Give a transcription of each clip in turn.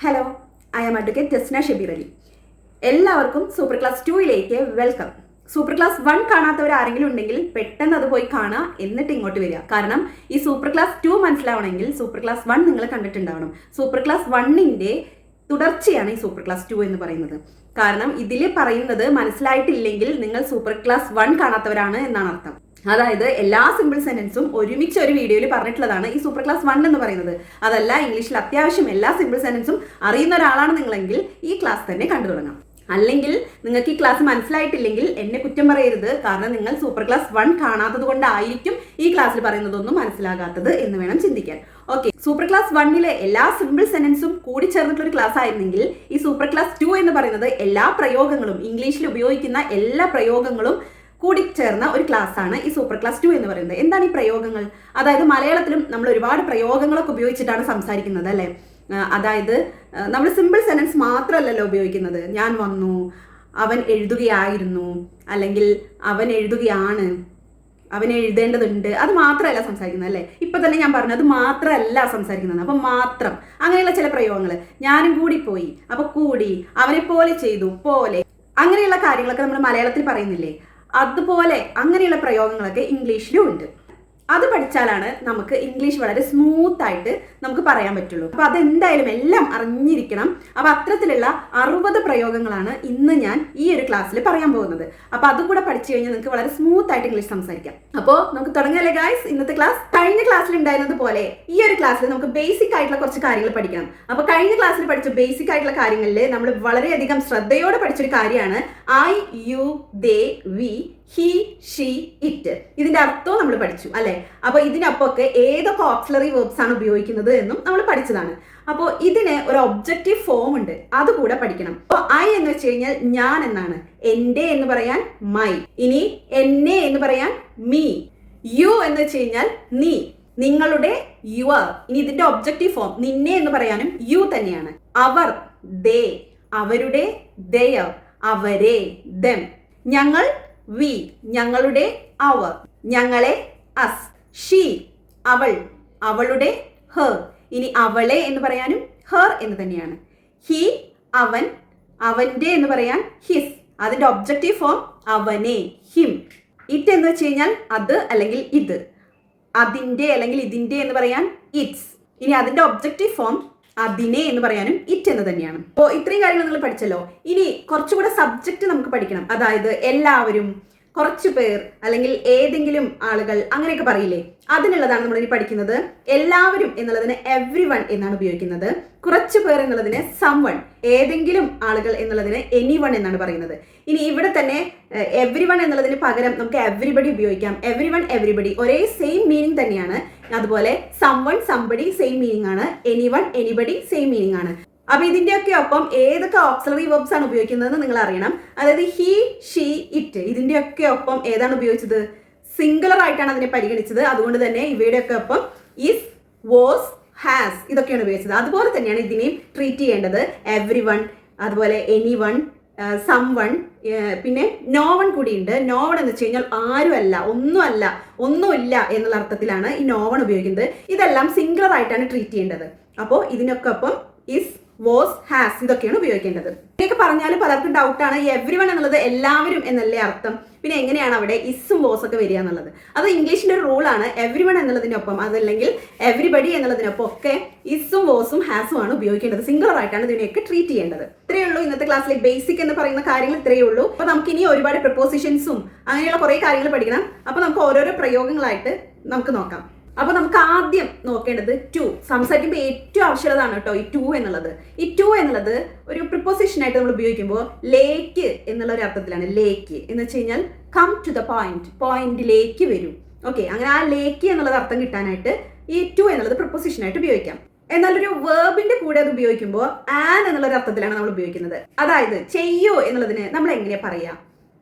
Hello, I am advocate Jasna Shabeer Ali. എല്ലാവർക്കും super class 2യിലേക്ക് welcome. Super class 1 കാണാത്തവർ ആരെങ്കിലും ഉണ്ടെങ്കിൽ പെട്ടെന്ന് അത് പോയി കാണുക, എന്നിട്ട് ഇങ്ങോട്ട് വരിക. കാരണം ഈ സൂപ്പർ ക്ലാസ് 2 മനസ്സിലാവണമെങ്കിൽ സൂപ്പർ ക്ലാസ് 1 നിങ്ങൾ കണ്ടിട്ടുണ്ടാവണം. സൂപ്പർ ക്ലാസ് 1ന്റെ തുടർച്ചയാണ് ഈ സൂപ്പർ ക്ലാസ് 2 എന്ന് പറയുന്നത്. കാരണം ഇതിൽ പറയുന്നത് മനസ്സിലായിട്ടില്ലെങ്കിൽ നിങ്ങൾ സൂപ്പർ ക്ലാസ് 1 കാണാത്തവരാണ് എന്നാണ് അർത്ഥം. അതായത് എല്ലാ സിമ്പിൾ സെന്റൻസും ഒരുമിച്ച് ഒരു വീഡിയോയിൽ പറഞ്ഞിട്ടുള്ളതാണ് ഈ സൂപ്പർ ക്ലാസ് 1 എന്ന് പറയുന്നത്. അതല്ല, ഇംഗ്ലീഷിൽ അത്യാവശ്യം എല്ലാ സിമ്പിൾ സെന്റൻസും അറിയുന്ന ഒരാളാണ് നിങ്ങളെങ്കിൽ ഈ ക്ലാസ് തന്നെ കണ്ടു തുടങ്ങാം. അല്ലെങ്കിൽ നിങ്ങൾക്ക് ഈ ക്ലാസ് മനസ്സിലായിട്ടില്ലെങ്കിൽ എന്നെ കുറ്റം പറയരുത്. കാരണം നിങ്ങൾ സൂപ്പർ ക്ലാസ് 1 കാണാത്തത് കൊണ്ടായിരിക്കും ഈ ക്ലാസ്സിൽ പറയുന്നതൊന്നും മനസ്സിലാകാത്തത് എന്ന് വേണം ചിന്തിക്കാൻ. ഓക്കെ, സൂപ്പർ ക്ലാസ് 1ലെ എല്ലാ സിമ്പിൾ സെന്റൻസും കൂടി ചേർന്നിട്ടുള്ള ഒരു ക്ലാസ് ആയിരുന്നെങ്കിൽ ഈ സൂപ്പർ ക്ലാസ് 2 എന്ന് പറയുന്നത് എല്ലാ പ്രയോഗങ്ങളും, ഇംഗ്ലീഷിൽ ഉപയോഗിക്കുന്ന എല്ലാ പ്രയോഗങ്ങളും കൂടി ചേർന്ന ഒരു ക്ലാസ് ആണ് ഈ സൂപ്പർ ക്ലാസ് 2 എന്ന് പറയുന്നത്. എന്താണ് ഈ പ്രയോഗങ്ങൾ? അതായത് മലയാളത്തിലും നമ്മൾ ഒരുപാട് പ്രയോഗങ്ങളൊക്കെ ഉപയോഗിച്ചിട്ടാണ് സംസാരിക്കുന്നത്, അല്ലേ? അതായത് നമ്മൾ സിമ്പിൾ സെന്റൻസ് മാത്രമല്ലല്ലോ ഉപയോഗിക്കുന്നത്. ഞാൻ വന്നു, അവൻ എഴുതുകയായിരുന്നു, അല്ലെങ്കിൽ അവൻ എഴുതുകയാണ്, അവൻ എഴുതേണ്ടതുണ്ട്, അത് മാത്രമല്ല സംസാരിക്കുന്നത്, അല്ലേ? ഇപ്പൊ തന്നെ ഞാൻ പറഞ്ഞു, അത് മാത്രമല്ല സംസാരിക്കുന്നത്. അപ്പൊ മാത്രം, അങ്ങനെയുള്ള ചില പ്രയോഗങ്ങൾ. ഞാനും കൂടി പോയി, അപ്പൊ കൂടി, അവനെ പോലെ ചെയ്തു, പോലെ, അങ്ങനെയുള്ള കാര്യങ്ങളൊക്കെ നമ്മൾ മലയാളത്തിൽ പറയുന്നില്ലേ? അതുപോലെ അങ്ങനെയുള്ള പ്രയോഗങ്ങളൊക്കെ ഇംഗ്ലീഷിലും ഉണ്ട്. അത് പഠിച്ചാലാണ് നമുക്ക് ഇംഗ്ലീഷ് വളരെ സ്മൂത്ത് ആയിട്ട് നമുക്ക് പറയാൻ പറ്റുള്ളൂ. അപ്പൊ അതെന്തായാലും എല്ലാം അറിഞ്ഞിരിക്കണം. അപ്പൊ അത്തരത്തിലുള്ള 60 പ്രയോഗങ്ങളാണ് ഇന്ന് ഞാൻ ഈ ഒരു ക്ലാസ്സിൽ പറയാൻ പോകുന്നത്. അപ്പൊ അതും കൂടെ പഠിച്ചു കഴിഞ്ഞാൽ നിങ്ങൾക്ക് വളരെ സ്മൂത്ത് ആയിട്ട് ഇംഗ്ലീഷ് സംസാരിക്കാം. അപ്പോൾ നമുക്ക് തുടങ്ങിയല്ലേ ഗായ്സ് ഇന്നത്തെ ക്ലാസ്? കഴിഞ്ഞ ക്ലാസ്സിൽ ഉണ്ടായിരുന്നത് പോലെ ഈ ഒരു ക്ലാസ്സിൽ നമുക്ക് ബേസിക് ആയിട്ടുള്ള കുറച്ച് കാര്യങ്ങൾ പഠിക്കണം. അപ്പൊ കഴിഞ്ഞ ക്ലാസ്സിൽ പഠിച്ച ബേസിക് ആയിട്ടുള്ള കാര്യങ്ങളിൽ നമ്മൾ വളരെയധികം ശ്രദ്ധയോടെ പഠിച്ചൊരു കാര്യമാണ് I, you, they, we, he, she, it. ഇതിന്റെ അർത്ഥവും നമ്മൾ പഠിച്ചു, അല്ലെ? അപ്പൊ ഇതിനൊപ്പമൊക്കെ ഏതൊക്കെ ഓക്സിലറി വെർബ്സ് ആണ് ഉപയോഗിക്കുന്നത് എന്നും നമ്മൾ പഠിച്ചതാണ്. അപ്പോൾ ഇതിന് ഒരു ഒബ്ജക്റ്റീവ് ഫോം ഉണ്ട്, അതുകൂടെ പഠിക്കണം. അപ്പോൾ ഐ എന്ന് വെച്ച് കഴിഞ്ഞാൽ ഞാൻ എന്നാണ്. എന്റെ എന്ന് പറയാൻ മൈ. ഇനി എന്നെ എന്ന് പറയാൻ മീ. യു എന്ന് വെച്ച് കഴിഞ്ഞാൽ നീ, നിങ്ങളുടെ, യുവർ. ഇനി ഇതിന്റെ ഒബ്ജക്റ്റീവ് ഫോം നിന്നെ എന്ന് പറയാനും യു തന്നെയാണ്. അവർ, ദേ, അവരുടെ, ദയർ, അവരെ, ദം. ഞങ്ങൾ, വി, ഞങ്ങളുടെ, അവർ, ഞങ്ങളെ, അസ്. ഷീ, അവൾ, അവളുടെ, ഹർ. ഇനി അവളെ എന്ന് പറയാനും ഹർ എന്ന് തന്നെയാണ്. ഹി, അവൻ, അവന്റെ എന്ന് പറയാൻ ഹിസ്. അതിന്റെ ഒബ്ജക്റ്റീവ് ഫോം അവനെ, ഹിം. ഇറ്റ് എന്ന് വെച്ച് കഴിഞ്ഞാൽ അത് അല്ലെങ്കിൽ ഇത്. അതിന്റെ അല്ലെങ്കിൽ ഇതിന്റെ എന്ന് പറയാൻ ഇറ്റ്സ്. ഇനി അതിന്റെ ഒബ്ജക്റ്റീവ് ഫോം അതിനെ എന്ന് പറയാനും ഇറ്റ് എന്ന് തന്നെയാണ്. അപ്പോൾ ഇത്രയും കാര്യങ്ങൾ നിങ്ങൾ പഠിച്ചല്ലോ. ഇനി കുറച്ചുകൂടെ സബ്ജക്റ്റ് നമുക്ക് പഠിക്കണം. അതായത് എല്ലാവരും, കുറച്ചു പേർ, അല്ലെങ്കിൽ ഏതെങ്കിലും ആളുകൾ, അങ്ങനെയൊക്കെ പറയില്ലേ? അതിനുള്ളതാണ് നമ്മൾ ഇനി പഠിക്കുന്നത്. എല്ലാവരും എന്നുള്ളതിന് എവ്രി വൺ എന്നാണ് ഉപയോഗിക്കുന്നത്. കുറച്ചു പേർ എന്നുള്ളതിന് സം വൺ, ഏതെങ്കിലും ആളുകൾ എന്നുള്ളതിന് എനി വൺ എന്നാണ് പറയുന്നത്. ഇനി ഇവിടെ തന്നെ എവ്രി വൺ എന്നുള്ളതിന് പകരം നമുക്ക് എവ്രിബഡി ഉപയോഗിക്കാം. എവ്രി വൺ, എവ്രിബഡി ഒരേ സെയിം മീനിങ് തന്നെയാണ്. അതുപോലെ some one, somebody same meaning ആണ്. Any one, anybody same meaning ആണ്. അപ്പൊ ഇതിന്റെയൊക്കെ ഒപ്പം ഏതൊക്കെ ഓക്സിലറി വെർബ്സ് ആണ് ഉപയോഗിക്കുന്നതെന്ന് നിങ്ങൾ അറിയണം. അതായത് ഹി, ഷീ, ഇറ്റ്, ഇതിന്റെയൊക്കെ ഒപ്പം ഏതാണ് ഉപയോഗിച്ചത്? സിംഗുലർ ആയിട്ടാണ് അതിനെ പരിഗണിച്ചത്. അതുകൊണ്ട് തന്നെ ഇവയുടെയൊക്കെ ഒപ്പം ഇസ്, വാസ്, ഹാസ്, ഇതൊക്കെയാണ് ഉപയോഗിച്ചത്. അതുപോലെ തന്നെയാണ് ഇതിനെയും ട്രീറ്റ് ചെയ്യേണ്ടത്. എവ്രി വൺ, അതുപോലെ എനി വൺ, സം വൺ, പിന്നെ നോ വൺ കൂടിയുണ്ട്. നോ വൺ എന്ന് വെച്ച് കഴിഞ്ഞാൽ ആരുമല്ല, ഒന്നുമല്ല, ഒന്നുമില്ല എന്നുള്ള അർത്ഥത്തിലാണ് ഈ നോ വൺ ഉപയോഗിക്കുന്നത്. ഇതെല്ലാം സിംഗുലർ ആയിട്ടാണ് ട്രീറ്റ് ചെയ്യേണ്ടത്. അപ്പോൾ ഇതിനൊക്കെ ഒപ്പം ഇസ്, വാസ്, ഹാസ്, ഇതൊക്കെയാണ് ഉപയോഗിക്കേണ്ടത്. ഇതൊക്കെ പറഞ്ഞാൽ പലർക്കും ഡൗട്ടാണ്, എവ്രി വൺ എന്നുള്ളത് എല്ലാവരും എന്നല്ലേ അർത്ഥം? പിന്നെ എങ്ങനെയാണ് അവിടെ ഇസും വാസ് ഒക്കെ വരിക എന്നുള്ളത്? അത് ഇംഗ്ലീഷിന്റെ ഒരു റൂളാണ്. എവ്രി വൺ എന്നുള്ളതിനൊപ്പം, അതല്ലെങ്കിൽ എവ്രിബഡി എന്നുള്ളതിനൊപ്പം ഒക്കെ ഇസും വാസും ഹാസും ആണ് ഉപയോഗിക്കേണ്ടത്. സിംഗുലർ ആയിട്ടാണ് ഇതിനെയൊക്കെ ട്രീറ്റ് ചെയ്യേണ്ടത്. ഇത്രയേ ഉള്ളൂ ഇന്നത്തെ ക്ലാസ്സിലെ ബേസിക് എന്ന് പറയുന്ന കാര്യങ്ങൾ. ഇത്രയേ ഉള്ളൂ. അപ്പൊ നമുക്ക് ഇനി ഒരുപാട് പ്രിപ്പോസിഷൻസും അങ്ങനെയുള്ള കുറെ കാര്യങ്ങൾ പഠിക്കണം. അപ്പൊ നമുക്ക് ഓരോരോ പ്രയോഗങ്ങളായിട്ട് നമുക്ക് നോക്കാം. അപ്പൊ നമുക്ക് ആദ്യം നോക്കേണ്ടത് ടു. സംസാരിക്കുമ്പോൾ ഏറ്റവും ആവശ്യമുള്ളതാണ് കേട്ടോ ഈ ടു എന്നുള്ളത്. ഈ ടു എന്നുള്ളത് ഒരു പ്രിപ്പോസിഷൻ ആയിട്ട് നമ്മൾ ഉപയോഗിക്കുമ്പോൾ ലേക്ക് എന്നുള്ള ഒരു അർത്ഥത്തിലാണ്. ലേക്ക് എന്ന് വെച്ച് കഴിഞ്ഞാൽ കം ടു ദ പോയിന്റ്, പോയിന്റിലേക്ക് വരും. ഓക്കെ, അങ്ങനെ ആ ലേക്ക് എന്നുള്ളത് അർത്ഥം കിട്ടാനായിട്ട് ഈ ടു എന്നുള്ളത് പ്രിപ്പോസിഷൻ ആയിട്ട് ഉപയോഗിക്കാം. എന്നാൽ ഒരു വേർബിന്റെ കൂടെ അത് ഉപയോഗിക്കുമ്പോൾ ആൻ എന്നുള്ള ഒരു അർത്ഥത്തിലാണ് നമ്മൾ ഉപയോഗിക്കുന്നത്. അതായത് ചെയ്യൂ എന്നുള്ളതിന് നമ്മൾ എങ്ങനെയാ പറയാ?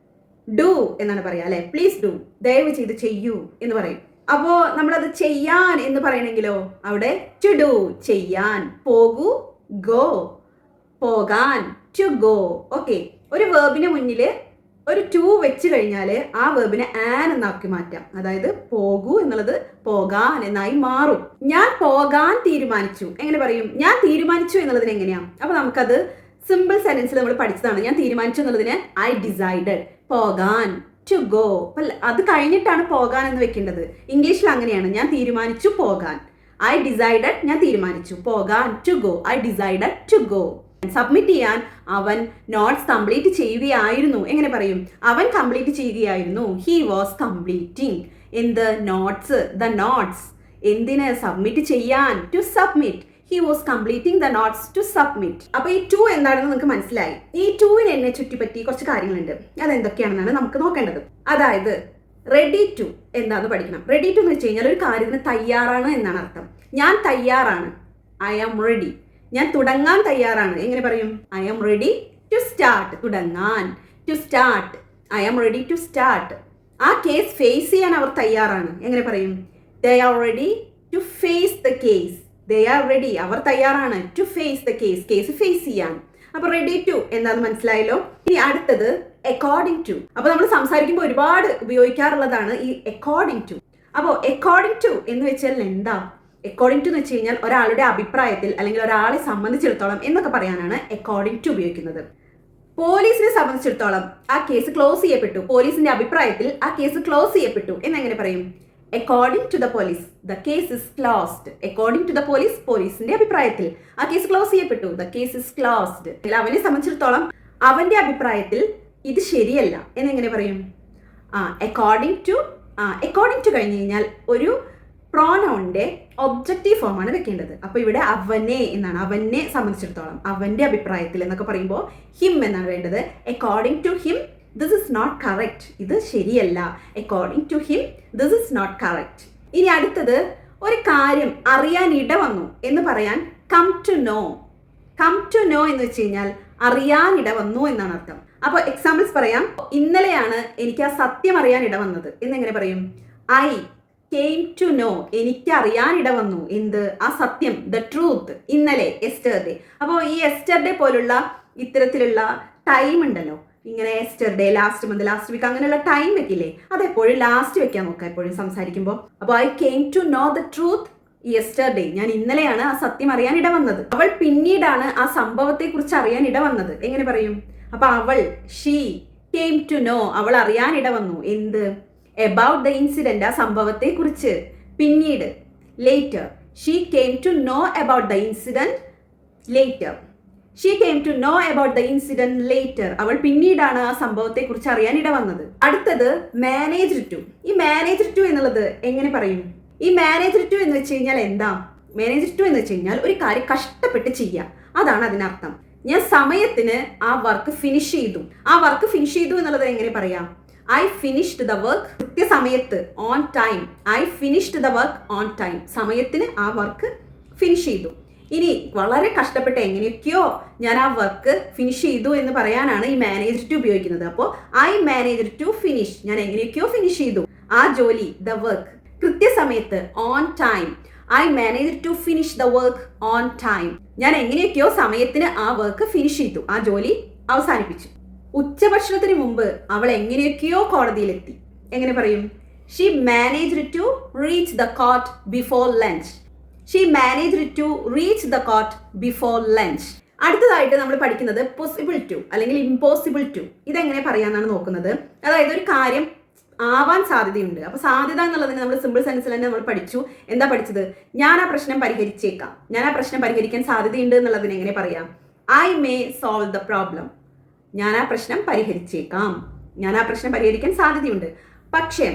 ഡു എന്നാണ് പറയാ, അല്ലെ? പ്ലീസ് ഡു, ദയവ് ചെയ്ത് ചെയ്യൂ എന്ന് പറയും. അപ്പോ നമ്മളത് ചെയ്യാൻ എന്ന് പറയണെങ്കിലോ അവിടെ ടു ഡു, ചെയ്യാൻ. പോകൂ, ഗോ, പോകാൻ, ടു ഗോ. ഓക്കെ, ഒരു വേർബിന് മുന്നിൽ ഒരു ടു വെച്ച് കഴിഞ്ഞാൽ ആ വെർബിനെ ആൻ എന്നാക്കി മാറ്റാം. അതായത് പോകൂ എന്നുള്ളത് പോകാൻ എന്നായി മാറും. ഞാൻ പോകാൻ തീരുമാനിച്ചു. എങ്ങനെ പറയും? ഞാൻ തീരുമാനിച്ചു എന്നുള്ളതിന് എങ്ങനെയാ? അപ്പൊ നമുക്കത് സിമ്പിൾ സെന്റൻസിൽ നമ്മൾ പഠിച്ചതാണ്. ഞാൻ തീരുമാനിച്ചു എന്നുള്ളതിന് ഐ ഡിസൈഡഡ്. പോകാൻ, ടു ഗോ. അത് കഴിഞ്ഞിട്ടാണ് പോകാൻ എന്ന് വെക്കേണ്ടത്. ഇംഗ്ലീഷിൽ അങ്ങനെയാണ്. ഞാൻ തീരുമാനിച്ചു പോകാൻ. ഐ ഡിസൈഡഡ്, ഞാൻ തീരുമാനിച്ചു. പോകാൻ, to go. I decided to go. Submit ചെയ്യാൻ അവൻ നോട്ട്സ് കംപ്ലീറ്റ് ചെയ്യുകയായിരുന്നു. എങ്ങനെ പറയും? അവൻ കംപ്ലീറ്റ് ചെയ്യുകയായിരുന്നു. He was completing. എന്ത്? നോട്ട്സ്. The notes. എന്തിന്? സബ്മിറ്റ് ചെയ്യാൻ. To submit. He was completing the notes to submit. അപ്പൊ ഈ ടു എന്താണെന്ന് നിങ്ങൾക്ക് മനസ്സിലായി. ഈ ടുവിന് എന്നെ ചുറ്റിപ്പറ്റി കുറച്ച് കാര്യങ്ങളുണ്ട്. അതെന്തൊക്കെയാണെന്നാണ് നമുക്ക് നോക്കേണ്ടത്. അതായത് റെഡി ടു എന്താന്ന് പഠിക്കണം. റെഡി ടു എന്ന് വെച്ച് കഴിഞ്ഞാൽ ഒരു കാര്യത്തിന് തയ്യാറാണ് എന്നാണ് അർത്ഥം. ഞാൻ തയ്യാറാണ്. I am ready. ഞാൻ തുടങ്ങാൻ തയ്യാറാണ്. എങ്ങനെ പറയും? I am ready to start. തുടങ്ങാൻ, to start. I am ready to start. ആ കേസ് ഫേസ് ചെയ്യാൻ അവർ തയ്യാറാണ്. എങ്ങനെ പറയും? They are ready to face the case. They are ready. അവർ തയ്യാറാണ് to face the case. Case face ചെയ്യാൻ. അപ്പൊ റെഡി ടു എന്താന്ന് മനസ്സിലായല്ലോ. ഇനി അടുത്തത് അക്കോർഡിംഗ് ടു. അപ്പൊ നമ്മൾ സംസാരിക്കുമ്പോൾ ഒരുപാട് ഉപയോഗിക്കാറുള്ളതാണ് ഈ അക്കോർഡിംഗ് ടു. അപ്പോൾ അക്കോർഡിംഗ് ടു എന്ന് വെച്ചാൽ എന്താ? അക്കോർഡിംഗ് ടു എന്ന് വെച്ച് കഴിഞ്ഞാൽ ഒരാളുടെ അഭിപ്രായത്തിൽ അല്ലെങ്കിൽ ഒരാളെ സംബന്ധിച്ചിടത്തോളം എന്നൊക്കെ പറയാനാണ് അക്കോർഡിംഗ് ടു ഉപയോഗിക്കുന്നത്. പോലീസിനെ സംബന്ധിച്ചിടത്തോളം ആ കേസ് ക്ലോസ് ചെയ്യപ്പെട്ടു. പോലീസിന്റെ അഭിപ്രായത്തിൽ ആ കേസ് ക്ലോസ് ചെയ്യപ്പെട്ടു എന്നെങ്ങനെ പറയും? According to the police the case is closed. According to the police, പോലീസിന്റെ അഭിപ്രായത്തിൽ ആ കേസ് ക്ലോസ് ചെയ്യപ്പെട്ടു. The case is closed. അവനെ സംബന്ധിച്ചിടത്തോളം അവന്റെ അഭിപ്രായത്തിൽ ഇത് ശരിയല്ല എന്നെങ്ങനെ പറയും? According to. അക്കോർഡിംഗ് ടു കഴിഞ്ഞ് കഴിഞ്ഞാൽ ഒരു പ്രോനൗണിന്റെ ഒബ്ജക്റ്റീവ് ഫോമാണ് വെക്കേണ്ടത്. അപ്പൊ ഇവിടെ അവനെ എന്നാണ്. അവനെ സംബന്ധിച്ചിടത്തോളം അവന്റെ അഭിപ്രായത്തിൽ എന്നൊക്കെ പറയുമ്പോൾ ഹിം എന്നാണ് വേണ്ടത്. According to him this is not correct. ഇത് ശരിയല്ല. According to him this is not correct. ഇനി അടുത്തത് ഒരു കാര്യം അറിയാൻ ഇട വന്നു എന്ന് പറയാൻ come to know. Come to know എന്ന് വെച്ച് കഴിഞ്ഞാൽ അറിയാൻ ഇട വന്നു എന്നാണ് അർത്ഥം. അപ്പോൾ എക്സാമ്പിൾസ് പറയാം. ഇന്നലെയാണ് എനിക്ക് ആ സത്യം അറിയാൻ ഇട വന്നത് എന്നെങ്ങനെ പറയും? I came to know. എനിക്ക് അറിയാൻ ഇട വന്നു. എന്ത്? ആ സത്യം, ദ ട്രൂത്ത്. ഇന്നലെ, എസ്റ്റർഡേ. അപ്പോൾ ഈ എസ്റ്റർഡേ പോലുള്ള ഇത്തരത്തിലുള്ള ടൈം ഉണ്ടല്ലോ, ഇങ്ങനെ yesterday, last month, last week, അങ്ങനെയുള്ള ടൈം വെക്കില്ലേ, അതെപ്പോഴും ലാസ്റ്റ് വെക്കാൻ നോക്കാം എപ്പോഴും സംസാരിക്കുമ്പോൾ. അപ്പോൾ I came to know the truth yesterday. ഞാൻ ഇന്നലെയാണ് ആ സത്യം അറിയാൻ ഇട വന്നത്. അവൾ പിന്നീടാണ് ആ സംഭവത്തെ കുറിച്ച് അറിയാൻ ഇട വന്നത്. എങ്ങനെ പറയും? അപ്പൊ അവൾ, ഷീ കെയിം ടു നോ. അവൾ അറിയാൻ ഇട വന്നു. എന്ത്? about the incident. ആ സംഭവത്തെ കുറിച്ച്. പിന്നീട്, later. she came to know about the incident later. she came to know about the incident later. അവൾ പിന്നീടാണ് ആ സംഭവത്തെ കുറിച്ച് അറിയാൻ ഇട വന്നത്. അടുത്തത് managed to. ഈ managed to എന്നുള്ളത് എങ്ങനെ പറയും? ഈ managed to എന്ന് വെച്ച് കഴിഞ്ഞാൽ എന്താ? managed to എന്ന് വെച്ച് കഴിഞ്ഞാൽ ഒരു കാര്യം കഷ്ടപ്പെട്ട് ചെയ്യാം, അതാണ് അതിനർത്ഥം. ഞാൻ സമയത്തിന് ആ വർക്ക് ഫിനിഷ് ചെയ്തു. ആ വർക്ക് ഫിനിഷ് ചെയ്തു എന്നുള്ളത് എങ്ങനെ പറയാം? I finished the work. കൃത്യസമയത്ത്, on time. I finished the work on time. സമയത്തിന് ആ വർക്ക് ഫിനിഷ് ചെയ്തു. ഇനി വളരെ കഷ്ടപ്പെട്ട് എങ്ങനെയൊക്കെയോ ഞാൻ ആ വർക്ക് ഫിനിഷ് ചെയ്തു എന്ന് പറയാനാണ് ഈ മാനേജ് ടു ഉപയോഗിക്കുന്നത്. അപ്പോൾ ഐ മാനേജ് ടു ഫിനിഷ്. ഞാൻ എങ്ങനെയൊക്കെയോ ഫിനിഷ് ചെയ്തു ആ ജോലി, ദ വർക്ക്. കൃത്യസമയത്ത്, on time. I manage to finish the work on time. ഞാൻ എങ്ങനെയൊക്കെയോ സമയത്തിന് ആ വർക്ക് ഫിനിഷ് ചെയ്തു, ആ ജോലി അവസാനിപ്പിച്ചു. ഉച്ചഭക്ഷണത്തിന് മുമ്പ് അവൾ എങ്ങനെയൊക്കെയോ കോടതിയിലെത്തി. എങ്ങനെ പറയും? She managed to reach the court before lunch. She managed to reach the court before lunch. അടുത്തതായിട്ട് നമ്മൾ പഠിക്കുന്നത് പോസിബിൾ ടു അല്ലെങ്കിൽ ഇമ്പോസിബിൾ ടു. ഇതെങ്ങനെ പറയാന്നാണ് നോക്കുന്നത്. അതായത് ഒരു കാര്യം ആവാൻ സാധ്യതയുണ്ട്. അപ്പൊ സാധ്യത എന്നുള്ളതിന് നമ്മൾ സിമ്പിൾ സെൻസിൽ തന്നെ നമ്മൾ പഠിച്ചു. എന്താ പഠിച്ചത്? ഞാൻ ആ പ്രശ്നം പരിഹരിച്ചേക്കാം. ഞാൻ ആ പ്രശ്നം പരിഹരിക്കാൻ സാധ്യതയുണ്ട് എന്നുള്ളതിന് എങ്ങനെ പറയാം? I may solve the problem. ഞാൻ ആ പ്രശ്നം പരിഹരിച്ചേക്കാം. ഞാൻ ആ പ്രശ്നം പരിഹരിക്കാൻ സാധ്യതയുണ്ട്. പക്ഷേ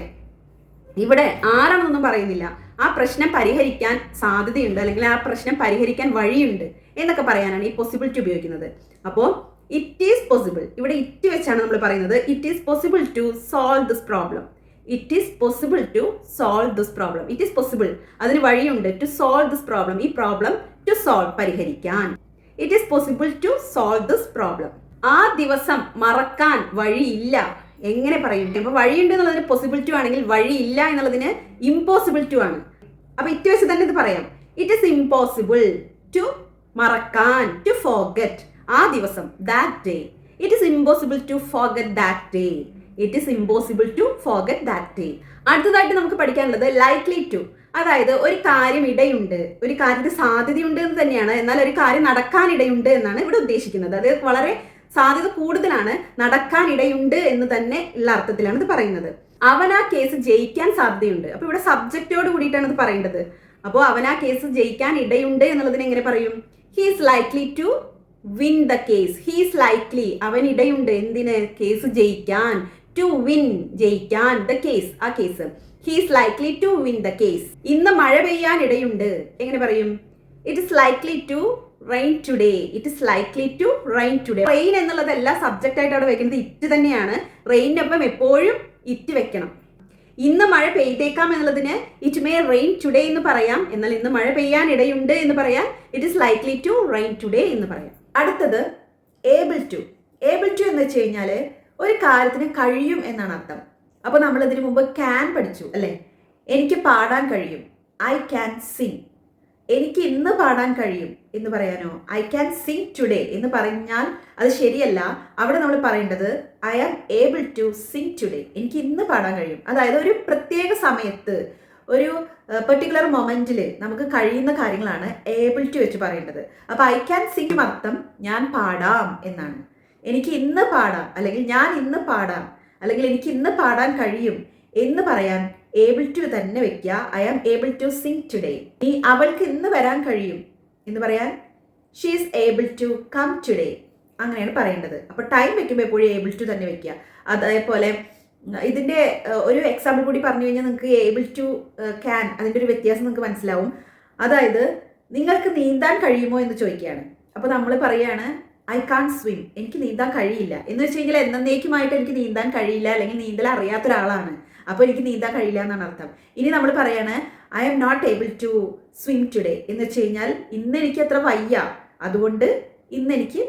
ഇവിടെ ആരാണെന്നൊന്നും പറയുന്നില്ല. ആ പ്രശ്നം പരിഹരിക്കാൻ സാധ്യതയുണ്ട് അല്ലെങ്കിൽ ആ പ്രശ്നം പരിഹരിക്കാൻ വഴിയുണ്ട് എന്നൊക്കെ പറയാനാണ് ഈ പോസിബിലിറ്റി ഉപയോഗിക്കുന്നത്. അപ്പോൾ ഇറ്റ് ഈസ് പോസിബിൾ. ഇവിടെ ഇറ്റ് വെച്ചാണ് നമ്മൾ പറയുന്നത്. It is possible to solve this problem. It is possible to solve this problem. It is possible, അതിന് വഴിയുണ്ട്. ടു സോൾവ് ദിസ് പ്രോബ്ലം, ഈ പ്രോബ്ലം ടു സോൾവ്, പരിഹരിക്കാൻ. It is possible to solve this problem. ആ ദിവസം മറക്കാൻ വഴിയില്ല. എങ്ങനെ പറയും? ഇപ്പൊ വഴിയുണ്ട് എന്നുള്ളതിന് പോസിബിൾ ടു ആണെങ്കിൽ വഴിയില്ല എന്നുള്ളതിന് ഇമ്പോസിബിൾ ടു ആണ്. അപ്പൊ ഇറ്റ് വെച്ച് തന്നെ ഇത് പറയാം. ഇറ്റ് ഈസ് ഇമ്പോസിബിൾ ടു മറക്കാൻ, ടു ഫോർഗെറ്റ്. ആ ദിവസം, that day. It is impossible to forget that day. It is impossible to forget that day. അടുത്തതായിട്ട് നമുക്ക് പഠിക്കാനുള്ളത് ലൈക്ലി ടു. അതായത് ഒരു കാര്യം ഇടയുണ്ട്, ഒരു കാര്യത്തിന് സാധ്യതയുണ്ട് എന്ന് തന്നെയാണ്, എന്നാൽ ഒരു കാര്യം നടക്കാനിടയുണ്ട് എന്നാണ് ഇവിടെ ഉദ്ദേശിക്കുന്നത്. അത് വളരെ സാധ്യത കൂടുതലാണ്, നടക്കാനിടയുണ്ട് എന്ന് തന്നെ ഉള്ള അർത്ഥത്തിലാണ് ഇത് പറയുന്നത്. അവൻ ആ കേസ് ജയിക്കാൻ സാധ്യതയുണ്ട്. അപ്പൊ ഇവിടെ സബ്ജക്റ്റോട് കൂടിയിട്ടാണ് ഇത് പറയേണ്ടത്. അപ്പോൾ അവൻ ആ കേസ് ജയിക്കാൻ ഇടയുണ്ട് എന്നുള്ളതിന് എങ്ങനെ പറയും? He is likely to win the case. He is likely, അവൻ ഇടയുണ്ട് എന്തിന്? കേസ് ജയിക്കാൻ. ടു വിൻ, ജയിക്കാൻ. ദ കേസ്, ആ കേസ്. He is likely to win the case. ഇന്ന് മഴ പെയ്യാൻ ഇടയുണ്ട്. എങ്ങനെ പറയും? It is likely to rain today. It is likely to rain today. Rain എന്നുള്ളതല്ല സബ്ജക്റ്റ് ആയിട്ട് അവിടെ വെക്കുന്നത്, ഇറ്റ് തന്നെയാണ്. റെയിനൊപ്പം എപ്പോഴും ഇറ്റ് വെക്കണം. ഇന്ന് മഴ പെയ്തേക്കാം എന്നുള്ളതിന് ഇറ്റ് മേ റെയിൻ ടുഡേ എന്ന് പറയാം. എന്നാൽ ഇന്ന് മഴ പെയ്യാൻ ഇടയുണ്ട് എന്ന് പറയാൻ it is likely to rain today എന്ന് പറയാം. അടുത്തത് ഏബിൾ ടു. ഏബിൾ ടു എന്ന് വെച്ച് കഴിഞ്ഞാൽ ഒരു കാര്യത്തിന് കഴിയും എന്നാണ് അർത്ഥം. അപ്പോൾ നമ്മൾ ഇതിനു മുമ്പ് ക്യാൻ പഠിച്ചു അല്ലേ? എനിക്ക് പാടാൻ കഴിയും, ഐ ക്യാൻ സിങ്. എനിക്ക് ഇന്ന് പാടാൻ കഴിയും എന്ന് പറയാനോ? ഐ ക്യാൻ സിങ് ടുഡേ എന്ന് പറഞ്ഞാൽ അത് ശരിയല്ല. അവിടെ നമ്മൾ പറയേണ്ടത് I am able to sing today. എനിക്ക് ഇന്ന് പാടാൻ കഴിയും. അതായത് ഒരു പ്രത്യേക സമയത്ത്, ഒരു പെർട്ടിക്കുലർ മൊമെന്റിൽ നമുക്ക് കഴിയുന്ന കാര്യങ്ങളാണ് ഏബിൾ ടു വെച്ച് പറയേണ്ടത്. അപ്പോൾ ഐ ക്യാൻ സിങ് അർത്ഥം ഞാൻ പാടാം എന്നാണ്. എനിക്ക് ഇന്ന് പാടാം, അല്ലെങ്കിൽ ഞാൻ ഇന്ന് പാടാം, അല്ലെങ്കിൽ എനിക്ക് ഇന്ന് പാടാൻ കഴിയും എന്ന് പറയാൻ ഏബിൾ ടു തന്നെ വെക്കുക. I am able to sing today. ഈ അവൾക്ക് ഇന്ന് വരാൻ കഴിയും എന്ന് പറയാൻ she is able to come today. അങ്ങനെയാണ് പറയേണ്ടത്. അപ്പോൾ ടൈം വെക്കുമ്പോൾ എപ്പോഴും ഏബിൾ ടു തന്നെ വെക്കുക. അതേപോലെ ഇതിൻ്റെ ഒരു എക്സാമ്പിൾ കൂടി പറഞ്ഞു കഴിഞ്ഞാൽ നിങ്ങൾക്ക് ഏബിൾ ടു ക്യാൻ അതിൻ്റെ ഒരു വ്യത്യാസം നിങ്ങൾക്ക് മനസ്സിലാവും. അതായത് നിങ്ങൾക്ക് നീന്താൻ കഴിയുമോ എന്ന് ചോദിക്കുകയാണ്. അപ്പോൾ നമ്മൾ പറയുകയാണ് ഐ കാൺ സ്വിം, എനിക്ക് നീന്താൻ കഴിയില്ല എന്ന് വെച്ച് കഴിഞ്ഞാൽ എന്നേക്കുമായിട്ട് എനിക്ക് നീന്താൻ കഴിയില്ല, അല്ലെങ്കിൽ നീന്തൽ അറിയാത്ത ഒരാളാണ്, അപ്പോൾ എനിക്ക് നീന്താൻ കഴിയില്ല എന്നാണ് അർത്ഥം. ഇനി നമ്മൾ പറയാണ് I am not able to swim today എന്ന് വെച്ച് കഴിഞ്ഞാൽ ഇന്ന് എനിക്ക് അത്ര വയ്യ, അതുകൊണ്ട് ഇന്ന് എനിക്ക്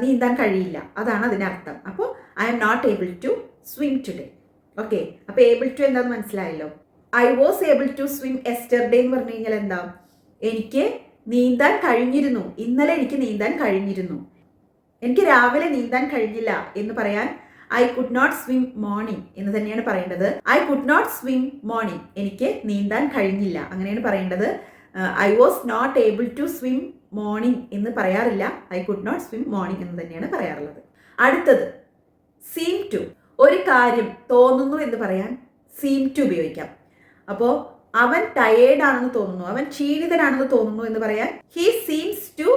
നീന്താൻ കഴിയില്ല, അതാണ് അതിൻ്റെ അർത്ഥം. അപ്പോൾ I am not able to swim today. Okay, അപ്പോൾ ഏബിൾ ടു എന്താണെന്ന് മനസ്സിലായല്ലോ. I was able to swim yesterday എന്ന് പറഞ്ഞു കഴിഞ്ഞാൽ എന്താ? എനിക്ക് നീന്താൻ കഴിഞ്ഞിരുന്നു, ഇന്നലെ എനിക്ക് നീന്താൻ കഴിഞ്ഞിരുന്നു. എനിക്ക് രാവിലെ നീന്താൻ കഴിഞ്ഞില്ല എന്ന് പറയാൻ I could not swim morning എന്ന് തന്നെയാണ് പറയേണ്ടത്. I could not swim morning, എനിക്ക് നീന്താൻ കഴിഞ്ഞില്ല, അങ്ങനെയാണ് പറയേണ്ടത്. I was not able to swim morning എന്ന് പറയാറില്ല, I could not swim morning എന്ന് തന്നെയാണ് പറയാറുള്ളത്. അടുത്തത് സീം ടു. ഒരു കാര്യം തോന്നുന്നു എന്ന് പറയാൻ സീം ടു ഉപയോഗിക്കാം. അപ്പോൾ അവൻ ടയേർഡ് ആണെന്ന് തോന്നുന്നു, അവൻ ക്ഷീണിതനാണെന്ന് തോന്നുന്നു എന്ന് പറയാൻ he seems to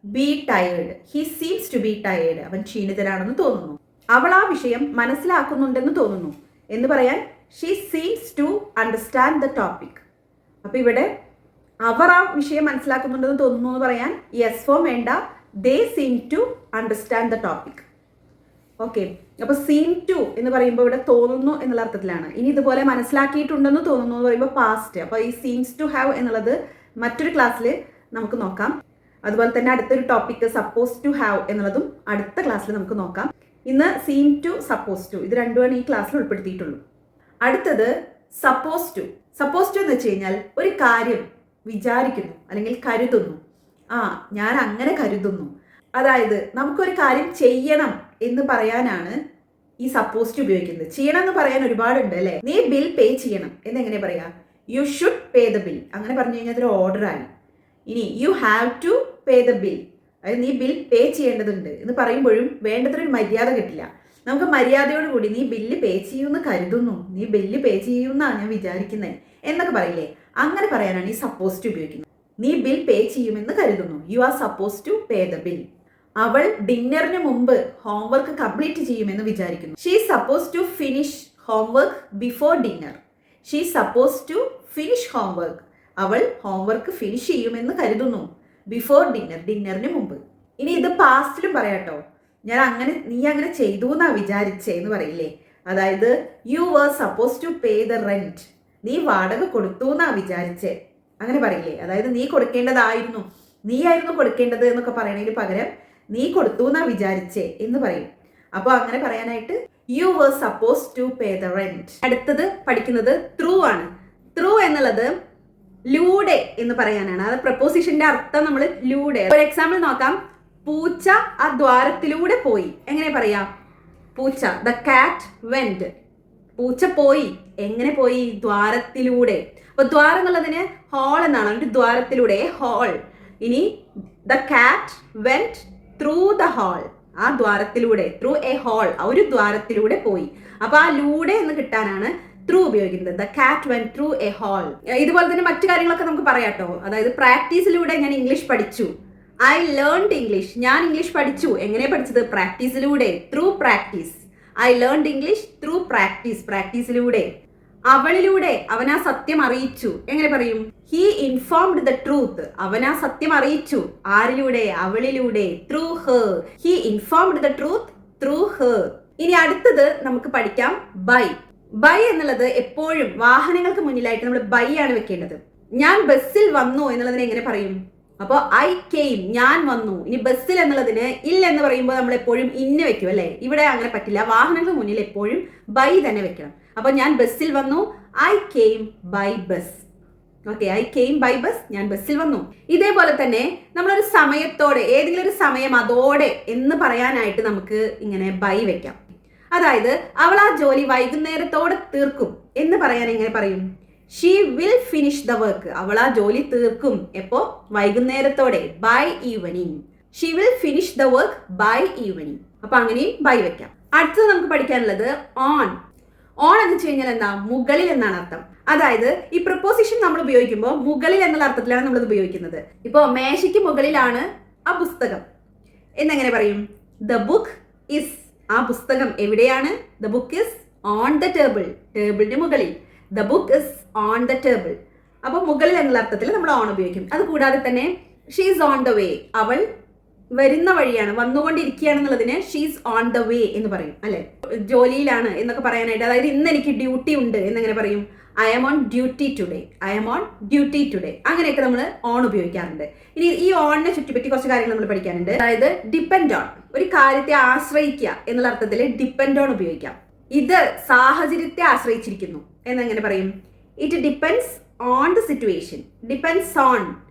be tired. He seems to be tired, അവൻ ക്ഷീണിതനാണെന്ന് തോന്നുന്നു. അവൾ ആ വിഷയം മനസ്സിലാക്കുന്നുണ്ടെന്ന് തോന്നുന്നു എന്ന് പറയാൻ she seems to understand the topic. അപ്പോൾ ഇവിടെ അവർ ആ വിഷയം മനസ്സിലാക്കുന്നുണ്ടെന്ന് തോന്നുന്നു എന്ന് പറയാൻ യെസ് ഫോം വേണ്ട, they seem to understand the topic. Okay, അപ്പോൾ സീം ടു എന്ന് പറയുമ്പോൾ ഇവിടെ തോന്നുന്നു എന്നുള്ള അർത്ഥത്തിലാണ്. ഇനി ഇതുപോലെ മനസ്സിലാക്കിയിട്ടുണ്ടെന്ന് തോന്നുന്നു എന്ന് പറയുമ്പോൾ പാസ്റ്റ്. അപ്പോൾ ഈ സീംസ് ടു ഹാവ് എന്നുള്ളത് മറ്റൊരു ക്ലാസ്സിൽ നമുക്ക് നോക്കാം. അതുപോലെ തന്നെ അടുത്തൊരു ടോപ്പിക് സപ്പോസ് ടു ഹാവ് എന്നുള്ളതും അടുത്ത ക്ലാസ്സിൽ നമുക്ക് നോക്കാം. ഇന്ന് സീം ടു സപ്പോസ് ടു ഇത് രണ്ടുമാണ് ഈ ക്ലാസ്സിൽ ഉൾപ്പെടുത്തിയിട്ടുള്ളൂ. അടുത്തത് സപ്പോസ് ടു. സപ്പോസ് ടു എന്ന് വെച്ച് കഴിഞ്ഞാൽ ഒരു കാര്യം വിചാരിക്കുന്നു അല്ലെങ്കിൽ കരുതുന്നു. ഞാൻ അങ്ങനെ കരുതുന്നു. അതായത് നമുക്കൊരു കാര്യം ചെയ്യണം എന്ന് പറയാനാണ് ഈ സപ്പോസ് ടു ഉപയോഗിക്കുന്നത്. ചെയ്യണം എന്ന് പറയാൻ ഒരുപാടുണ്ട് അല്ലേ? നീ ബിൽ പേ ചെയ്യണം എന്നെങ്ങനെ പറയാ? You should pay the bill. അങ്ങനെ പറഞ്ഞു കഴിഞ്ഞാൽ അതൊരു ഓർഡറായി. ഇനി you have to pay the bill, അതായത് നീ ബിൽ പേ ചെയ്യേണ്ടതുണ്ട് എന്ന് പറയുമ്പോഴും വേണ്ടത്രൊരു മര്യാദ കിട്ടില്ല. നമുക്ക് മര്യാദയോടുകൂടി നീ ബില്ല് പേ ചെയ്യുമെന്ന് കരുതുന്നു, നീ ബില്ല് പേ ചെയ്യുമെന്നാണ് ഞാൻ വിചാരിക്കുന്നത് എന്നൊക്കെ പറയില്ലേ? അങ്ങനെ പറയാനാണ് ഈ സപ്പോസ് ടു ഉപയോഗിക്കുന്നത്. നീ ബിൽ പേ ചെയ്യുമെന്ന് കരുതുന്നു, you are suppose to pay the bill. അവൾ ഡിന്നറിന് മുമ്പ് ഹോംവർക്ക് കംപ്ലീറ്റ് ചെയ്യുമെന്ന് വിചാരിക്കുന്നു. She suppose to finish homework before dinner. She suppose to finish homework, അവൾ ഹോംവർക്ക് ഫിനിഷ് ചെയ്യുമെന്ന് കരുതുന്നു ബിഫോർ ഡിന്നർ, ഡിന്നറിന് മുമ്പ്. ഇനി ഇത് പാസ്റ്റിലും പറയാട്ടോ. നീ അങ്ങനെ ചെയ്തു എന്നാ വിചാരിച്ചേ എന്ന് പറയില്ലേ? അതായത് you were suppose to pay the rent, നീ വാടക കൊടുത്തു എന്നാ വിചാരിച്ചേ, അങ്ങനെ പറയില്ലേ? അതായത് നീ കൊടുക്കേണ്ടതായിരുന്നു, നീ ആയിരുന്നു കൊടുക്കേണ്ടത് എന്നൊക്കെ പറയണതിന് പകരം നീ കൊടുത്തു എന്നാ വിചാരിച്ചേ എന്ന് പറയും. അപ്പോൾ അങ്ങനെ പറയാനായിട്ട് you were suppose to pay the rent. അടുത്തത് പഠിക്കുന്നത് ത്രൂ ആണ്. ത്രൂ എന്നുള്ളത് ലൂടെ എന്ന് പറയാനാണ്. അത് പ്രപ്പോസിഷന്റെ അർത്ഥം നമ്മൾ ലൂടെ. ഒരു എക്സാമ്പിൾ നോക്കാം. പൂച്ച ആ ദ്വാരത്തിലൂടെ പോയി. എങ്ങനെ പറയാം? പൂച്ച, ദ കാറ്റ് വെന്റ്. പൂച്ച പോയി. എങ്ങനെ പോയി? ദ്വാരത്തിലൂടെ. അപ്പൊ ദ്വാരം എന്നുള്ളതിന് ഹോൾ എന്നാണ്. ഒരു ദ്വാരത്തിലൂടെ, ഹോൾ. ഇനി the cat went through the hole. ആ ദ്വാരത്തിലൂടെ, ത്രൂ എ ഹോൾ, ഒരു ദ്വാരത്തിലൂടെ പോയി. അപ്പൊ ആ ലൂടെ എന്ന് കിട്ടാനാണ് ത്രൂ ഉപയോഗിക്കുന്നത്. The cat went through A whole. ഇതുപോലെ തന്നെ മറ്റു കാര്യങ്ങളൊക്കെ നമുക്ക് പറയാട്ടോ. അതായത് പ്രാക്ടീസിലൂടെ ഞാൻ ഇംഗ്ലീഷ് പഠിച്ചു. I learned English. ഞാൻ ഇംഗ്ലീഷ് പഠിച്ചു. എങ്ങനെ പഠിച്ചത്? പ്രാക്ടീസിലൂടെ, through practice. I learned English through practice. പ്രാക്ടീസിലൂടെ. അവളിലൂടെ, അവനാ സത്യം അറിയിച്ചു. എങ്ങനെ പറയും? He informed the truth. അവനാ സത്യം അറിയിച്ചു. ആരിലൂടെ? അവളിലൂടെ. Through her. He informed the truth through her. ഇനി അടുത്തത് നമുക്ക് പഠിക്കാം ബൈ. ബൈ എന്നുള്ളത് എപ്പോഴും വാഹനങ്ങൾക്ക് മുന്നിലായിട്ട് നമ്മൾ ബൈ ആണ് വെക്കേണ്ടത്. ഞാൻ ബസ്സിൽ വന്നു എന്നുള്ളതിനെ എങ്ങനെ പറയും? അപ്പോൾ ഐ കെയിം, ഞാൻ വന്നു. ഇനി ബസ്സിൽ എന്നുള്ളതിന് ഇൽ എന്ന് പറയുമ്പോൾ നമ്മൾ എപ്പോഴും ഇന്ന് വെക്കും അല്ലേ? ഇവിടെ അങ്ങനെ പറ്റില്ല. വാഹനങ്ങൾക്ക് മുന്നിൽ എപ്പോഴും ബൈ തന്നെ വെക്കണം. അപ്പൊ ഞാൻ ബസ്സിൽ വന്നു. I came by bus. Okay, I came by bus. ഞാൻ ബസ്സിൽ വന്നു. ഇതേപോലെ തന്നെ നമ്മളൊരു സമയത്തോടെ, ഏതെങ്കിലും ഒരു സമയം അതോടെ എന്ന് പറയാനായിട്ട് നമുക്ക് ഇങ്ങനെ ബൈ വെക്കാം. അതായത് അവൾ ആ ജോലി വൈകുന്നേരത്തോടെ തീർക്കും എന്ന് പറയാൻ എങ്ങനെ പറയും? She will finish the work. അവൾ ആ ജോലി തീർക്കും. എപ്പോ? വൈകുന്നേരത്തോടെ, by evening. She will finish the work by evening. അപ്പൊ അങ്ങനെയും ബൈ വെക്കാം. അടുത്തത് നമുക്ക് പഠിക്കാനുള്ളത് ഓൺ. ഓൺ എന്ന് വെച്ച് കഴിഞ്ഞാൽ എന്താ? മുകളിൽ എന്നാണ് അർത്ഥം. അതായത് ഈ പ്രപ്പോസിഷൻ നമ്മൾ ഉപയോഗിക്കുമ്പോൾ മുകളിൽ എന്നുള്ള അർത്ഥത്തിലാണ് നമ്മൾ ഇത് ഉപയോഗിക്കുന്നത്. ഇപ്പോ മേശയ്ക്ക് മുകളിലാണ് ആ പുസ്തകം എന്നെങ്ങനെ പറയും? The book is. ആ പുസ്തകം എവിടെയാണ്? The book is on the table. ടേബിളിന് മുകളിൽ. The book is on the table. അപ്പൊ മുകളിൽ എന്നുള്ള അർത്ഥത്തിൽ നമ്മൾ ഓൺ ഉപയോഗിക്കും. അത് കൂടാതെ തന്നെ ഷീസ് ഓൺ ദ വേ. അവൾ വരുന്ന വഴിയാണ്, വന്നുകൊണ്ടിരിക്കുകയാണെന്നുള്ളതിന് ഷീസ് ഓൺ ദ വേ എന്ന് പറയും അല്ലെ? ജോലിയിലാണ് എന്നൊക്കെ പറയാനായിട്ട്, അതായത് ഇന്ന് എനിക്ക് ഡ്യൂട്ടി ഉണ്ട് എന്നെങ്ങനെ പറയും? I am on duty today. I am on duty today. അങ്ങനെയൊക്കെ നമ്മൾ ഓൺ ഉപയോഗിക്കാറുണ്ട്. ഇനി ഈ ഓണിനെ ചുറ്റിപ്പറ്റി കുറച്ച് കാര്യങ്ങൾ നമ്മൾ പഠിക്കാനുണ്ട്. അതായത് ഡിപ്പെൻഡ് ഓൺ, ഒരു കാര്യത്തെ ആശ്രയിക്കുക എന്നുള്ള അർത്ഥത്തിൽ ഡിപ്പെൻഡ് ഓൺ ഉപയോഗിക്കാം. ഇത് സാഹചര്യത്തെ ആശ്രയിച്ചിരിക്കുന്നു എന്നെങ്ങനെ പറയും? It depends on the situation. Depends on,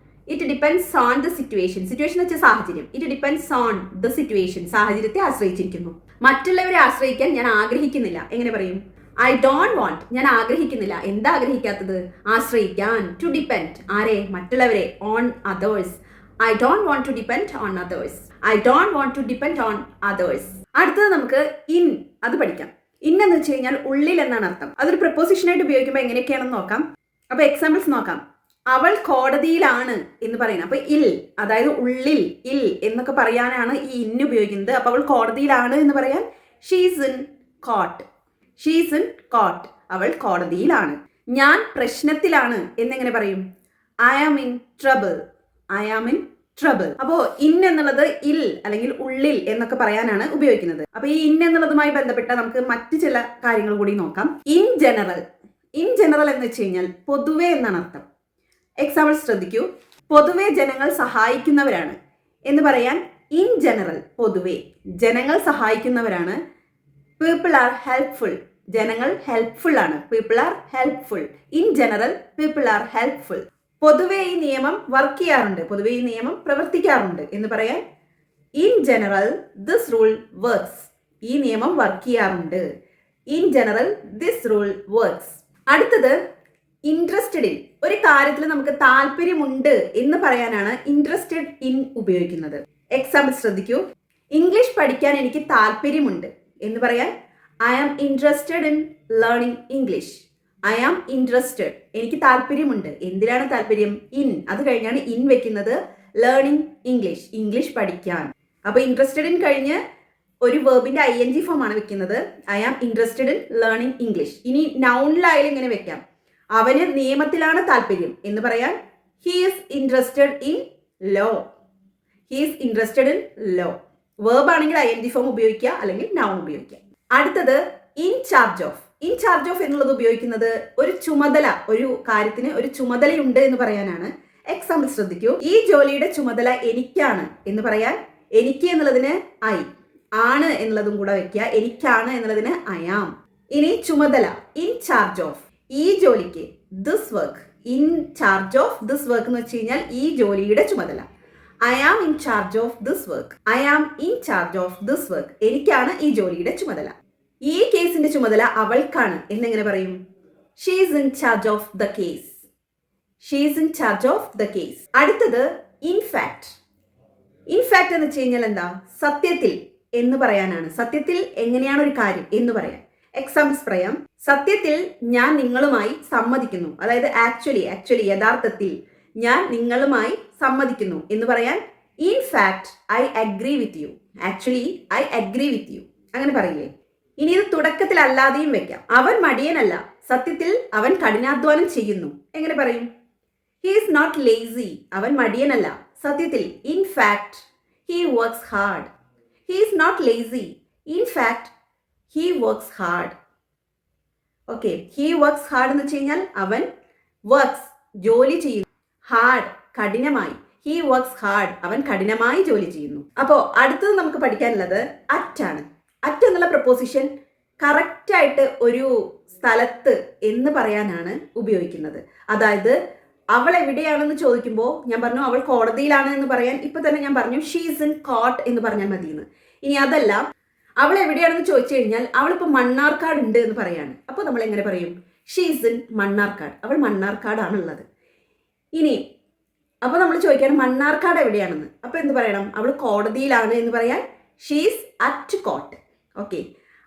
it depends on the situation. Situation എന്ന് വെച്ചാൽ സാഹചര്യം. It depends on the situation. സാഹചര്യത്തെ ആശ്രയിച്ചിരിക്കുന്നു. മറ്റുള്ളവരെ ആശ്രയിക്കാൻ ഞാൻ ആഗ്രഹിക്കുന്നില്ല. എങ്ങനെ പറയും? I don't want. ഞാൻ ആഗ്രഹിക്കുന്നില്ല. എന്താ ആഗ്രഹിക്കാത്തത്? ആശ്രയിക്കാൻ. To depend. ആരെ? മറ്റുള്ളവരെ. On others. I don't want to depend on others. I don't want to depend on others. അടുത്തത് നമുക്ക് ഇൻ, അത് പഠിക്കാം. ഇൻ എന്ന് വെച്ച് കഴിഞ്ഞാൽ ഉള്ളിൽ എന്നാണ് അർത്ഥം. അതൊരു പ്രപ്പോസിഷൻ ആയിട്ട് ഉപയോഗിക്കുമ്പോൾ എങ്ങനെയൊക്കെയാണെന്ന് നോക്കാം. അപ്പൊ എക്സാമ്പിൾസ് നോക്കാം. അവൾ കോടതിയിലാണ് എന്ന് പറയുന്നത്. അപ്പൊ ഇൽ, അതായത് ഉള്ളിൽ, ഇൽ എന്നൊക്കെ പറയാനാണ് ഈ ഇൻ ഉപയോഗിക്കുന്നത്. അപ്പൊ അവൾ കോടതിയിലാണ് എന്ന് പറയാൻ she's in court. She's in court. അവൾ കോടതിയിലാണ്. ഞാൻ പ്രശ്നത്തിലാണ് എന്നെങ്ങനെ പറയും? I am in trouble. I am in trouble. അപ്പോ ഇൻ എന്നുള്ളത് ഇൽ അല്ലെങ്കിൽ ഉള്ളിൽ എന്നൊക്കെ പറയാനാണ് ഉപയോഗിക്കുന്നത്. അപ്പൊ ഈ ഇൻ എന്നുള്ളതുമായി ബന്ധപ്പെട്ട നമുക്ക് മറ്റു ചില കാര്യങ്ങൾ കൂടി നോക്കാം. In general. ഇൻ ജനറൽ എന്ന് വെച്ച് കഴിഞ്ഞാൽ പൊതുവെ എന്നാണ് അർത്ഥം. എക്സാമ്പിൾ ശ്രദ്ധിക്കൂ. പൊതുവെ ജനങ്ങൾ സഹായിക്കുന്നവരാണ് എന്ന് പറയാൻ ഇൻ ജനറൽ, പൊതുവെ ജനങ്ങൾ സഹായിക്കുന്നവരാണ്. People are helpful. ജനങ്ങൾ ഹെൽപ്ഫുൾ ആണ്. People are helpful. In general people are helpful. പൊതുവെ ഈ നിയമം വർക്ക് ചെയ്യാറുണ്ട്. പൊതുവെ ഈ നിയമം പ്രവർത്തിക്കാറുണ്ട് എന്ന് പറയാൻ in general this rule works. ഈ നിയമം വർക്ക് ചെയ്യാറുണ്ട്. In general this rule works. അടുത്തത് ഇൻട്രസ്റ്റഡ് ഇൻ. ഒരു കാര്യത്തിൽ നമുക്ക് താല്പര്യമുണ്ട് എന്ന് പറയാനാണ് ഇൻട്രസ്റ്റഡ് ഇൻ ഉപയോഗിക്കുന്നത്. എക്സാമ്പിൾ ശ്രദ്ധിക്കൂ. ഇംഗ്ലീഷ് പഠിക്കാൻ എനിക്ക് താല്പര്യമുണ്ട് എന്ന് പറയാൻ I am interested in learning English. I am interested. എനിക്ക് താല്പര്യമുണ്ട്. എന്തിനാണ് താല്പര്യം? ഇൻ. അത് കഴിഞ്ഞാണ് ഇൻ വെക്കുന്നത്. ലേണിംഗ് ഇംഗ്ലീഷ്, ഇംഗ്ലീഷ് പഠിക്കാൻ. അപ്പൊ ഇൻട്രസ്റ്റഡ് ഇൻ കഴിഞ്ഞ് ഒരു വെർബിന്റെ ING ഫോം ആണ് വെക്കുന്നത്. I am interested in learning English. ഇനി നൗണിലായാലും ഇങ്ങനെ വെക്കാം. അവന് നിയമത്തിലാണ് താല്പര്യം എന്ന് പറയാൻ he is interested in law. He is interested in law. Verb ആണെങ്കിൽ ING ഫോം ഉപയോഗിക്കുക അല്ലെങ്കിൽ നൗൺ ഉപയോഗിക്കുക. അടുത്തത് in charge of. In charge of എന്നുള്ളത് ഉപയോഗിക്കുന്നത് ഒരു ചുമതല, ഒരു കാര്യത്തിന് ഒരു ചുമതലയുണ്ട് എന്ന് പറയാനാണ്. എക്സാമ്പിൾ ശ്രദ്ധിക്കൂ. ഈ ജോലിയുടെ ചുമതല എനിക്കാണ് എന്ന് പറയാൻ എനിക്ക് എന്നുള്ളതിന് ഐ, ആണ് എന്നുള്ളതും കൂടെ വെക്കുക. എനിക്കാണ് എന്നുള്ളതിന് ഐ ആം. ഇനി ചുമതല ഇൻ ചാർജ് ഓഫ്. ഈ ജോലിക്ക് this work. In charge of this work എന്ന് വെച്ച് കഴിഞ്ഞാൽ ഈ ജോലിയുടെ ചുമതല. I am in charge of this work. I am in charge of this work. എനിക്കാണ് ഈ ജോലിയുടെ ചുമതല. ഈ കേസിന്റെ ചുമതല അവൾക്കാണ് എന്നെങ്ങനെ പറയും? She is in charge of the case. She is in charge of the case. അടുത്തത് ഇൻഫാക്ട്. ഇൻഫാക്ട് എന്ന് വെച്ച് കഴിഞ്ഞാൽ എന്താ? സത്യത്തിൽ എന്ന് പറയാനാണ്. സത്യത്തിൽ എങ്ങനെയാണ് ഒരു കാര്യം എന്ന് പറയാൻ. എക്സാമ്പിൾസ് പറയാം. സത്യത്തിൽ ഞാൻ നിങ്ങളുമായി സമ്മതിക്കുന്നു. അതായത് ആക്ച്വലി യഥാർത്ഥത്തിൽ ഞാൻ നിങ്ങളുമായി സമ്മതിക്കുന്നു എന്ന് പറയാൻ in fact I agree with U. Actually I agree with U. അങ്ങനെ പറയില്ലേ? ഇനി ഇത് തുടക്കത്തിൽ അല്ലാതെയും വെക്കാം. അവൻ മടിയനല്ല, സത്യത്തിൽ അവൻ കഠിനാധ്വാനം ചെയ്യുന്നു. എങ്ങനെ പറയും? He is not lazy. അവൻ മടിയനല്ല, സത്യത്തിൽ in fact he works hard. He is not lazy. In fact he works hard. Okay, he works hard എന്ന് വെച്ച് കഴിഞ്ഞാൽ അവൻ വർക്ക്സ് ജോലി ചെയ്യുന്നു, ഹാർഡ് കഠിനമായി. ഹി വർക്ക്സ് ഹാർഡ് അവൻ കഠിനമായി ജോലി ചെയ്യുന്നു. അപ്പോൾ അടുത്തത് നമുക്ക് പഠിക്കാനുള്ളത് അറ്റാണ്. അറ്റ് എന്നുള്ള പ്രപ്പോസിഷൻ കറക്റ്റായിട്ട് ഒരു സ്ഥലത്ത് എന്ന് പറയാനാണ് ഉപയോഗിക്കുന്നത്. അതായത് അവൾ എവിടെയാണെന്ന് ചോദിക്കുമ്പോൾ ഞാൻ പറഞ്ഞു അവൾ കോടതിയിലാണ് എന്ന് പറയാൻ ഇപ്പൊ തന്നെ ഞാൻ പറഞ്ഞു ഷീസ് ഇൻ കോർട്ട് എന്ന് പറഞ്ഞാൽ മതിയെന്ന്. ഇനി അതല്ല, അവൾ എവിടെയാണെന്ന് ചോദിച്ചു കഴിഞ്ഞാൽ അവളിപ്പോൾ മണ്ണാർക്കാട് ഉണ്ട് എന്ന് പറയാണ്. അപ്പോൾ നമ്മൾ എങ്ങനെ പറയും? She's in Mannarkkad. അവൾ മണ്ണാർക്കാടാണുള്ളത്. ഇനി അപ്പോൾ നമ്മൾ ചോദിക്കുകയാണ് മണ്ണാർക്കാട് എവിടെയാണെന്ന്. അപ്പോൾ എന്ത് പറയണം? അവൾ കോടതിയിലാണ് എന്ന് പറയാൻ ഷീസ് അറ്റ് കോർട്ട്. ഓക്കെ,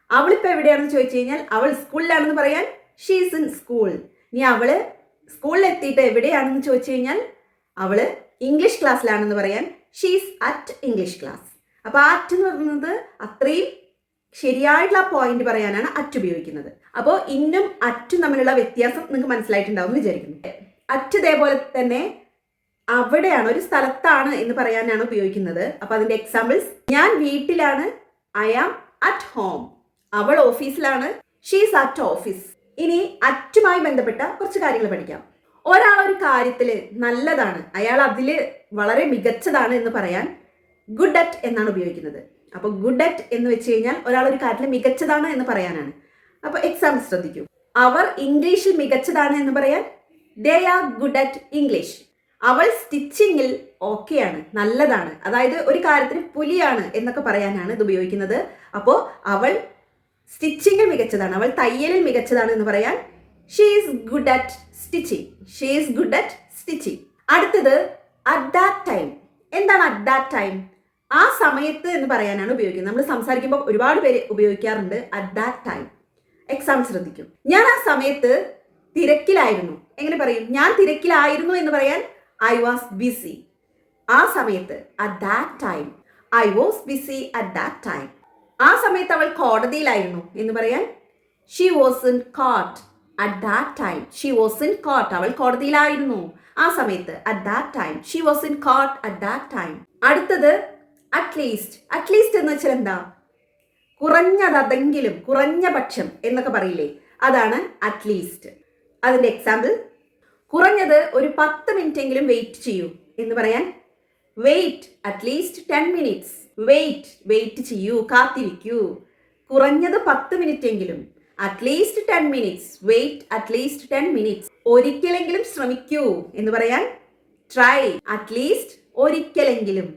അവളിപ്പോൾ എവിടെയാണെന്ന് ചോദിച്ചു കഴിഞ്ഞാൽ അവൾ സ്കൂളിലാണെന്ന് പറയാൻ ഷീസ് ഇൻ സ്കൂൾ. ഇനി അവൾ സ്കൂളിൽ എത്തിയിട്ട് എവിടെയാണെന്ന് ചോദിച്ചു കഴിഞ്ഞാൽ അവൾ ഇംഗ്ലീഷ് ക്ലാസ്സിലാണെന്ന് പറയാൻ ഷീസ് അറ്റ് ഇംഗ്ലീഷ് ക്ലാസ്. അപ്പോൾ ആ അറ്റ് എന്ന് പറയുന്നത് അത്രയും ശരിയായിട്ടുള്ള പോയിന്റ് പറയാനാണ് അറ്റ് ഉപയോഗിക്കുന്നത്. അപ്പോൾ ഇന്നും അറ്റും തമ്മിലുള്ള വ്യത്യാസം നിങ്ങൾക്ക് മനസ്സിലായിട്ടുണ്ടാവും എന്ന് വിചാരിക്കുന്നു. അറ്റ് ഇതേപോലെ തന്നെ അവിടെയാണ്, ഒരു സ്ഥലത്താണ് എന്ന് പറയാനാണ് ഉപയോഗിക്കുന്നത്. അപ്പോൾ അതിൻ്റെ എക്സാമ്പിൾസ്: ഞാൻ വീട്ടിലാണ്, ഐ ആം അറ്റ് ഹോം. അവൾ ഓഫീസിലാണ്, ഷീസ് അറ്റ് ഓഫീസ്. ഇനി അറ്റുമായി ബന്ധപ്പെട്ട കുറച്ച് കാര്യങ്ങൾ പഠിക്കാം. ഒരാൾ ഒരു കാര്യത്തിൽ നല്ലതാണ്, അയാൾ അതിൽ വളരെ മികച്ചതാണ് എന്ന് പറയാൻ ഗുഡ് അറ്റ് എന്നാണ് ഉപയോഗിക്കുന്നത്. അപ്പോൾ ഗുഡ് അറ്റ് എന്ന് വെച്ച് കഴിഞ്ഞാൽ ഒരാൾ ഒരു കാര്യത്തിൽ മികച്ചതാണ് എന്ന് പറയാനാണ്. അപ്പോൾ എക്സാമ്പിൾ ശ്രദ്ധിക്കൂ. അവർ ഇംഗ്ലീഷിൽ മികച്ചതാണ് എന്ന് പറയാൻ they are good at English. അവൾ സ്റ്റിച്ചിങ്ങിൽ ഓക്കെയാണ്, നല്ലതാണ്. അതായത് ഒരു കാര്യത്തിന് പുലിയാണ് എന്നൊക്കെ പറയാനാണ് ഇത് ഉപയോഗിക്കുന്നത്. അപ്പോൾ അവൾ സ്റ്റിച്ചിങ്ങിൽ മികച്ചതാണ്, അവൾ തയ്യലിൽ മികച്ചതാണ് എന്ന് പറയാൻ she is good at stitching. She is good at stitching. അടുത്തത് അറ്റ് ദാറ്റ് ടൈം. എന്താണ് അറ്റ് ദാറ്റ് ടൈം? ആ സമയത്ത് എന്ന് പറയാനാണ് ഉപയോഗിക്കുന്നത്. നമ്മൾ സംസാരിക്കുമ്പോൾ ഒരുപാട് പേര് ഉപയോഗിക്കാറുണ്ട് അറ്റ് ദാറ്റ് ടൈം. എക്സാം ശ്രദ്ധിക്കും. ഞാൻ ആ സമയത്ത് തിരക്കിലായിരുന്നു. എങ്ങനെ പറയും? ഞാൻ തിരക്കിലായിരുന്നു എന്ന് പറയാൻ ഐ വാസ് ബിസി. ആ സമയത്ത് at that time I was busy at that time. ആ സമയത്ത് അവൾ കോടതിയിലായിരുന്നു എന്ന് പറയാൻ she was in court at that time. She was in court. അവൾ കോടതിയിലായിരുന്നു ആ സമയത്ത്. At that time she was in court at that time. അടുത്തത് അറ്റ്ലീസ്റ്റ്. അറ്റ്ലീസ്റ്റ് എന്ന് വെച്ചാൽ എന്താ? കുറഞ്ഞതെങ്കിലും, കുറഞ്ഞ പക്ഷം എന്നൊക്കെ പറയില്ലേ, അതാണ് അറ്റ്ലീസ്റ്റ്. അതിൻ്റെ എക്സാമ്പിൾ: കുറഞ്ഞത് ഒരു 10 മിനിറ്റ് എങ്കിലും വെയിറ്റ് ചെയ്യൂ എന്ന് പറയാൻ വെയിറ്റ് അറ്റ്ലീസ്റ്റ് 10 മിനിറ്റ്സ്. വെയിറ്റ് ചെയ്യൂ, കാത്തിരിക്കൂ. കുറഞ്ഞത് 10 മിനിറ്റ് എങ്കിലും, at least 10 minutes. Wait at least 10 minutes. ഒരിക്കലെങ്കിലും ശ്രമിക്കൂ എന്ന് പറയാൻ ട്രൈ അറ്റ്ലീസ്റ്റ് ഒരിക്കലെങ്കിലും,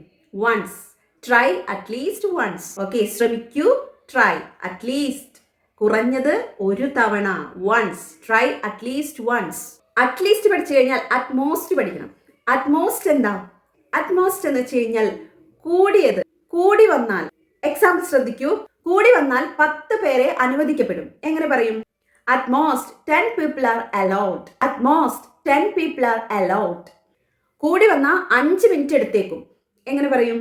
once. Try at least once. Okay, ശ്രമിക്കൂ, ട്രൈ അറ്റ്ലീസ്റ്റ് കുറഞ്ഞത് ഒരു തവണ, once. Try at least once. At least പഠിച്ചു കഴിഞ്ഞാൽ അറ്റ്മോസ്റ്റ് പഠിക്കണം. അറ്റ്മോസ്റ്റ് എന്താ? അറ്റ്മോസ്റ്റ് എന്ന് വെച്ച് കഴിഞ്ഞാൽ കൂടിയത്, കൂടി വന്നാൽ. എക്സാമ്പിൾ ശ്രദ്ധിക്കൂ. കൂടി വന്നാൽ 10 പേരെ അനുവദിക്കപ്പെടും. എങ്ങനെ പറയും? Utmost 10 people are allowed. Utmost 10 people are allowed. കൂടി വന്നാൽ 5 മിനിറ്റ് എടുത്തേക്കും. എങ്ങനെ പറയും?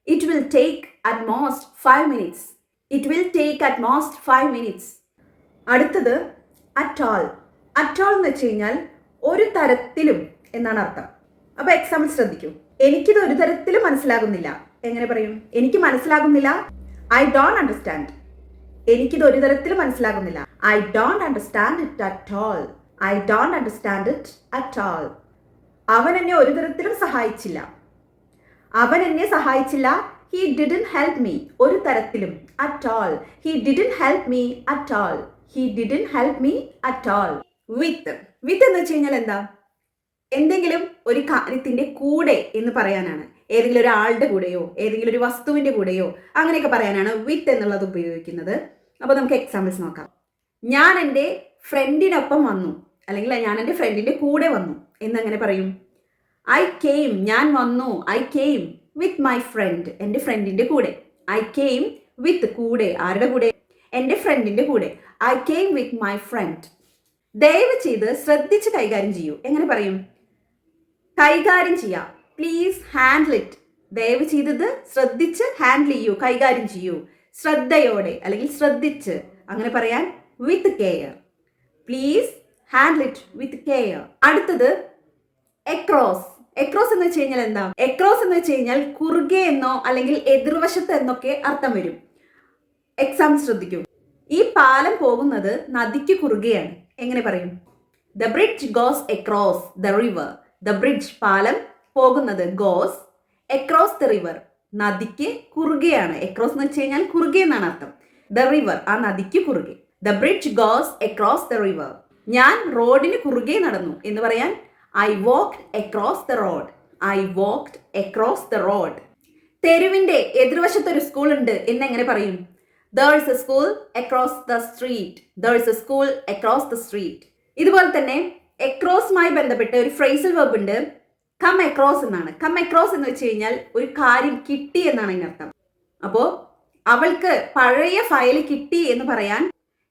It will take utmost 5 minutes. It will take utmost 5 minutes. അടുത്തത് അറ്റ് ഓൾ. അറ്റ് ഓൾ എന്ന് വെച്ച് കഴിഞ്ഞാൽ ഒരു തരത്തിലും എന്നാണ് അർത്ഥം. അപ്പോൾ എക്സാമ്പിൾ ശ്രദ്ധിക്കൂ. എനിക്കിത് ഒരു തരത്തിലും മനസ്സിലാകുന്നില്ല. എങ്ങനെ പറയും? എനിക്ക് മനസ്സിലാകുന്നില്ല, ഐ ഡോണ്ട് അണ്ടർസ്റ്റാൻഡ്. എനിക്കിത് ഒരു തരത്തിലും മനസ്സിലാകുന്നില്ല, I don't understand it at all. I don't understand it at all. അവൻ എന്നെ ഒരു തരത്തിലും സഹായിച്ചില്ല. അവൻ എന്നെ സഹായിച്ചില്ല, ഹി ഡിഡ്ന്റ് ഹെൽപ്പ് മീ. ഒരു തരത്തിലും, at all. He didn't help me at all. He didn't help me at all. With. With എന്ന് വെച്ച് കഴിഞ്ഞാൽ എന്താ? എന്തെങ്കിലും ഒരു കാര്യത്തിന്റെ കൂടെ എന്ന് പറയാനാണ്. ഏതെങ്കിലും ഒരാളുടെ കൂടെയോ ഏതെങ്കിലും ഒരു വസ്തുവിൻ്റെ കൂടെയോ അങ്ങനെയൊക്കെ പറയാനാണ് വിത്ത് എന്നുള്ളത് ഉപയോഗിക്കുന്നത്. അപ്പോൾ നമുക്ക് എക്സാമ്പിൾസ് നോക്കാം. ഞാൻ എൻ്റെ ഫ്രണ്ടിനൊപ്പം വന്നു, അല്ലെങ്കിൽ ഞാൻ എൻ്റെ ഫ്രണ്ടിൻ്റെ കൂടെ വന്നു എന്നങ്ങനെ പറയും? ഐ കെയിം, ഞാൻ വന്നു. I came with my friend, എൻ്റെ ഫ്രണ്ടിൻ്റെ കൂടെ. ഐ കെയിം വിത്ത്, കൂടെ. ആരുടെ കൂടെ? എൻ്റെ ഫ്രണ്ടിൻ്റെ കൂടെ. I came with my friend. ദയവ് ചെയ്ത് ശ്രദ്ധിച്ച് കൈകാര്യം ചെയ്യൂ. എങ്ങനെ പറയും? കൈകാര്യം ചെയ്യാം. Please handle it. ദയവ് ചെയ്തത് ശ്രദ്ധിച്ച് ഹാൻഡിൽ ചെയ്യൂ, കൈകാര്യം ചെയ്യൂ. ശ്രദ്ധയോടെ അല്ലെങ്കിൽ ശ്രദ്ധിച്ച്, അങ്ങനെ പറയാൻ with care. Please handle it with care. അടുത്തത് എക്രോസ്. എക്രോസ് എന്ന് വെച്ച് കഴിഞ്ഞാൽ എന്താ? എക്രോസ് എന്ന് വെച്ച് കഴിഞ്ഞാൽ കുറുകെ എന്നോ അല്ലെങ്കിൽ എതിർവശത്ത് എന്നൊക്കെ അർത്ഥം വരും. എക്സാം ശ്രദ്ധിക്കൂ. ഈ പാലം പോകുന്നത് നദിക്ക് കുറുകെയാണ്. എങ്ങനെ പറയും? The bridge goes across the river. The bridge, പാലം പോകുന്നത്, ഗോസ് അക്രോസ് ദ റിവർ, നദിക്ക് കുറുകെയാണ്. അക്രോസ് എന്ന് വെച്ച് കഴിഞ്ഞാൽ കുറുകെ എന്നാണ് അർത്ഥം. ദ റിവർ, ആ നദിക്ക് കുറുകെ. The bridge goes across the river. ഞാൻ റോഡിന് കുറുകെ നടന്നു എന്ന് പറയാൻ I walked across the road. I walked across the road. തെരുവിന്റെ എതിർവശത്തൊരു സ്കൂൾ ഉണ്ട് എന്നെങ്ങനെ പറയും? There is a school across the street. There is a school across the street. ഇതുപോലെ തന്നെ എക്രോസുമായി ബന്ധപ്പെട്ട് ഒരു ഫ്രേസൽ വെർബ് ഉണ്ട്, കം അക്രോസ് എന്നാണ്. കം അക്രോസ് എന്ന് വെച്ച് കഴിഞ്ഞാൽ ഒരു കാര്യം കിട്ടി എന്നാണ് അതിനർത്ഥം. അപ്പോൾ അവൾക്ക് പഴയ ഫയൽ കിട്ടി എന്ന് പറയാൻ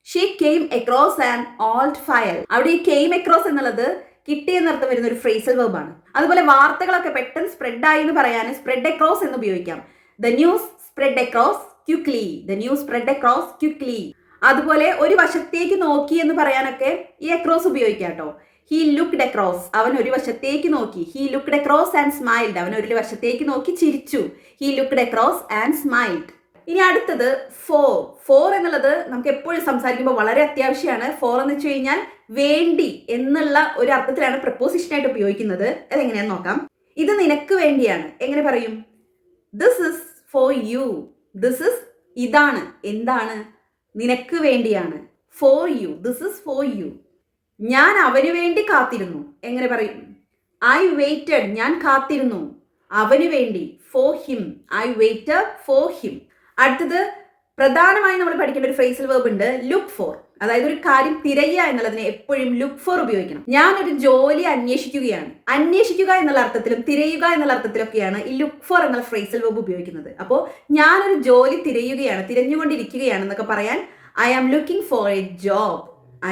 she came across an old file. അവിടെ ഈ കെയിം അക്രോസ് എന്നുള്ളത് കിട്ടി എന്നർത്ഥം വരുന്ന ഒരു ഫ്രേസൽ വെർബ് ആണ്. അതുപോലെ വാർത്തകളൊക്കെ പെട്ടെന്ന് സ്പ്രെഡ് ആയി എന്ന് പറയാൻ സ്പ്രെഡ് അക്രോസ് എന്ന് ഉപയോഗിക്കാം. The news spread across quickly. The news spread across quickly. അതുപോലെ ഒരു വശത്തേക്ക് നോക്കി എന്ന് പറയാനൊക്കെ ഈ അക്രോസ് ഉപയോഗിക്കാം കേട്ടോ. ഹി ലുക്ക്ഡ് അക്രോസ്, അവൻ ഒരു വശത്തേക്ക് നോക്കി. He looked across and smiled, അവൻ ഒരു വശത്തേക്ക് നോക്കി ചിരിച്ചു. He looked across and smiled. ഇനി അടുത്തത് ഫോർ. ഫോർ എന്നുള്ളത് നമുക്ക് എപ്പോഴും സംസാരിക്കുമ്പോൾ വളരെ അത്യാവശ്യമാണ്. ഫോർ എന്ന് വെച്ച് കഴിഞ്ഞാൽ വേണ്ടി എന്നുള്ള ഒരു അർത്ഥത്തിലാണ് പ്രപ്പോസിഷനായിട്ട് ഉപയോഗിക്കുന്നത്. അതെങ്ങനെയാന്ന് നോക്കാം. ഇത് നിനക്ക് വേണ്ടിയാണ്. എങ്ങനെ പറയും? This is for you. This is, ഇതാണ്, എന്താണ്? നിനക്ക് വേണ്ടിയാണ്. For you. This is for you. ഞാൻ അവന് വേണ്ടി കാത്തിരുന്നു. എങ്ങനെ പറയും? ഐ വെയിറ്റഡ്, ഞാൻ കാത്തിരുന്നു അവന് വേണ്ടി. For him. I waited for him. അടുത്തത് പ്രധാനമായും നമ്മൾ പഠിക്കേണ്ട ഒരു ഫ്രേസൽ വെർബ് ഉണ്ട്, ലുക്ക് ഫോർ. അതായത് ഒരു കാര്യം തിരയുക എന്നുള്ളതിനെ എപ്പോഴും ലുക്ക് ഫോർ ഉപയോഗിക്കണം. ഞാനൊരു ജോലി അന്വേഷിക്കുകയാണ്. അന്വേഷിക്കുക എന്നുള്ള അർത്ഥത്തിലും തിരയുക എന്നുള്ള അർത്ഥത്തിലൊക്കെയാണ് ഈ ലുക്ക് ഫോർ എന്നുള്ള ഫ്രേസൽ വെർബ് ഉപയോഗിക്കുന്നത്. അപ്പോൾ ഞാനൊരു ജോലി തിരയുകയാണ്, തിരഞ്ഞുകൊണ്ടിരിക്കുകയാണെന്നൊക്കെ പറയാൻ I am looking for a job.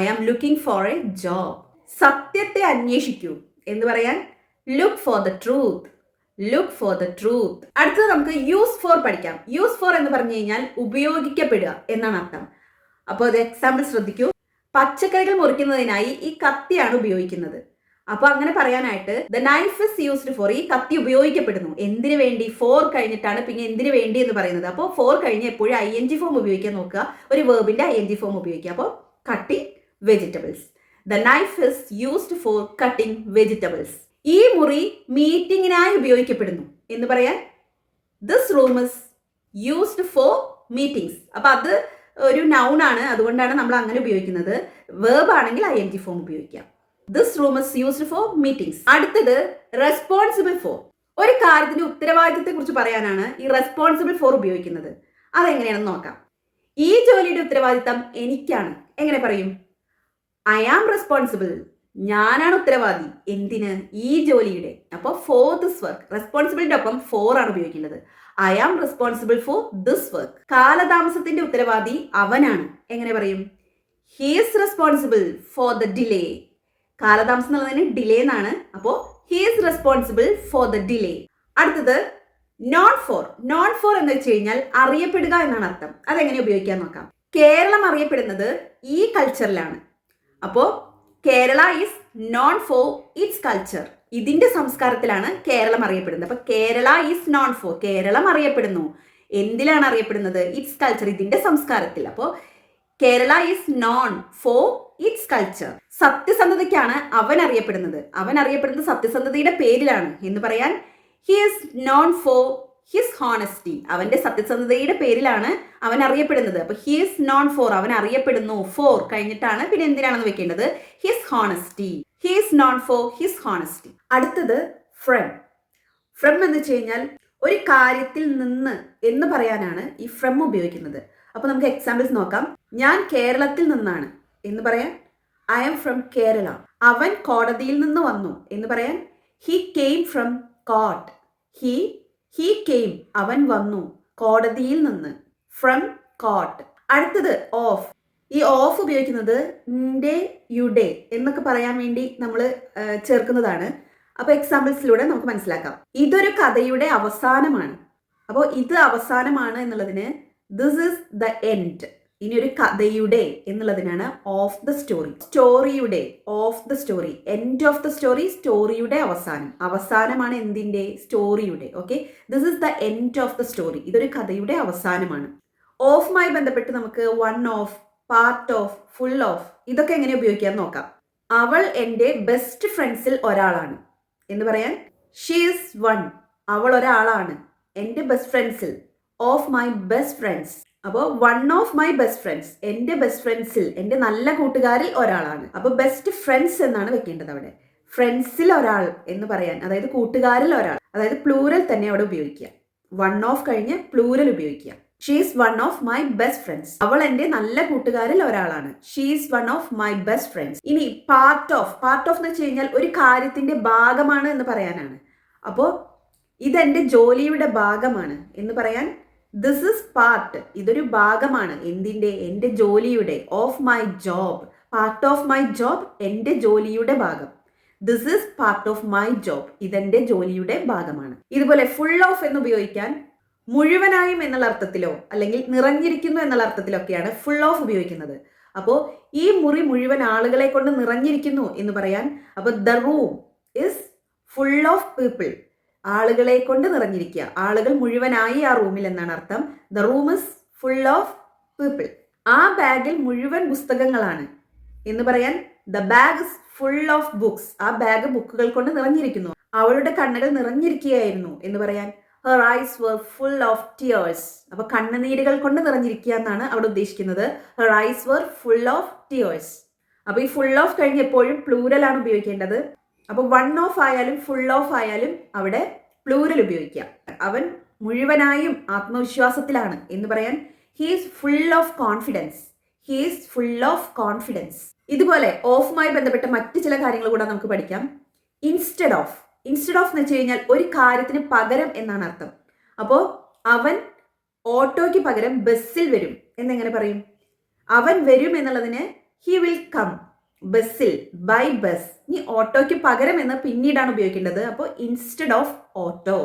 I am looking for a job. സത്യത്തെ അന്വേഷിക്കൂ എന്ന് പറയാൻ look for the truth. Look for the truth. അടുത്തത് നമുക്ക് യൂസ് ഫോർ പഠിക്കാം. യൂസ് ഫോർ എന്ന് പറഞ്ഞു കഴിഞ്ഞാൽ ഉപയോഗിക്കപ്പെടുക എന്നാണ് അർത്ഥം. അപ്പോൾ അത് എക്സാമ്പിൾ ശ്രദ്ധിക്കൂ. പച്ചക്കറികൾ മുറിക്കുന്നതിനായി ഈ കത്തിയാണ് ഉപയോഗിക്കുന്നത്. അപ്പോൾ അങ്ങനെ പറയാനായിട്ട് the knife is used for, ഈ കത്തി ഉപയോഗിക്കപ്പെടുന്നു. എന്തിനു വേണ്ടി? ഫോർ കഴിഞ്ഞിട്ടാണ് പിന്നെ എന്തിനു വേണ്ടി എന്ന് പറയുന്നത്. അപ്പോൾ ഫോർ കഴിഞ്ഞ് എപ്പോഴും ING ഫോം ഉപയോഗിക്കാൻ നോക്കുക. ഒരു വേർബിന്റെ ING ഫോം ഉപയോഗിക്കുക. അപ്പോൾ cutting vegetables. The knife is used for cutting vegetables. ഈ മുറി മീറ്റിങ്ങിനായി ഉപയോഗിക്കപ്പെടുന്നു എന്ന് പറയാൻ this room is used for meetings. അപ്പൊ അത് ഒരു നൗൺ ആണ്, അതുകൊണ്ടാണ് നമ്മൾ അങ്ങനെ ഉപയോഗിക്കുന്നത്. വേർബ് ആണെങ്കിൽ ING ഫോം ഉപയോഗിക്കാം. This room is used for meetings. അടുത്തത് റെസ്പോൺസിബിൾ ഫോർ. ഒരു കാര്യത്തിന്റെ ഉത്തരവാദിത്തത്തെ കുറിച്ച് പറയാനാണ് ഈ റെസ്പോൺസിബിൾ ഫോർ ഉപയോഗിക്കുന്നത്. അതെങ്ങനെയാണെന്ന് നോക്കാം. ഈ ജോലിയുടെ ഉത്തരവാദിത്തം എനിക്കാണ്. എങ്ങനെ പറയും? I am responsible. ഞാനാണ് ഉത്തരവാദി. എന്തിന്? ഈ ജോലിയുടെ. അപ്പോൾ ഫോർ ദിസ് വർക്ക്, റെസ്പോൺസിബിലിന്റെ ഒപ്പം ഫോർ ആണ് ഉപയോഗിക്കുന്നത്. I am responsible for this work. കാലതാമസത്തിന്റെ ഉത്തരവാദി അവനാണ്. എങ്ങനെ പറയും? He is responsible for the delay. കാലതാമസം എന്നുള്ളതിന് ഡിലേ എന്നാണ്. അപ്പോൾ he is responsible for the delay. അടുത്തത് നോൺ ഫോർ. നോൺ ഫോർ എന്ന് വെച്ച് കഴിഞ്ഞാൽ അറിയപ്പെടുക എന്നാണ് അർത്ഥം. അതെങ്ങനെ ഉപയോഗിക്കാൻ നോക്കാം. കേരളം അറിയപ്പെടുന്നത് ഈ കൾച്ചറിലാണ്. അപ്പോൾ Kerala is known for its culture. ഇതിന്റെ സംസ്കാരത്തിലാണ് കേരളം അറിയപ്പെടുന്നത്. അപ്പൊ Kerala is known for, Keralam അറിയപ്പെടുന്നു. എന്തിലാണ് അറിയപ്പെടുന്നത്? ഇറ്റ്സ് കൾച്ചർ, ഇതിന്റെ സംസ്കാരത്തിൽ. അപ്പോൾ Kerala is known for its culture. സത്യസന്ധതയ്ക്കാണ് അവൻ അറിയപ്പെടുന്നത്. അവൻ അറിയപ്പെടുന്നത് സത്യസന്ധതയുടെ പേരിലാണ് എന്ന് പറയാൻ he is known for his honesty. അവന്റെ സത്യസന്ധതയുടെ പേരിലാണ് അവൻ അറിയപ്പെടുന്നത്. അപ്പൊ ഹി ഈസ് നോൺ ഫോർ, അവൻ അറിയപ്പെടുന്നു. ഫോർ കഴിഞ്ഞിട്ടാണ് പിന്നെ എന്തിനാണെന്ന് വെക്കേണ്ടത്? His honesty. He is known for his honesty. അടുത്തത് ഫ്രം. ഫ്രം എന്ന് വെച്ച് കഴിഞ്ഞാൽ ഒരു കാര്യത്തിൽ നിന്ന് എന്ന് പറയാനാണ് ഈ ഫ്രം ഉപയോഗിക്കുന്നത്. അപ്പോൾ നമുക്ക് എക്സാമ്പിൾസ് നോക്കാം. ഞാൻ കേരളത്തിൽ നിന്നാണ് എന്ന് പറയാൻ ഐ ആം ഫ്രം കേരള. അവൻ കോടതിയിൽ നിന്ന് വന്നു എന്ന് പറയാൻ he came from court. He came അവൻ വന്നു കോടതിയിൽ നിന്ന്, ഫ്രം കോർട്ട്. അടുത്തത് ഓഫ്. ഈ ഓഫ് ഉപയോഗിക്കുന്നത് ന്റെ യുടെ എന്നൊക്കെ പറയാൻ വേണ്ടി നമ്മൾ ചേർക്കുന്നതാണ്. അപ്പോൾ എക്സാമ്പിൾസിലൂടെ നമുക്ക് മനസ്സിലാക്കാം. ഇതൊരു കഥയുടെ അവസാനമാണ്. അപ്പോൾ ഇത് അവസാനമാണ് എന്നുള്ളതിന് ദിസ് ഇസ് ദ എൻഡ്. ഇനി ഒരു കഥയുടെ എന്നുള്ളതിനാണ് ഓഫ് ദ സ്റ്റോറി. സ്റ്റോറിയുടെ of the story, end of the story, സ്റ്റോറിയുടെ അവസാനം. അവസാനമാണ് എന്തിൻ്റെ? സ്റ്റോറിയുടെ. Okay, this is the end of the story. ഇതൊരു കഥയുടെ അവസാനമാണ്. ഓഫുമായി ബന്ധപ്പെട്ട് നമുക്ക് one of, part of, full of ഇതൊക്കെ എങ്ങനെ ഉപയോഗിക്കാൻ നോക്കാം. അവൾ എൻ്റെ ബെസ്റ്റ് ഫ്രണ്ട്സിൽ ഒരാളാണ് എന്ന് പറയാൻ ഷീ ഈസ് വൺ. അവൾ ഒരാളാണ് എൻ്റെ ബെസ്റ്റ് ഫ്രണ്ട്സിൽ. Of my best friends. അപ്പോൾ one of my best friends, എൻ്റെ ബെസ്റ്റ് ഫ്രണ്ട്സിൽ, എൻ്റെ നല്ല കൂട്ടുകാരിൽ ഒരാളാണ്. അപ്പോൾ ബെസ്റ്റ് ഫ്രണ്ട്സ് എന്നാണ് വെക്കേണ്ടത് അവിടെ. ഫ്രണ്ട്സിൽ ഒരാൾ എന്ന് പറയാൻ, അതായത് കൂട്ടുകാരിൽ ഒരാൾ, അതായത് പ്ലൂരൽ തന്നെ അവിടെ ഉപയോഗിക്കുക. വൺ ഓഫ് കഴിഞ്ഞ് പ്ലൂരൽ ഉപയോഗിക്കുക. She is one of my best friends. അവൾ എൻ്റെ നല്ല കൂട്ടുകാരിൽ ഒരാളാണ്. She is one of my best friends. ഇനി പാർട്ട് ഓഫ്. പാർട്ട് ഓഫ് എന്ന് വെച്ച് കഴിഞ്ഞാൽ ഒരു കാര്യത്തിന്റെ ഭാഗമാണ് എന്ന് പറയാനാണ്. അപ്പോൾ ഇതെന്റെ ജോലിയുടെ ഭാഗമാണ് എന്ന് പറയാൻ ദിസ് ഇസ് പാർട്ട്. ഇതൊരു ഭാഗമാണ് എന്തിന്റെ? എൻ്റെ ജോലിയുടെ. Of my job. Part of my job, എൻ്റെ ജോലിയുടെ ഭാഗം. This is part of my job. ഇതെന്റെ ജോലിയുടെ ഭാഗമാണ്. ഇതുപോലെ ഫുൾ ഓഫ് എന്ന് ഉപയോഗിക്കാൻ മുഴുവനായും എന്നുള്ള അർത്ഥത്തിലോ അല്ലെങ്കിൽ നിറഞ്ഞിരിക്കുന്നു എന്നുള്ള അർത്ഥത്തിലൊക്കെയാണ് ഫുൾ ഓഫ് ഉപയോഗിക്കുന്നത്. അപ്പോൾ ഈ മുറി മുഴുവൻ ആളുകളെ കൊണ്ട് നിറഞ്ഞിരിക്കുന്നു എന്ന് പറയാൻ, അപ്പോൾ the room is full of people. ആളുകളെ കൊണ്ട് നിറഞ്ഞിരിക്കുക, ആളുകൾ മുഴുവനായി ആ റൂമിൽ എന്നാണ് അർത്ഥം. The room is full of people. ആ ബാഗിൽ മുഴുവൻ പുസ്തകങ്ങളാണ് എന്ന് പറയാൻ the bag is full of books. ആ ബാഗ് ബുക്കുകൾ കൊണ്ട് നിറഞ്ഞിരിക്കുന്നു. അവളുടെ കണ്ണുകൾ നിറഞ്ഞിരിക്കുകയായിരുന്നു എന്ന് പറയാൻ her eyes were full of tears. അപ്പോൾ കണ്ണുനീരുകൾ കൊണ്ട് നിറഞ്ഞിരിക്കുക എന്നാണ് അവിടെ ഉദ്ദേശിക്കുന്നത്. her eyes were full of tears. അപ്പോൾ ഈ ഫുൾ ഓഫ് കഴിഞ്ഞ് എപ്പോഴും പ്ലൂരൽ ആണ് ഉപയോഗിക്കേണ്ടത്. അപ്പോൾ വൺ ഓഫ് ആയാലും ഫുൾ ഓഫ് ആയാലും അവിടെ പ്ലൂരൽ ഉപയോഗിക്കാം. അവൻ മുഴുവനായും ആത്മവിശ്വാസത്തിലാണ് എന്ന് പറയാൻ he is full of confidence. he is full of confidence. ഇതുപോലെ ഓഫുമായി ബന്ധപ്പെട്ട മറ്റ് ചില കാര്യങ്ങൾ കൂടെ നമുക്ക് പഠിക്കാം. Instead of. ഇൻസ്റ്റെഡ് ഓഫ് എന്ന് വെച്ച് കഴിഞ്ഞാൽ ഒരു കാര്യത്തിന് പകരം എന്നാണ് അർത്ഥം. അപ്പോൾ അവൻ ഓട്ടോയ്ക്ക് പകരം ബസ്സിൽ വരും എന്നെങ്ങനെ പറയും? അവൻ വരും എന്നുള്ളതിന് ഹി വിൽ കം. ബസ്സിൽ, ബൈ ബസ്. ഇനി ഓട്ടോയ്ക്ക് പകരം എന്ന് പിന്നീടാണ് ഉപയോഗിക്കേണ്ടത്. അപ്പോൾ instead of auto,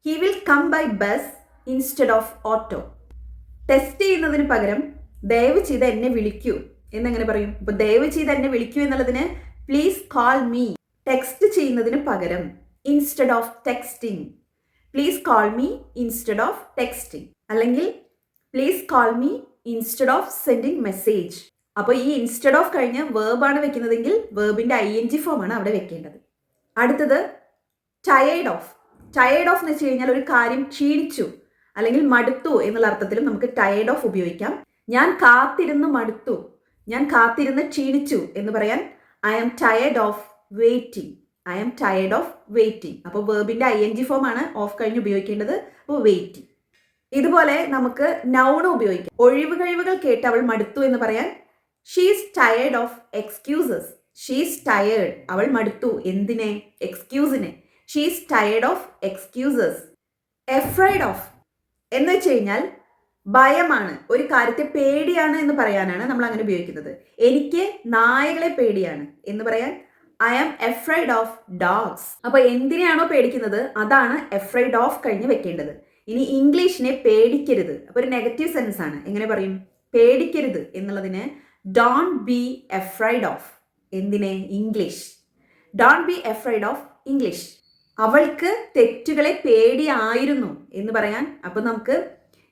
he will come by bus instead of auto. Test ചെയ്യുന്നതിന് പകരം ദയവ് ചെയ്ത് എന്നെ വിളിക്കൂ എന്നെങ്ങനെ പറയും? അപ്പോൾ ദയവ് ചെയ്ത് എന്നെ വിളിക്കൂ എന്നുള്ളതിന് പ്ലീസ് കോൾ മീ. ടെക്സ്റ്റ് ചെയ്യുന്നതിന് പകരം instead of texting, please call me instead of texting. അല്ലെങ്കിൽ please call me instead of sending message. അപ്പോൾ ഈ ഇൻസ്റ്റെഡ് ഓഫ് കഴിഞ്ഞ് വേർബാണ് വെക്കുന്നതെങ്കിൽ വേർബിന്റെ ING ഫോമാണ് അവിടെ വെക്കേണ്ടത്. അടുത്തത് ടയേർഡ് ഓഫ്. ടയേർഡ് ഓഫ് എന്ന് വെച്ച് കഴിഞ്ഞാൽ ഒരു കാര്യം ക്ഷീണിച്ചു അല്ലെങ്കിൽ മടുത്തു എന്നുള്ള അർത്ഥത്തിലും നമുക്ക് ടയേർഡ് ഓഫ് ഉപയോഗിക്കാം. ഞാൻ കാത്തിരുന്ന് മടുത്തു, ഞാൻ കാത്തിരുന്ന് ക്ഷീണിച്ചു എന്ന് പറയാൻ I am tired of waiting. I am tired of waiting. അപ്പോൾ വേർബിന്റെ ING ഫോമാണ് ഓഫ് കഴിഞ്ഞ് ഉപയോഗിക്കേണ്ടത്. അപ്പോൾ വെയിറ്റിംഗ്. ഇതുപോലെ നമുക്ക് നൗണ് ഉപയോഗിക്കാം. ഒഴിവ് കഴിവുകൾ കേട്ട് അവൾ മടുത്തു എന്ന് പറയാൻ she's tired of excuses. She's tired, അവൾ മടുത്തു. എന്തിനെ? എക്സ്ക്യൂസിനെ. She's tired of excuses. Afraid of എന്ന് വെച്ച് കഴിഞ്ഞാൽ ഭയമാണ്, ഒരു കാര്യത്തെ പേടിയാണ് എന്ന് പറയാനാണ് നമ്മൾ അങ്ങനെ ഉപയോഗിക്കുന്നത്. എനിക്ക് നായകളെ പേടിയാണ് എന്ന് പറയാൻ I am afraid of dogs. അപ്പോൾ എന്തിനെയാണോ പേടിക്കുന്നത് അതാണ് എഫ്രൈഡ് ഓഫ് കഴിഞ്ഞ് വെക്കേണ്ടത്. ഇനി ഇംഗ്ലീഷിനെ പേടിക്കരുത്. അപ്പോൾ ഒരു നെഗറ്റീവ് സെൻസ് ആണ്. എങ്ങനെ പറയും? പേടിക്കരുത് എന്നുള്ളതിന് ഡോണ്ട് ബി എഫ്രൈഡ് ഓഫ്. എന്തിനെ? English. Don't be afraid of English. അവൾക്ക് തെറ്റുകളെ പേടിയായിരുന്നു എന്ന് പറയാൻ, അപ്പോൾ നമുക്ക്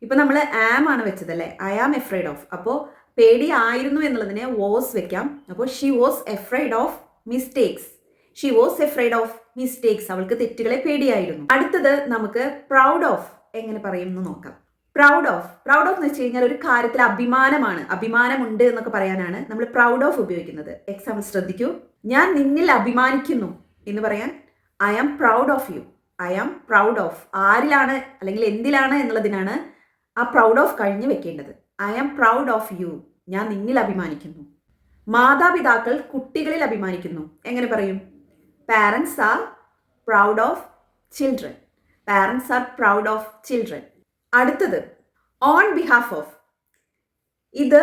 ഇപ്പം നമ്മൾ ആം ആണ് വെച്ചത് അല്ലേ? I am afraid of. അപ്പോൾ പേടിയായിരുന്നു എന്നുള്ളതിനെ വാസ് വെക്കാം. അപ്പോൾ she was afraid of mistakes. She was afraid of mistakes. അവൾക്ക് തെറ്റുകളെ പേടിയായിരുന്നു. അടുത്തത് നമുക്ക് പ്രൗഡ് ഓഫ് എങ്ങനെ പറയും എന്ന് നോക്കാം. Proud of. പ്രൗഡ് ഓഫ് എന്ന് വെച്ച് കഴിഞ്ഞാൽ ഒരു കാര്യത്തിൽ അഭിമാനമാണ്, അഭിമാനമുണ്ട് എന്നൊക്കെ പറയാനാണ് നമ്മൾ പ്രൗഡ് ഓഫ് ഉപയോഗിക്കുന്നത്. എക്സാമ്പിൾ ശ്രദ്ധിക്കൂ. ഞാൻ നിന്നിൽ അഭിമാനിക്കുന്നു എന്ന് പറയാൻ I am proud of you. I am proud of. ആരിലാണ് അല്ലെങ്കിൽ എന്തിലാണ് എന്നുള്ളതിനാണ് ആ പ്രൗഡ് ഓഫ് കഴിഞ്ഞ് വെക്കേണ്ടത്. I am proud of you. ഞാൻ നിന്നിൽ അഭിമാനിക്കുന്നു. മാതാപിതാക്കൾ കുട്ടികളിൽ അഭിമാനിക്കുന്നു. എങ്ങനെ പറയും? Parents are proud of children. Parents are proud of children. അടുത്തത് ഓൺ ബിഹാഫ് ഓഫ്. ഇത്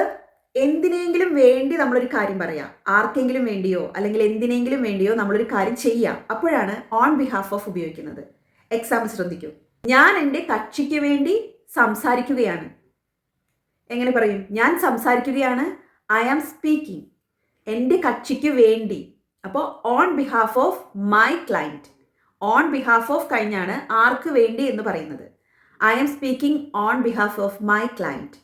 എന്തിനെങ്കിലും വേണ്ടി നമ്മളൊരു കാര്യം പറയാം. ആർക്കെങ്കിലും വേണ്ടിയോ അല്ലെങ്കിൽ എന്തിനെങ്കിലും വേണ്ടിയോ നമ്മളൊരു കാര്യം ചെയ്യാം. അപ്പോഴാണ് ഓൺ ബിഹാഫ് ഓഫ് ഉപയോഗിക്കുന്നത്. എക്സാമ്പിൾ ശ്രദ്ധിക്കൂ. ഞാൻ എൻ്റെ കക്ഷിക്ക് വേണ്ടി സംസാരിക്കുകയാണ്. എങ്ങനെ പറയും? ഞാൻ സംസാരിക്കുകയാണ്. I am speaking. എൻ്റെ കക്ഷിക്ക് വേണ്ടി. അപ്പോൾ on behalf of my client. On behalf of കഴിഞ്ഞാണ് ആർക്ക് വേണ്ടി എന്ന് പറയുന്നത്. I am speaking on behalf of my client.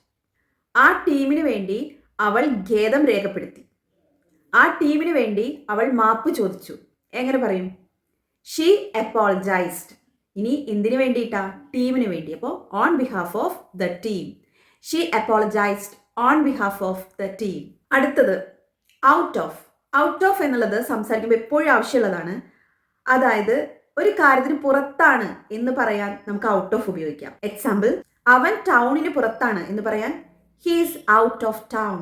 ആ ടീമിന് വേണ്ടി അവൾ ഖേദം രേഖപ്പെടുത്തി. ആ ടീമിന് വേണ്ടി അവൾ മാപ്പ് ചോദിച്ചു. എങ്ങനെ പറയും? She apologised. ഇനി എന്തിനു വേണ്ടിയിട്ടാ? ടീമിന് വേണ്ടി. അപ്പോൾ on behalf of the team. She apologised on behalf of the team. അടുത്തത് ഔട്ട് ഓഫ്. ഔട്ട് ഓഫ് എന്നുള്ളത് സംസാരിക്കുമ്പോൾ എപ്പോഴും ആവശ്യമുള്ളതാണ്. അതായത് ഒരു കാര്യത്തിന് പുറത്താണ് എന്ന് പറയാൻ നമുക്ക് ഔട്ട് ഓഫ് ഉപയോഗിക്കാം. എക്സാമ്പിൾ, അവൻ ടൗണിന് പുറത്താണ് എന്ന് പറയാൻ he's out of town.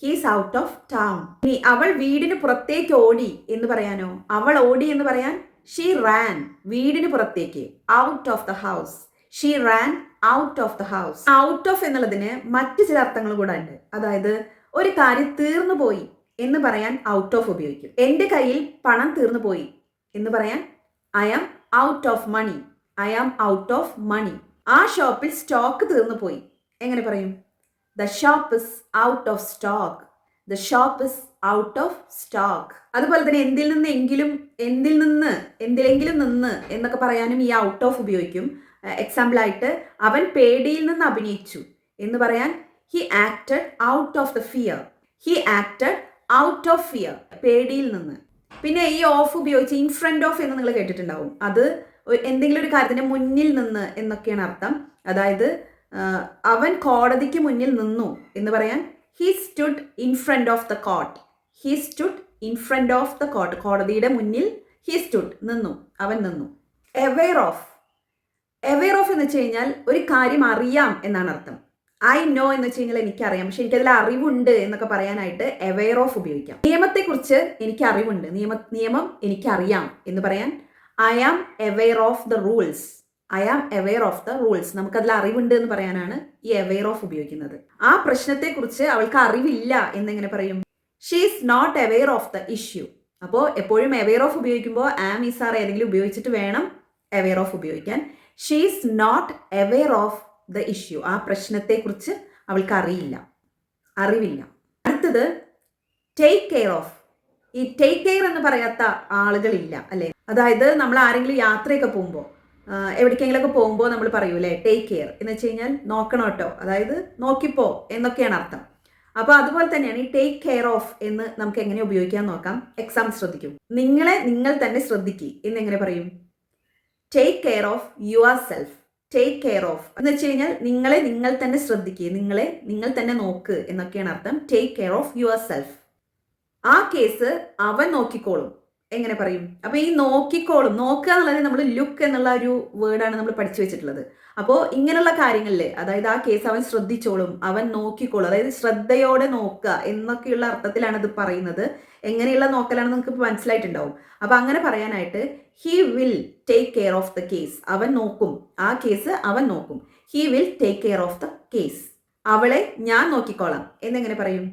He's out of town. ഇനി അവൾ വീടിന് പുറത്തേക്ക് ഓടി എന്ന് പറയാനോ? അവൾ ഓടി എന്ന് പറയാൻ ഷീ റാൻ. വീടിന് പുറത്തേക്ക്. Out of the house. She Rann out of the house. Out of എന്നുള്ളതിന് മറ്റു ചില അർത്ഥങ്ങൾ കൂടെ ഉണ്ട്. അതായത് ഒരു കാര്യം തീർന്നു പോയി എന്ന് പറയാൻ ഔട്ട് ഓഫ് ഉപയോഗിക്കും. എൻ്റെ കയ്യിൽ പണം തീർന്നു പോയി എന്ന് പറയാൻ I am out of money. I am out of money. ആ ഷോപ്പിൽ സ്റ്റോക്ക് തീർന്നു പോയി. എങ്ങനെ പറയും? The shop is out of stock. The shop is out of stock. അതുപോലെ തന്നെ എന്തിലെങ്കിലും നിന്ന് എന്നൊക്കെ പറയാനും ഈ ഔട്ട് ഓഫ് ഉപയോഗിക്കും. എക്സാമ്പിൾ ആയിട്ട് അവൻ പേടിയിൽ നിന്ന് അഭിനയിച്ചു എന്ന് പറയാൻ he acted out of the fear. He acted out of fear. പേടിയിൽ നിന്ന്. പിന്നെ ഈ ഓഫ് ഉപയോഗിച്ച് ഇൻ ഫ്രണ്ട് ഓഫ് എന്ന് നിങ്ങൾ കേട്ടിട്ടുണ്ടാവും. അത് എന്തെങ്കിലും ഒരു കാര്യത്തിന്റെ മുന്നിൽ നിന്ന് എന്നൊക്കെയാണ് അർത്ഥം. അതായത് അവൻ കോടതിക്ക് മുന്നിൽ നിന്നു എന്ന് പറയാൻ he stood in front of the court. He stood in front of the court. കോടതിയുടെ മുന്നിൽ ഹി സ്റ്റുഡ്, നിന്നു, അവൻ നിന്നു. Aware of. അവെയർ ഓഫ് എന്ന് വെച്ച് കഴിഞ്ഞാൽ ഒരു കാര്യം അറിയാം എന്നാണ് അർത്ഥം. ഐ നോ എന്ന് വെച്ച് കഴിഞ്ഞാൽ എനിക്കറിയാം, പക്ഷെ എനിക്കതിൽ അറിവുണ്ട് എന്നൊക്കെ പറയാനായിട്ട് അവെയർ ഓഫ് ഉപയോഗിക്കാം. നിയമത്തെക്കുറിച്ച് എനിക്ക് അറിവുണ്ട്, നിയമം എനിക്കറിയാം എന്ന് പറയാൻ I am aware of the rules. I am aware of the rules. നമുക്കതിൽ അറിവുണ്ട് എന്ന് പറയാനാണ് ഈ അവെയർ ഓഫ് ഉപയോഗിക്കുന്നത്. ആ പ്രശ്നത്തെക്കുറിച്ച് അവൾക്ക് അറിവില്ല എന്നെങ്ങനെ പറയും? She is not aware of the issue. അപ്പോൾ എപ്പോഴും അവെയർ ഓഫ് ഉപയോഗിക്കുമ്പോൾ ആം, ഈസ്, ആർ ഏതെങ്കിലും ഉപയോഗിച്ചിട്ട് വേണം അവെയർ ഓഫ് ഉപയോഗിക്കാൻ. She is not aware of the issue. ആ പ്രശ്നത്തെക്കുറിച്ച് അവൾക്ക് അറിവില്ല. അടുത്തത് ടേക്ക് കെയർ ഓഫ്. ഈ ടേക്ക് കെയർ എന്ന് പറയാത്ത ആളുകളില്ല അല്ലേ? അതായത് നമ്മൾ ആരെങ്കിലും യാത്രയൊക്കെ പോകുമ്പോൾ, എവിടേക്കെങ്കിലൊക്കെ പോകുമ്പോൾ നമ്മൾ പറയൂലേ ടേക്ക് കെയർ എന്ന് വെച്ച് കഴിഞ്ഞാൽ നോക്കണം കേട്ടോ, അതായത് നോക്കിപ്പോ എന്നൊക്കെയാണ് അർത്ഥം. അപ്പോൾ അതുപോലെ തന്നെയാണ് ഈ ടേക്ക് കെയർ ഓഫ് എന്ന് നമുക്ക് എങ്ങനെ ഉപയോഗിക്കാൻ നോക്കാം. എക്സാമ്പിൾ ശ്രദ്ധിക്കും. നിങ്ങളെ നിങ്ങൾ തന്നെ ശ്രദ്ധിക്കുക എന്നെങ്ങനെ പറയും? Take care of your self. Take care of എന്ന് വെച്ച് കഴിഞ്ഞാൽ നിങ്ങളെ നിങ്ങൾ തന്നെ ശ്രദ്ധിക്കുക, നിങ്ങളെ നിങ്ങൾ തന്നെ നോക്ക് എന്നൊക്കെയാണ് അർത്ഥം. Take care of your self. ആ കേസ് അവൻ നോക്കിക്കോളും. എങ്ങനെ പറയും? അപ്പൊ ഈ നോക്കിക്കോളും, നോക്കുക എന്നുള്ളത് നമ്മൾ ലുക്ക് എന്നുള്ള ഒരു വേർഡാണ് നമ്മൾ പഠിച്ചു വെച്ചിട്ടുള്ളത്. അപ്പോൾ ഇങ്ങനെയുള്ള കാര്യങ്ങളിൽ, അതായത് ആ കേസ് അവൻ ശ്രദ്ധിച്ചോളും, അവൻ നോക്കിക്കോളും, അതായത് ശ്രദ്ധയോടെ നോക്കുക എന്നൊക്കെയുള്ള അർത്ഥത്തിലാണ് ഇത് പറയുന്നത്. എങ്ങനെയുള്ള നോക്കലാണെന്ന് നിങ്ങൾക്ക് മനസ്സിലായിട്ടുണ്ടാവും. അപ്പൊ അങ്ങനെ പറയാനായിട്ട് he will take care of the case. അവൻ നോക്കും, ആ കേസ് അവൻ നോക്കും. He will take care of the case. അവളെ ഞാൻ നോക്കിക്കോളാം എന്നെങ്ങനെ പറയും?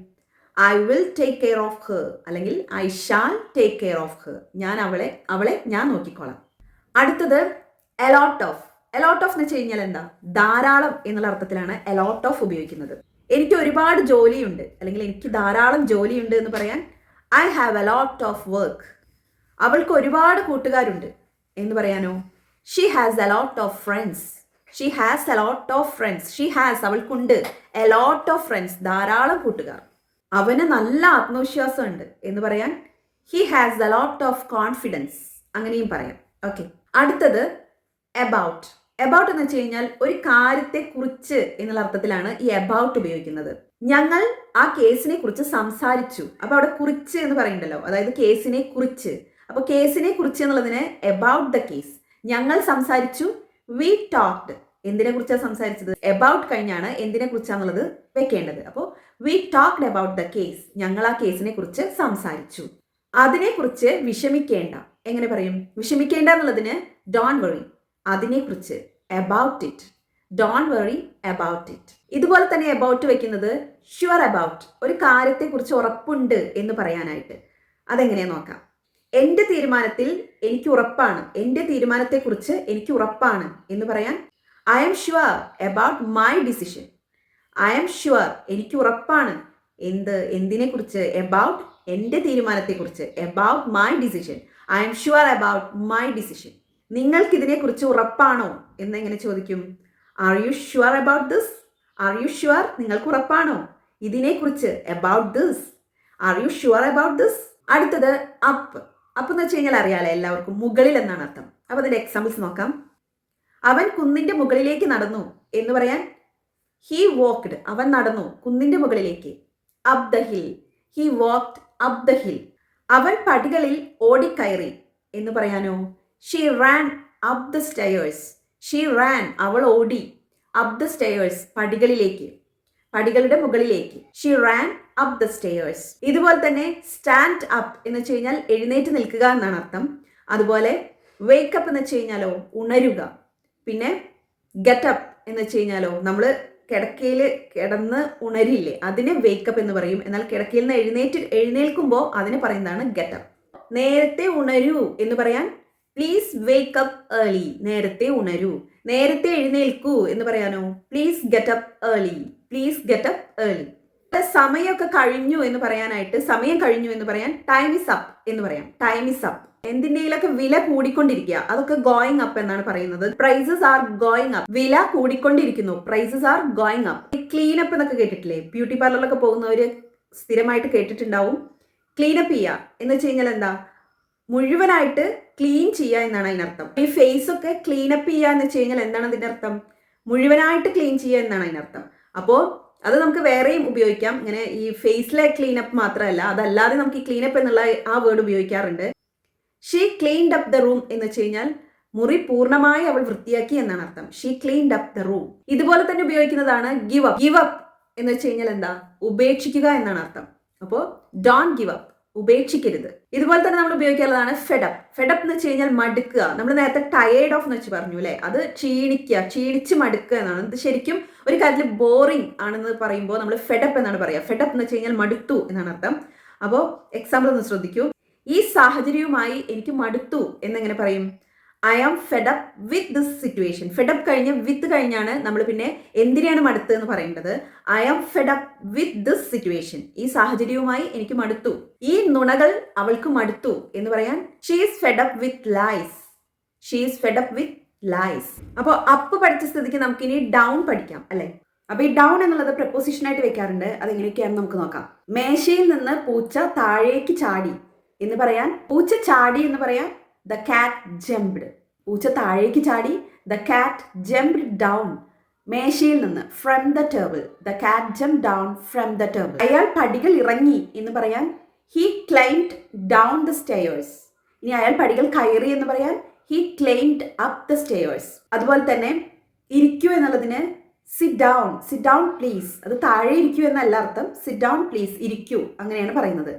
I will take care of her, അല്ലെങ്കിൽ I shall take care of her. ഞാൻ അവളെ ഞാൻ നോക്കിക്കോളാം. അടുത്തത് അലോട്ട് ഓഫ്. അലോട്ട് ഓഫ് എന്ന് വെച്ച് കഴിഞ്ഞാൽ എന്താ? ധാരാളം എന്നുള്ള അർത്ഥത്തിലാണ് അലോട്ട് ഓഫ് ഉപയോഗിക്കുന്നത്. എനിക്ക് ഒരുപാട് ജോലിയുണ്ട്, അല്ലെങ്കിൽ എനിക്ക് ധാരാളം ജോലിയുണ്ട് എന്ന് പറയാൻ I have a lot of work. അവൾക്ക് ഒരുപാട് കൂട്ടുകാരുണ്ട് എന്ന് പറയാനോ she has a lot of friends. She has a lot of friends. She has, അവൾക്കുണ്ട്, എ ലോട്ട് ഓഫ് ഫ്രണ്ട്സ്, ധാരാളം കൂട്ടുകാർ. അവന് നല്ല ആത്മവിശ്വാസമുണ്ട് എന്ന് പറയാൻ he has a lot of confidence. അങ്ങനെയും പറയാം. ഓക്കെ. അടുത്തത് എബൌട്ട്. എബൌട്ട് എന്ന് വെച്ച് കഴിഞ്ഞാൽ ഒരു കാര്യത്തെ കുറിച്ച് എന്നുള്ള അർത്ഥത്തിലാണ് ഈ എബൌട്ട് ഉപയോഗിക്കുന്നത്. ഞങ്ങൾ ആ കേസിനെ കുറിച്ച് സംസാരിച്ചു. അപ്പൊ അവിടെ കുറിച്ച് എന്ന് പറയണ്ടല്ലോ, അതായത് കേസിനെ കുറിച്ച്. അപ്പൊ കേസിനെ കുറിച്ച് എന്നുള്ളതിന് എബൌട്ട് ദ കേസ്. ഞങ്ങൾ സംസാരിച്ചു. We talked. എന്തിനെ കുറിച്ചാണ് സംസാരിച്ചത്? എബൌട്ട് കഴിഞ്ഞാണ് എന്തിനെ കുറിച്ചാന്നുള്ളത് വെക്കേണ്ടത്. അപ്പോൾ we talked about the case. ഞങ്ങൾ ആ കേസിനെ കുറിച്ച് സംസാരിച്ചു. അതിനെക്കുറിച്ച് വിഷമിക്കേണ്ട. എങ്ങനെ പറയും? വിഷമിക്കേണ്ട എന്നുള്ളതിന് ഡോണ്ട് വറി. അതിനെക്കുറിച്ച് about it. Don't worry about it. ഇതുപോലെ തന്നെ അബൌട്ട് വെക്കുന്നത് ഷുവർ അബൌട്ട്. ഒരു കാര്യത്തെക്കുറിച്ച് ഉറപ്പുണ്ട് എന്ന് പറയാനായിട്ട്. അതെങ്ങനെയാ നോക്കാം. എൻ്റെ തീരുമാനത്തിൽ എനിക്ക് ഉറപ്പാണ്. എൻ്റെ തീരുമാനത്തെക്കുറിച്ച് എനിക്ക് ഉറപ്പാണ് എന്ന് പറയാൻ I'm sure about my decision. I'm sure. എനിക്ക് ഉറപ്പാണ്. എന്തിനെ കുറിച്ച്? അബൌട്ട് എൻ്റെ തീരുമാനത്തെക്കുറിച്ച്. About my decision. I'm sure about my decision. നിങ്ങൾക്ക് ഇതിനെക്കുറിച്ച് ഉറപ്പാണോ എന്നെങ്ങനെ ചോദിക്കും? Are you sure about this? Are you sure? നിങ്ങൾക്ക് ഉറപ്പാണോ ഇതിനെക്കുറിച്ച്? About this. Are you sure about this? അടുത്തത് അപ്പ്. അപ്പ് എന്ന് വെച്ച് കഴിഞ്ഞാൽ അറിയാലോ എല്ലാവർക്കും, മുകളിൽ എന്നാണ് അർത്ഥം. അപ്പോൾ അതിന്റെ എക്സാമ്പിൾസ് നോക്കാം. അവൻ കുന്നിന്റെ മുകളിലേക്ക് നടന്നു എന്ന് പറയാൻ ഹി വോക്ക്ഡ്. അവൻ നടന്നു കുന്നിന്റെ മുകളിലേക്ക്. Up the hill. He walked up the hill. അവൻ പടികളിൽ ഓടിക്കയറി എന്ന് പറയാനോ she ran up the stairs. She ran. അവൾ ഓടി. Up the stairs. പടികളിലേക്ക്, പടികളുടെ മുകളിലേക്ക്. She ran up the stairs. ഇതുപോലെ തന്നെ സ്റ്റാൻഡ് അപ്പ് എന്ന് വെച്ച് കഴിഞ്ഞാൽ എഴുന്നേറ്റ് നിൽക്കുക എന്നാണ് അർത്ഥം. അതുപോലെ വേക്കപ്പ് എന്ന് വെച്ച് കഴിഞ്ഞാലോ ഉണരുക. പിന്നെ ഗെറ്റ് അപ്പ് എന്ന് വെച്ച് കഴിഞ്ഞാലോ നമ്മൾ കിടക്കയിൽ കിടന്ന് ഉണരില്ലേ, അതിനെ വേക്കപ്പ് എന്ന് പറയും. എന്നാൽ കിടക്കയിൽ നിന്ന് എഴുന്നേൽക്കുമ്പോൾ അതിനെ പറയുന്നതാണ് ഗെറ്റ് അപ്പ്. നേരത്തെ ഉണരൂ എന്ന് പറയാൻ പ്ലീസ് വേക്ക് അപ്പ് ഏർലി. നേരത്തെ ഉണരൂ. നേരത്തെ എഴുന്നേൽക്കൂ എന്ന് പറയാനോ please get up early. Please get up early. സമയമൊക്കെ കഴിഞ്ഞു എന്ന് പറയാനായിട്ട് സമയം കഴിഞ്ഞു എന്ന് പറയാൻ ടൈം ഇസ് അപ്പ് എന്ന് പറയാം. Time is up. എന്തിന്റെയിലൊക്കെ വില കൂടിക്കൊണ്ടിരിക്കുക, അതൊക്കെ ഗോയിങ് അപ്പ് എന്നാണ് പറയുന്നത്. Prices are going up. വില കൂടിക്കൊണ്ടിരിക്കുന്നു. Prices are going up. Clean up എന്നൊക്കെ കേട്ടിട്ടില്ലേ? ബ്യൂട്ടി പാർലറിലൊക്കെ പോകുന്നവര് സ്ഥിരമായിട്ട് കേട്ടിട്ടുണ്ടാവും. ക്ലീൻ അപ്പ് ചെയ്യുക എന്ന് വെച്ച് കഴിഞ്ഞാൽ എന്താ? മുഴുവനായിട്ട് ക്ലീൻ ചെയ്യുക എന്നാണ് അതിനർത്ഥം. ഈ ഫേസ് ഒക്കെ ക്ലീൻ അപ്പ് ചെയ്യുക എന്ന് വെച്ച് കഴിഞ്ഞാൽ എന്താണ് അതിന്റെ അർത്ഥം? മുഴുവനായിട്ട് ക്ലീൻ ചെയ്യുക എന്നാണ് അതിനർത്ഥം. അപ്പോൾ അത് നമുക്ക് വേറെയും ഉപയോഗിക്കാം. ഇങ്ങനെ ഈ ഫേസിലെ ക്ലീൻ അപ്പ് മാത്രമല്ല, അതല്ലാതെ നമുക്ക് ഈ ക്ലീൻ അപ്പ് എന്നുള്ള ആ വേർഡ് ഉപയോഗിക്കാറുണ്ട്. She cleaned up the room എന്ന് വെച്ച് കഴിഞ്ഞാൽ മുറി പൂർണ്ണമായി അവൾ വൃത്തിയാക്കി എന്നാണ് അർത്ഥം. She cleaned up the room. ഇതുപോലെ തന്നെ ഉപയോഗിക്കുന്നതാണ് ഗിവ് അപ്പ്. ഗിവ് അപ്പ് എന്ന് വെച്ച് കഴിഞ്ഞാൽ എന്താ? ഉപേക്ഷിക്കുക എന്നാണ് അർത്ഥം. അപ്പോൾ ഡോണ്ട് ഗിവ് അപ്പ്. ഉപേക്ഷിക്കരുത്. ഇതുപോലെ തന്നെ നമ്മൾ ഉപയോഗിക്കാനുള്ളതാണ് ഫെഡപ്പ്. ഫെഡപ്പ് എന്ന് വെച്ച് കഴിഞ്ഞാൽ മടുക്കുക. നമ്മൾ നേരത്തെ ടയേർഡ് ഓഫ് എന്ന് വെച്ച് പറഞ്ഞു അല്ലേ? അത് ക്ഷീണിക്കുക, ക്ഷീണിച്ച് മടുക്കുക എന്നാണ്. ഇത് ശരിക്കും ഒരു കാര്യത്തിൽ ബോറിംഗ് ആണെന്ന് പറയുമ്പോൾ നമ്മൾ ഫെഡപ്പ് എന്നാണ് പറയുക. ഫെഡപ്പ് എന്ന് വെച്ച് കഴിഞ്ഞാൽ മടുത്തു എന്നാണ് അർത്ഥം. അപ്പോൾ എക്സാമ്പിൾ ഒന്ന് ശ്രദ്ധിക്കൂ. ഈ സാഹചര്യവുമായി എനിക്ക് മടുത്തു എന്നെങ്ങനെ പറയും? I am fed up with this situation. Fed up കഴിഞ്ഞ് വിത്ത് കഴിഞ്ഞാണ് നമ്മൾ പിന്നെ എന്തിനാണ് മടുത്ത് എന്ന് പറയേണ്ടത്. I am fed up with this situation. ഈ സാഹചര്യവുമായി എനിക്ക് മടുത്തു. ഈ നുണകൾ അവൾക്ക് മടുത്തു എന്ന് പറയാൻ she is fed up with lies. She is fed up with lies. അപ്പോൾ അപ്പ് പഠിച്ച സ്ഥിതിക്ക് നമുക്കിനി ഡൗൺ പഠിക്കാം അല്ലെ? അപ്പൊ ഈ ഡൗൺ എന്നുള്ളത് പ്രപ്പോസിഷൻ ആയിട്ട് വെക്കാറുണ്ട്. അതെങ്ങനെയൊക്കെയാണെന്ന് നമുക്ക് നോക്കാം. മേശയിൽ നിന്ന് പൂച്ച താഴേക്ക് ചാടി എന്ന് പറയാൻ പൂച്ച ചാടി എന്ന് പറയാൻ ദ കാറ്റ് ജംപ്ഡ്. പൂച്ച താഴേക്ക് ചാടി. The cat jumped down. മേശയിൽ നിന്ന് from the table. The cat jump down from the table. അയാൾ പടികൾ ഇറങ്ങി എന്ന് പറയാൻ he climbed down the stairs. ഇനി അയാൾ പടികൾ കയറി എന്ന് പറയാൻ he climbed up the stairs. അതുപോലെ തന്നെ ഇരിക്കൂ എന്നുള്ളതിന് sit down. Sit down please. അത് താഴെ ഇരിക്കൂ എന്നല്ല അർത്ഥം. Sit down please. ഇരിക്കൂ അങ്ങനെയാണ് പറയുന്നത്.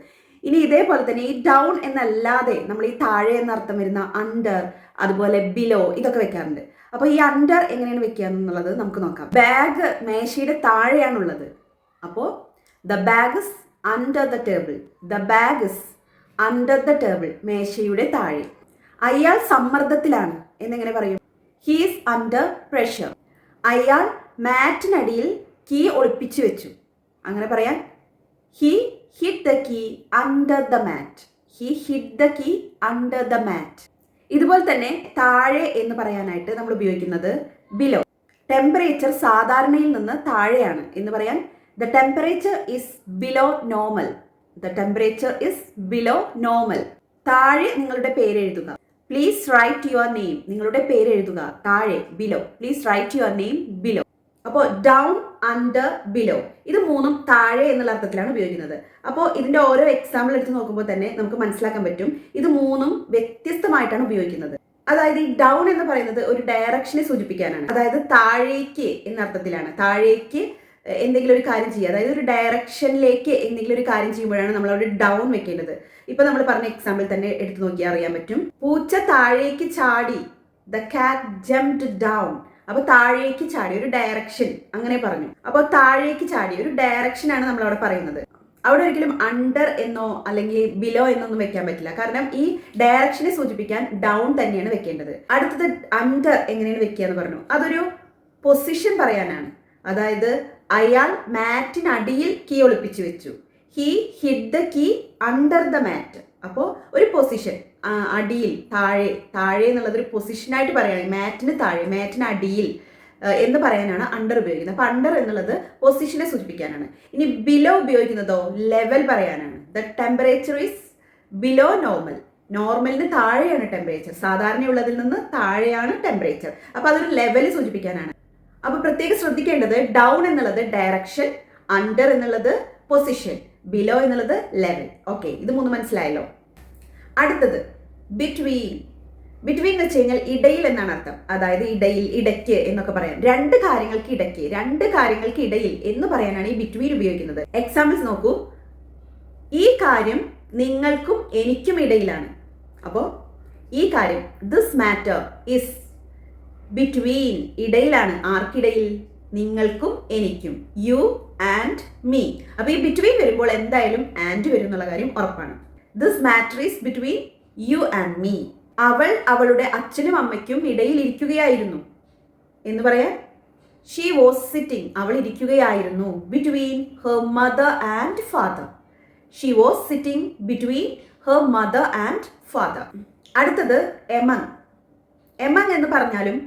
ഇനി ഇതേപോലെ തന്നെ ഈ ഡൗൺ എന്നല്ലാതെ നമ്മൾ ഈ താഴെ എന്ന അർത്ഥം വരുന്ന അണ്ടർ, അതുപോലെ ബിലോ ഇതൊക്കെ വെക്കാറുണ്ട്. അപ്പൊ ഈ അണ്ടർ എങ്ങനെയാണ് വെക്കുക എന്നുള്ളത് നമുക്ക് നോക്കാം. ബാഗ് മേശയുടെ താഴെയാണുള്ളത്. അപ്പോൾ the bag is under the table. The bag is under the table. മേശയുടെ താഴെ. അയാൾ സമ്മർദ്ദത്തിലാണ് എന്നെങ്ങനെ പറയും? He is under pressure. അയാൾ മാറ്റിനടിയിൽ കീ ഒളിപ്പിച്ചു വെച്ചു. അങ്ങനെ പറയാൻ he hid the key under the mat. He hid the key under the mat. ഇതുപോലെ തന്നെ താഴെ എന്ന് പറയാനായിട്ട് നമ്മൾ ഉപയോഗിക്കുന്നത് ബിലോ. ടെമ്പറേച്ചർ സാധാരണയിൽ നിന്ന് താഴെയാണ് എന്ന് പറയാൻ the temperature is below normal. The temperature is below normal. താഴെ നിങ്ങളുടെ പേര് എഴുതുക. Please write your name. നിങ്ങളുടെ പേര് എഴുതുക താഴെ, below. Please write your name below. അപ്പോൾ ഡൗൺ, അണ്ടർ, ബിലോ ഇത് മൂന്നും താഴെ എന്നുള്ള അർത്ഥത്തിലാണ് ഉപയോഗിക്കുന്നത്. അപ്പോൾ ഇതിന്റെ ഓരോ എക്സാമ്പിൾ എടുത്ത് നോക്കുമ്പോൾ തന്നെ നമുക്ക് മനസ്സിലാക്കാൻ പറ്റും ഇത് മൂന്നും വ്യത്യസ്തമായിട്ടാണ് ഉപയോഗിക്കുന്നത്. അതായത് ഈ ഡൗൺ എന്ന് പറയുന്നത് ഒരു ഡയറക്ഷനെ സൂചിപ്പിക്കാനാണ്. അതായത് താഴേക്ക് എന്ന അർത്ഥത്തിലാണ്. താഴേക്ക് എന്തെങ്കിലും ഒരു കാര്യം ചെയ്യുക, അതായത് ഒരു ഡയറക്ഷനിലേക്ക് എന്തെങ്കിലും ഒരു കാര്യം ചെയ്യുമ്പോഴാണ് നമ്മൾ അവിടെ ഡൗൺ വെക്കേണ്ടത്. ഇപ്പൊ നമ്മൾ പറഞ്ഞ എക്സാമ്പിൾ തന്നെ എടുത്തു നോക്കിയാൽ അറിയാൻ പറ്റും. പൂച്ച താഴേക്ക് ചാടി, ദ കാറ്റ് ജംപ്ഡ് ഡൗൺ. അപ്പൊ താഴേക്ക് ചാടി, ഒരു ഡയറക്ഷൻ അങ്ങനെ പറഞ്ഞു. അപ്പോൾ താഴേക്ക് ചാടി ഒരു ഡയറക്ഷൻ ആണ് നമ്മൾ അവിടെ പറയുന്നത്. അവിടെ ഒരിക്കലും അണ്ടർ എന്നോ അല്ലെങ്കിൽ ബിലോ എന്നൊന്നും വെക്കാൻ പറ്റില്ല. കാരണം ഈ ഡയറക്ഷനെ സൂചിപ്പിക്കാൻ ഡൗൺ തന്നെയാണ് വെക്കേണ്ടത്. അടുത്തത് അണ്ടർ എങ്ങനെയാണ് വെക്കുക എന്ന് പറഞ്ഞു. അതൊരു പൊസിഷൻ പറയാനാണ്. അതായത് അയാൾ മാറ്റിനടിയിൽ കീ ഒളിപ്പിച്ചു വെച്ചു. He hid the key under the mat. അപ്പോൾ ഒരു പൊസിഷൻ, അടിയിൽ, താഴെ. താഴെ എന്നുള്ളത് ഒരു പൊസിഷനായിട്ട് പറയുകയാണെങ്കിൽ മാറ്റിന് താഴെ, മാറ്റിന് അടിയിൽ എന്ന് പറയാനാണ് അണ്ടർ ഉപയോഗിക്കുന്നത്. അപ്പൊ അണ്ടർ എന്നുള്ളത് പൊസിഷനെ സൂചിപ്പിക്കാനാണ്. ഇനി ബിലോ ഉപയോഗിക്കുന്നതോ ലെവൽ പറയാനാണ്. The temperature is below normal. നോർമലിന് താഴെയാണ് ടെമ്പറേച്ചർ, സാധാരണയുള്ളതിൽ നിന്ന് താഴെയാണ് ടെമ്പറേച്ചർ. അപ്പൊ അതൊരു ലെവൽ സൂചിപ്പിക്കാനാണ്. അപ്പൊ പ്രത്യേകം ശ്രദ്ധിക്കേണ്ടത് ഡൗൺ എന്നുള്ളത് ഡയറക്ഷൻ, അണ്ടർ എന്നുള്ളത് പൊസിഷൻ, ബിലോ എന്നുള്ളത് ലെവൽ. ഓക്കെ, ഇത് മൂന്ന് മനസ്സിലായല്ലോ. അടുത്തത് ബിറ്റ്വീൻ. ബിറ്റ്വീൻ എന്ന് വെച്ച് കഴിഞ്ഞാൽ ഇടയിൽ എന്നാണ് അർത്ഥം. അതായത് ഇടയിൽ, ഇടയ്ക്ക് എന്നൊക്കെ പറയാം. രണ്ട് കാര്യങ്ങൾക്ക് ഇടയ്ക്ക്, രണ്ട് കാര്യങ്ങൾക്ക് ഇടയിൽ എന്ന് പറയാനാണ് ഈ ബിറ്റ്വീൻ ഉപയോഗിക്കുന്നത്. എക്സാമ്പിൾസ് നോക്കൂ. ഈ കാര്യം നിങ്ങൾക്കും എനിക്കും ഇടയിലാണ്. അപ്പോൾ ഈ കാര്യം, ദിസ് മാറ്റർ ഈസ് ബിറ്റ്വീൻ, ഇടയിലാണ്. ആർക്കിടയിൽ? നിങ്ങൾക്കും എനിക്കും, യു ആൻഡ് മീ. അപ്പൊ ഈ ബിറ്റ്വീൻ വരുമ്പോൾ എന്തായാലും ആൻഡ് വരും എന്നുള്ള കാര്യം ഉറപ്പാണ്. This matter is between you and me. അവൾ അവളുടെ അച്ഛനും അമ്മയ്ക്കും ഇടയിൽ ഇരിക്കുകയായിരുന്നു എന്ന് പറയാൻ ഷീ വാസ് സിറ്റിംഗ്. അവൾ ഇരിക്കുകയായിരുന്നു between her mother and father. She was sitting between her mother and father. അടുത്തത് എമങ്. എമങ് എന്ന് പറഞ്ഞാലും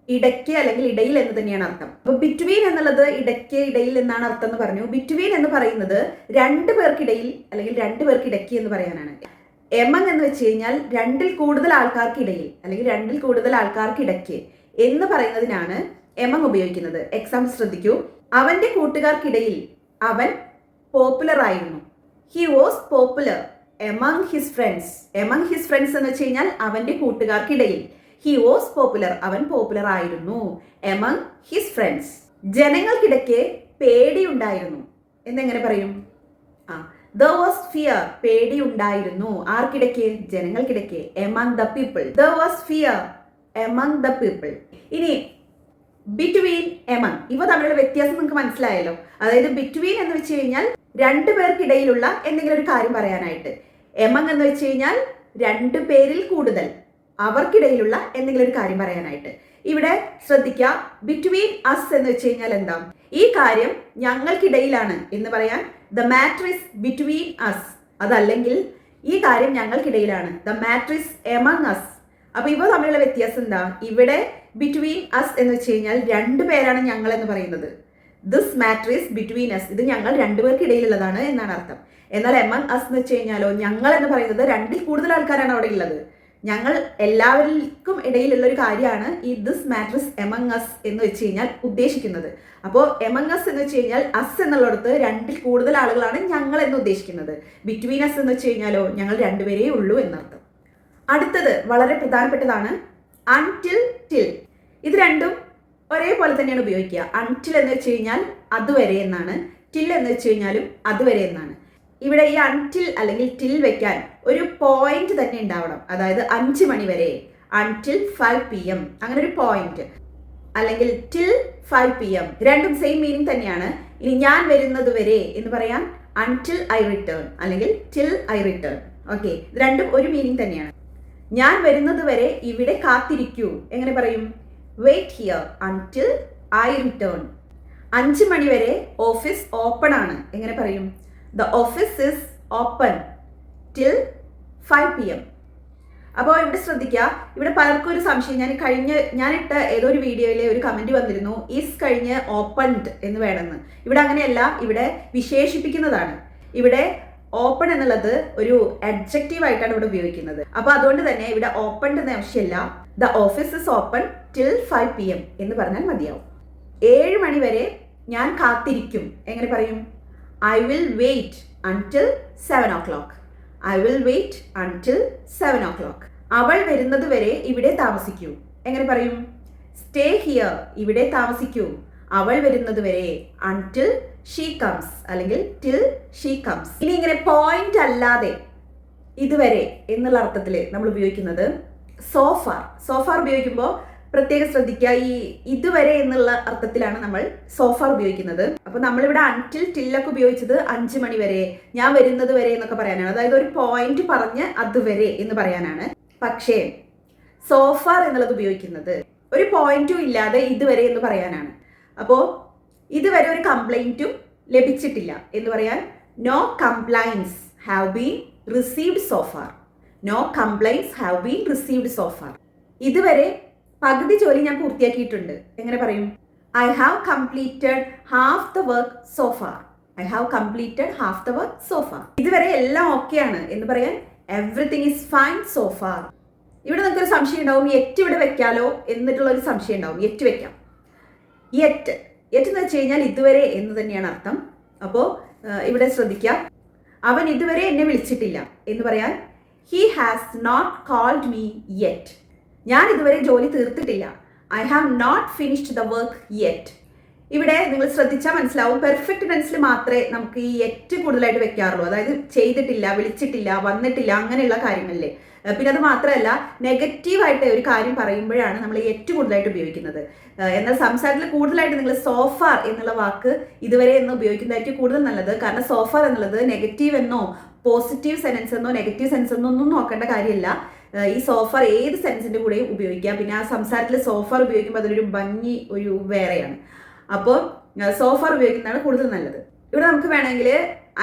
ഇടയ്ക്ക് അല്ലെങ്കിൽ ഇടയിൽ എന്ന് തന്നെയാണ് അർത്ഥം. അപ്പൊ ബിറ്റ്വീൻ എന്നുള്ളത് ഇടയ്ക്ക്, ഇടയിൽ എന്നാണ് അർത്ഥം എന്ന് പറഞ്ഞു. ബിറ്റ്വീൻ എന്ന് പറയുന്നത് രണ്ടു പേർക്കിടയിൽ അല്ലെങ്കിൽ രണ്ടു പേർക്ക് ഇടയ്ക്ക് എന്ന് പറയാനാണ്. എമങ് എന്ന് വെച്ച് കഴിഞ്ഞാൽ രണ്ടിൽ കൂടുതൽ ആൾക്കാർക്കിടയിൽ അല്ലെങ്കിൽ രണ്ടിൽ കൂടുതൽ ആൾക്കാർക്കിടയ്ക്ക് എന്ന് പറയുന്നതിനാണ് എമങ് ഉപയോഗിക്കുന്നത്. എക്സാമ്പിൾ ശ്രദ്ധിക്കൂ. അവന്റെ കൂട്ടുകാർക്കിടയിൽ അവൻ പോപ്പുലർ ആയിരുന്നു. He was popular among his friends. Among his friends എന്ന് വെച്ച് കഴിഞ്ഞാൽ അവന്റെ കൂട്ടുകാർക്കിടയിൽ. ഹി വാസ് പോപ്പുലർ, അവൻ പോപ്പുലർ ആയിരുന്നു എമങ് ഹിസ് ഫ്രണ്ട്സ്. ജനങ്ങൾക്കിടയ്ക്ക് പേടിയുണ്ടായിരുന്നു എന്നെങ്ങനെ പറയും? there was fear, പേടി ഉണ്ടായിരുന്നു. ആർക്കിടയ്ക്ക്? ജനങ്ങൾക്കിടയ്ക്ക്. among the people, there was fear among the people. ഇനി ബിറ്റ്വീൻ, എമങ്, ഇവ തമ്മിലുള്ള വ്യത്യാസം നിങ്ങൾക്ക് മനസ്സിലായല്ലോ. അതായത് ബിറ്റ്വീൻ എന്ന് വെച്ച് കഴിഞ്ഞാൽ രണ്ടു പേർക്കിടയിലുള്ള എന്തെങ്കിലും ഒരു കാര്യം പറയാനായിട്ട്. എമങ് എന്ന് വെച്ച് കഴിഞ്ഞാൽ രണ്ടു പേരിൽ കൂടുതൽ, അവർക്കിടയിലുള്ള എന്തെങ്കിലും ഒരു കാര്യം പറയാനായിട്ട്. ഇവിടെ ശ്രദ്ധിക്കുക, ബിറ്റ്വീൻ അസ് എന്ന് വെച്ച് കഴിഞ്ഞാൽ എന്താ? ഈ കാര്യം ഞങ്ങൾക്കിടയിലാണ് എന്ന് പറയാൻ the matter is between us. അതല്ലെങ്കിൽ ഈ കാര്യം ഞങ്ങൾക്കിടയിലാണ്, the matter is among us. അപ്പൊ ഇവ തമ്മിലുള്ള വ്യത്യാസം എന്താ? ഇവിടെ ബിറ്റ്വീൻ അസ് എന്ന് വെച്ച് കഴിഞ്ഞാൽ രണ്ടു പേരാണ് ഞങ്ങൾ എന്ന് പറയുന്നത്. This matter is between us, ഇത് ഞങ്ങൾ രണ്ടുപേർക്കിടയിലുള്ളതാണ് എന്നാണ് അർത്ഥം. എന്നാൽ എമങ് അസ് എന്ന് വെച്ച് കഴിഞ്ഞാലോ, ഞങ്ങൾ എന്ന് പറയുന്നത് രണ്ടിൽ കൂടുതൽ ആൾക്കാരാണ് അവിടെ ഉള്ളത്. ഞങ്ങൾ എല്ലാവർക്കും ഇടയിലുള്ള ഒരു കാര്യമാണ് ഈ ദിസ് മാറ്റർസ് എമങ് അസ് എന്ന് വെച്ച് കഴിഞ്ഞാൽ ഉദ്ദേശിക്കുന്നത്. അപ്പോൾ എമങ് അസ് എന്ന് വെച്ച് കഴിഞ്ഞാൽ അസ് എന്നുള്ളിടത്ത് രണ്ടിൽ കൂടുതൽ ആളുകളാണ് ഞങ്ങൾ എന്ന് ഉദ്ദേശിക്കുന്നത്. ബിറ്റ്വീൻ അസ് എന്ന് വെച്ച് കഴിഞ്ഞാലോ ഞങ്ങൾ രണ്ടുപേരേ ഉള്ളൂ എന്നർത്ഥം. അടുത്തത് വളരെ പ്രധാനപ്പെട്ടതാണ് അൺടിൽ, ടിൽ. ഇത് രണ്ടും ഒരേപോലെ തന്നെയാണ് ഉപയോഗിക്കുക. അൺടിൽ എന്ന് വെച്ച് കഴിഞ്ഞാൽ അതുവരെ എന്നാണ്, ടിൽ എന്ന് വെച്ച് കഴിഞ്ഞാലും അതുവരെ എന്നാണ്. ഇവിടെ ഈ അൺടിൽ അല്ലെങ്കിൽ ടിൽ വെക്കാൻ ഒരു പോയിന്റ് തന്നെ ഉണ്ടാവണം. അതായത് 5 മണി വരെ, അൺടിൽ 5 PM, അങ്ങനെ ഒരു പോയിന്റ്. അല്ലെങ്കിൽ ടിൽ 5 PM, രണ്ടും സെയിം മീനിങ് തന്നെയാണ്. ഇനി ഞാൻ വരുന്നത് വരെ എന്ന് പറയാൻ അൺടിൽ ഐ റിട്ടേൺ അല്ലെങ്കിൽ ടിൽ ഐ റിട്ടേൺ. ഓക്കെ, രണ്ടും ഒരു മീനിങ് തന്നെയാണ്. ഞാൻ വരുന്നത് വരെ ഇവിടെ കാത്തിരിക്കൂ എങ്ങനെ പറയും? Wait here until I return. 5 മണി വരെ ഓഫീസ് ഓപ്പൺ ആണ് എങ്ങനെ പറയും? The office is open till 5 PM. അപ്പോൾ ഇവിടെ ശ്രദ്ധിക്കുക, ഇവിടെ പലർക്കും ഒരു സംശയം. ഞാനിട്ട ഏതോ ഒരു വീഡിയോയിൽ ഒരു കമന്റ് വന്നിരുന്നു, ഈസ് കഴിഞ്ഞ് ഓപ്പൺഡ് എന്ന് വേണമെന്ന്. ഇവിടെ അങ്ങനെയല്ല, ഇവിടെ വിശേഷിപ്പിക്കുന്നതാണ്. ഇവിടെ ഓപ്പൺ എന്നുള്ളത് ഒരു അഡ്ജക്റ്റീവ് ആയിട്ടാണ് ഇവിടെ ഉപയോഗിക്കുന്നത്. അപ്പൊ അതുകൊണ്ട് തന്നെ ഇവിടെ ഓപ്പൺഡ് എന്ന ആവശ്യമില്ല. The office is open till 5 PM എന്ന് പറഞ്ഞാൽ മതിയാവും. 7 മണി വരെ ഞാൻ കാത്തിരിക്കും എങ്ങനെ പറയും? I will wait until 7 o'clock. I will wait until 7 o'clock. അവൾ വരുന്നത് വരെ ഇവിടെ താമസിക്കൂ. എങ്ങനെ പറയും? സ്റ്റേ ഹിയർ, ഇവിടെ താമസിക്കൂ. അവൾ വരുന്നത് വരെ, until she comes അല്ലെങ്കിൽ till she comes. ഇനി ഇങ്ങനെ പോയിന്റ് അല്ലാതെ ഇതുവരെ എന്നുള്ള അർത്ഥത്തിൽ നമ്മൾ ഉപയോഗിക്കുന്നത് സോഫാർ. സോഫാർ ഉപയോഗിക്കുമ്പോൾ പ്രത്യേകം ശ്രദ്ധിക്കുക, ഈ ഇതുവരെ എന്നുള്ള അർത്ഥത്തിലാണ് നമ്മൾ സോഫാർ ഉപയോഗിക്കുന്നത്. അപ്പൊ നമ്മളിവിടെ അൺടിൽ ടില്ലൊക്കെ ഉപയോഗിച്ചത് 5 മണി വരെ, ഞാൻ വരുന്നത് വരെ എന്നൊക്കെ പറയാനാണ്. അതായത് ഒരു പോയിന്റ് പറഞ്ഞ് അതുവരെ എന്ന് പറയാനാണ്. പക്ഷേ സോഫാർ എന്നുള്ളത് ഉപയോഗിക്കുന്നത് ഒരു പോയിന്റും ഇല്ലാതെ ഇതുവരെ എന്ന് പറയാനാണ്. അപ്പോൾ ഇതുവരെ ഒരു കംപ്ലൈന്റും ലഭിച്ചിട്ടില്ല എന്ന് പറയാൻ no complaints have been received so far. No complaints have been received so far. ഇതുവരെ പകുതി ജോലി ഞാൻ പൂർത്തിയാക്കിയിട്ടുണ്ട്. എങ്ങനെ പറയും? I have completed half the work so far. I have completed half the work so far. ഇതുവരെ എല്ലാം ഓക്കെയാണ് എന്ന് പറയാൻ എവറിത്തിങ് ഈസ് ഫൈൻ സോഫാർ. ഇവിടെ നിങ്ങൾക്കൊരു സംശയം ഉണ്ടാവും, യെറ്റ് ഇവിടെ വെക്കാലോ എന്നിട്ടുള്ള ഒരു സംശയം ഉണ്ടാവും. യെറ്റ് വെക്കാം. യെറ്റ് എന്ന് വെച്ച് കഴിഞ്ഞാൽ ഇതുവരെ എന്ന് തന്നെയാണ് അർത്ഥം. അപ്പോൾ ഇവിടെ ശ്രദ്ധിക്കുക, അവൻ ഇതുവരെ എന്നെ വിളിച്ചിട്ടില്ല എന്ന് പറയാൻ he has not called me yet. ഞാൻ ഇതുവരെ ജോലി തീർത്തിട്ടില്ല. I have not finished the work yet. ഇവിടെ നിങ്ങൾ ശ്രദ്ധിച്ചാൽ മനസ്സിലാവും, പെർഫെക്റ്റ് ടെൻസിൽ മാത്രമേ നമുക്ക് ഈ യെറ്റ് കൂടുതലായിട്ട് വെക്കാറുള്ളൂ. അതായത് ചെയ്തിട്ടില്ല, വിളിച്ചിട്ടില്ല, വന്നിട്ടില്ല, അങ്ങനെയുള്ള കാര്യങ്ങളിലെ. പിന്നെ അത് മാത്രമല്ല, നെഗറ്റീവായിട്ട് ഒരു കാര്യം പറയുമ്പോഴാണ് നമ്മൾ യെറ്റ് കൂടുതലായിട്ട് ഉപയോഗിക്കുന്നത്. എന്നാൽ സംസാരത്തിൽ കൂടുതലായിട്ട് നിങ്ങൾ സോഫാർ എന്നുള്ള വാക്ക് ഇതുവരെ എന്ന് ഉപയോഗിക്കുന്നതായിരിക്കും കൂടുതൽ നല്ലത്. കാരണം സോഫാർ എന്നുള്ളത് നെഗറ്റീവ് എന്നോ പോസിറ്റീവ് സെൻസ് എന്നോ നെഗറ്റീവ് സെൻസ് എന്നോ ഒന്നും നോക്കേണ്ട കാര്യമില്ല. ഈ സോഫാർ ഏത് സെൻസിന്റെ കൂടെയും ഉപയോഗിക്കാം. പിന്നെ ആ സംസാരത്തിൽ സോഫാർ ഉപയോഗിക്കുമ്പോൾ അതിലൊരു ഭംഗി ഒരു വേറെയാണ്. അപ്പോൾ സോഫാർ ഉപയോഗിക്കുന്നതാണ് കൂടുതൽ നല്ലത്. ഇവിടെ നമുക്ക് വേണമെങ്കിൽ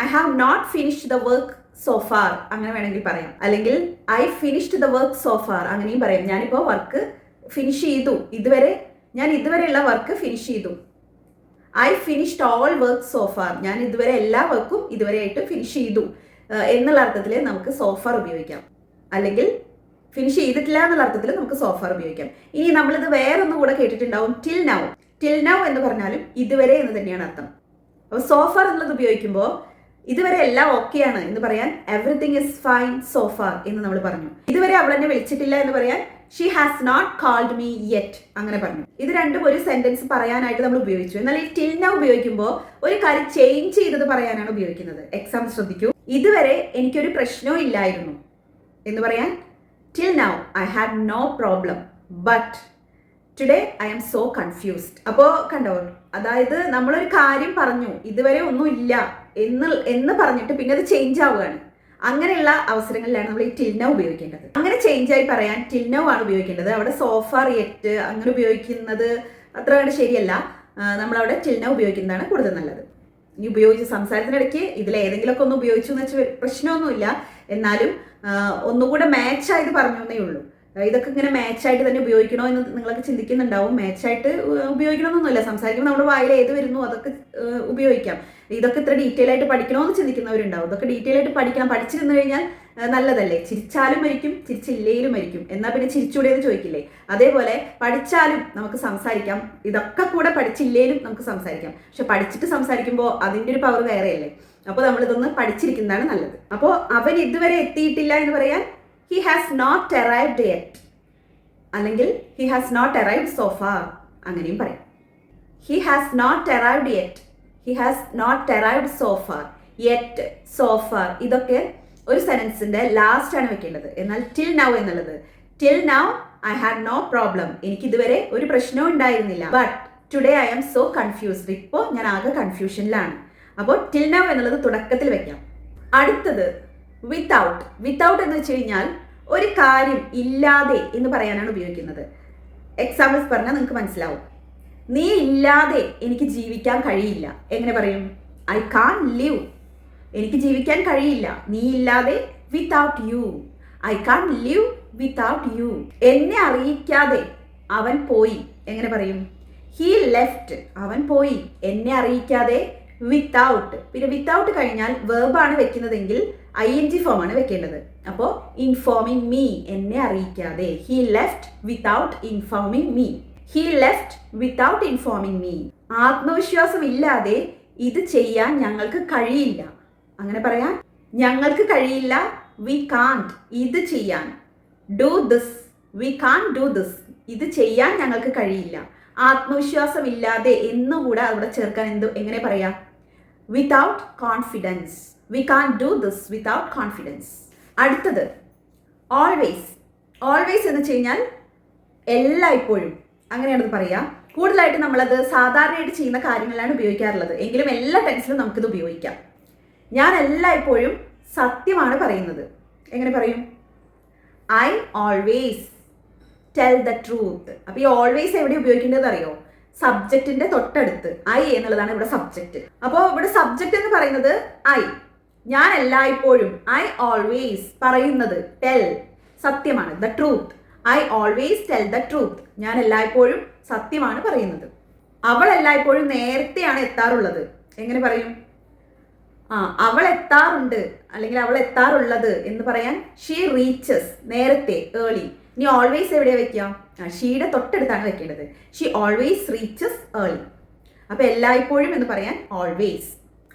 I have not finished the work so far അങ്ങനെ വേണമെങ്കിൽ പറയാം. അല്ലെങ്കിൽ I finished the work so far അങ്ങനെയും പറയാം. ഞാനിപ്പോൾ വർക്ക് ഫിനിഷ് ചെയ്തു, ഞാൻ ഇതുവരെയുള്ള വർക്ക് ഫിനിഷ് ചെയ്തു. I finished all work so far. ഞാൻ ഇതുവരെ എല്ലാ വർക്കും ഇതുവരെയായിട്ട് ഫിനിഷ് ചെയ്തു എന്നുള്ള അർത്ഥത്തിൽ നമുക്ക് സോഫാർ ഉപയോഗിക്കാം. അല്ലെങ്കിൽ ഫിനിഷ് ചെയ്തിട്ടില്ല എന്നുള്ള അർത്ഥത്തിൽ നമുക്ക് സോഫാർ ഉപയോഗിക്കാം. ഇനി നമ്മളിത് വേറൊന്നും കൂടെ കേട്ടിട്ടുണ്ടാവും, ടിൽ നൗ. ടിൽ നൗ എന്ന് പറഞ്ഞാലും ഇതുവരെ എന്ന് തന്നെയാണ് അർത്ഥം. അപ്പോൾ സോഫാർ എന്നുള്ളത് ഉപയോഗിക്കുമ്പോൾ ഇതുവരെ എല്ലാം ഓക്കെയാണ് എന്ന് പറയാൻ എവറിത്തിങ് ഇസ് ഫൈൻ സോഫാർ എന്ന് നമ്മൾ പറഞ്ഞു. ഇതുവരെ അവൾ എന്നെ വിളിച്ചിട്ടില്ല എന്ന് പറയാൻ she has not called me yet അങ്ങനെ പറഞ്ഞു. ഇത് രണ്ടും ഒരു സെന്റൻസ് പറയാനായിട്ട് നമ്മൾ ഉപയോഗിച്ചു. എന്നാൽ ഈ ടിൽ നൗ ഉപയോഗിക്കുമ്പോൾ ഒരു കാര്യം ചേഞ്ച് ചെയ്തത് പറയാനാണ് ഉപയോഗിക്കുന്നത്. എക്സാമ്പിൾ ശ്രദ്ധിക്കൂ. ഇതുവരെ എനിക്കൊരു പ്രശ്നവും ഇല്ലായിരുന്നു എന്ന് പറയാൻ till now I had no problem but today I am so confused. അപ്പോൾ കണ്ടോ, അതായത് നമ്മളൊരു കാര്യം പറഞ്ഞു ഇതുവരെ ഒന്നും ഇല്ല എന്ന് പറഞ്ഞിട്ട് പിന്നെ അത് ചേഞ്ച് ആവുകയാണ്. അങ്ങനെയുള്ള അവസരങ്ങളിലാണ് നമ്മൾ ഈ ടിൽ നൗ ഉപയോഗിക്കേണ്ടത്. അങ്ങനെ ചേഞ്ച് ആയി പറയാൻ ടിൽ നൗ ആണ് ഉപയോഗിക്കേണ്ടത്. അവിടെ സോഫാർ യെറ്റ് അങ്ങനെ ഉപയോഗിക്കുന്നത് അത്ര കണ്ട് ശരിയല്ല. നമ്മളവിടെ ടിൽ നൗ ഉപയോഗിക്കുന്നതാണ് കൂടുതൽ നല്ലത്. ഇനി ഉപയോഗിച്ച് സംസാരത്തിനിടയ്ക്ക് ഇതിലേതെങ്കിലുമൊക്കെ ഒന്ന് ഉപയോഗിച്ചു എന്ന് വെച്ചാൽ പ്രശ്നമൊന്നുമില്ല. എന്നാലും ഒന്നുകൂടെ മാച്ചായിട്ട് പറഞ്ഞു എന്നേ ഉള്ളൂ. ഇതൊക്കെ ഇങ്ങനെ മാച്ചായിട്ട് തന്നെ ഉപയോഗിക്കണോ എന്ന് നിങ്ങളൊക്കെ ചിന്തിക്കുന്നുണ്ടാവും. മാച്ചായിട്ട് ഉപയോഗിക്കണമെന്നൊന്നുമില്ല. സംസാരിക്കുമ്പോൾ നമ്മുടെ വായിൽ ഏത് വരുന്നു അതൊക്കെ ഉപയോഗിക്കാം. ഇതൊക്കെ ഇത്ര ഡീറ്റെയിൽ ആയിട്ട് പഠിക്കണമെന്ന് ചിന്തിക്കുന്നവരുണ്ടാവും. ഇതൊക്കെ ഡീറ്റെയിൽ ആയിട്ട് പഠിക്കണം. പഠിച്ചിരുന്നു കഴിഞ്ഞാൽ നല്ലതല്ലേ? ചിരിച്ചാലും മരിക്കും, ചിരിച്ചില്ലേലും മരിക്കും. എന്നാൽ പിന്നെ ചിരിച്ചൂടെ എന്ന് ചോദിക്കില്ലേ? അതേപോലെ പഠിച്ചാലും നമുക്ക് സംസാരിക്കാം. ഇതൊക്കെ കൂടെ പഠിച്ചില്ലേലും നമുക്ക് സംസാരിക്കാം. പക്ഷെ പഠിച്ചിട്ട് സംസാരിക്കുമ്പോൾ അതിൻ്റെ ഒരു പവർ വേറെയല്ലേ? അപ്പോൾ നമ്മളിതൊന്ന് പഠിച്ചിരിക്കുന്നതാണ് നല്ലത്. അപ്പോൾ അവൻ ഇതുവരെ എത്തിയിട്ടില്ല എന്ന് പറയാൻ he has not arrived yet അല്ലെങ്കിൽ he has not arrived so far അങ്ങനെയും പറയാം. he has not arrived yet, he has not arrived so far, yet, so far ഇതൊക്കെ ഒരു സെന്റൻസിന്റെ ലാസ്റ്റ് ആണ് വെക്കേണ്ടത്. എന്നാൽ till now എന്നുള്ളത് till now I had no problem, എനിക്ക് ഇതുവരെ ഒരു പ്രശ്നവും ഉണ്ടായിരുന്നില്ല. but today I am so confused, ഇപ്പോൾ ഞാൻ ആകെ കൺഫ്യൂഷനിലാണ്. അപ്പോൾ till now എന്നുള്ളത് തുടക്കത്തിൽ വെക്കാം. അടുത്തത് വിത്തൗട്ട്. വിത്തൗട്ട് എന്ന് വെച്ച് കഴിഞ്ഞാൽ ഒരു കാര്യം ഇല്ലാതെ എന്ന് പറയാനാണ് ഉപയോഗിക്കുന്നത്. എക്സാമ്പിൾസ് പറഞ്ഞാൽ നിങ്ങൾക്ക് മനസ്സിലാവും. നീ ഇല്ലാതെ എനിക്ക് ജീവിക്കാൻ കഴിയില്ല. എങ്ങനെ പറയും? ഐ കാൺ ലിവ്, എനിക്ക് ജീവിക്കാൻ കഴിയില്ല നീ ഇല്ലാതെ. Without you, I can live without you. എന്നെ അറിയിക്കാതെ അവൻ പോയി. എങ്ങനെ പറയും? ഹീ ലെഫ്റ്റ്, അവൻ പോയി. എന്നെ അറിയിക്കാതെ വിത്തൗട്ട്. പിന്നെ വിത്തൗട്ട് കഴിഞ്ഞാൽ വെർബാണ് വെക്കുന്നതെങ്കിൽ ING ഫോം ആണ് വെക്കേണ്ടത്. അപ്പോൾ ഇൻഫോമിങ് മീ, എന്നെ അറിയിക്കാതെ. He left without informing me. He left without informing me. ആത്മവിശ്വാസം ഇല്ലാതെ ഇത് ചെയ്യാൻ ഞങ്ങൾക്ക് കഴിയില്ല. അങ്ങനെ പറയാൻ ഞങ്ങൾക്ക് കഴിയില്ല, വി കാൺട്ട്. ഇത് ചെയ്യാൻ do this, we can do this, ഇത് ചെയ്യാൻ ഞങ്ങൾക്ക് കഴിയില്ല. ആത്മവിശ്വാസമില്ലാതെ എന്നുകൂടെ അവിടെ ചേർക്കാൻ എങ്ങനെ പറയാം? Without confidence. We can do this without confidence. അടുത്തത് ഓൾവേസ്. ഓൾവേസ് എന്ന് വെച്ച് കഴിഞ്ഞാൽ എല്ലായ്പ്പോഴും, അങ്ങനെയാണത് പറയുക. കൂടുതലായിട്ട് നമ്മളത് സാധാരണയായിട്ട് ചെയ്യുന്ന കാര്യങ്ങളിലാണ് ഉപയോഗിക്കാറുള്ളത്. എങ്കിലും എല്ലാ ടെൻസിലും നമുക്കിത് ഉപയോഗിക്കാം. ഞാൻ എല്ലായ്പ്പോഴും സത്യമാണ് പറയുന്നത്. എങ്ങനെ പറയും? I always tell the truth. അപ്പോൾ ഈ ഓൾവേസ് എവിടെ ഉപയോഗിക്കേണ്ടത് അറിയോ? സബ്ജക്റ്റിന്റെ തൊട്ടടുത്ത് ഐ എന്നുള്ളതാണ് ഇവിടെ സബ്ജക്റ്റ്. അപ്പോൾ ഇവിടെ സബ്ജക്റ്റ് എന്ന് പറയുന്നത് ഐ. ഞാൻ എല്ലായ്പ്പോഴും, ഐ ഓൾവേസ് പറയുന്നത്, ടെൽ സത്യമാണ്, the truth. I always tell the truth. ഞാൻ എല്ലായ്പ്പോഴും സത്യമാണ് പറയുന്നത്. അവൾ എല്ലായ്പ്പോഴും നേരത്തെയാണ് എത്താറുള്ളത്. എങ്ങനെ പറയും? അവൾ എത്താറുണ്ട് അല്ലെങ്കിൽ അവൾ എത്താറുള്ളത് എന്ന് പറയാൻ ഷീ റീച്ചസ്, നേരത്തെ, ഏർലി. ഇനി ഓൾവേസ് എവിടെയാണ് വെക്കുക? ഷീയുടെ തൊട്ടടുത്താണ് വെക്കേണ്ടത്. She always reaches early. അപ്പോൾ എല്ലായ്പ്പോഴും എന്ന് പറയാൻ ഓൾവേസ്.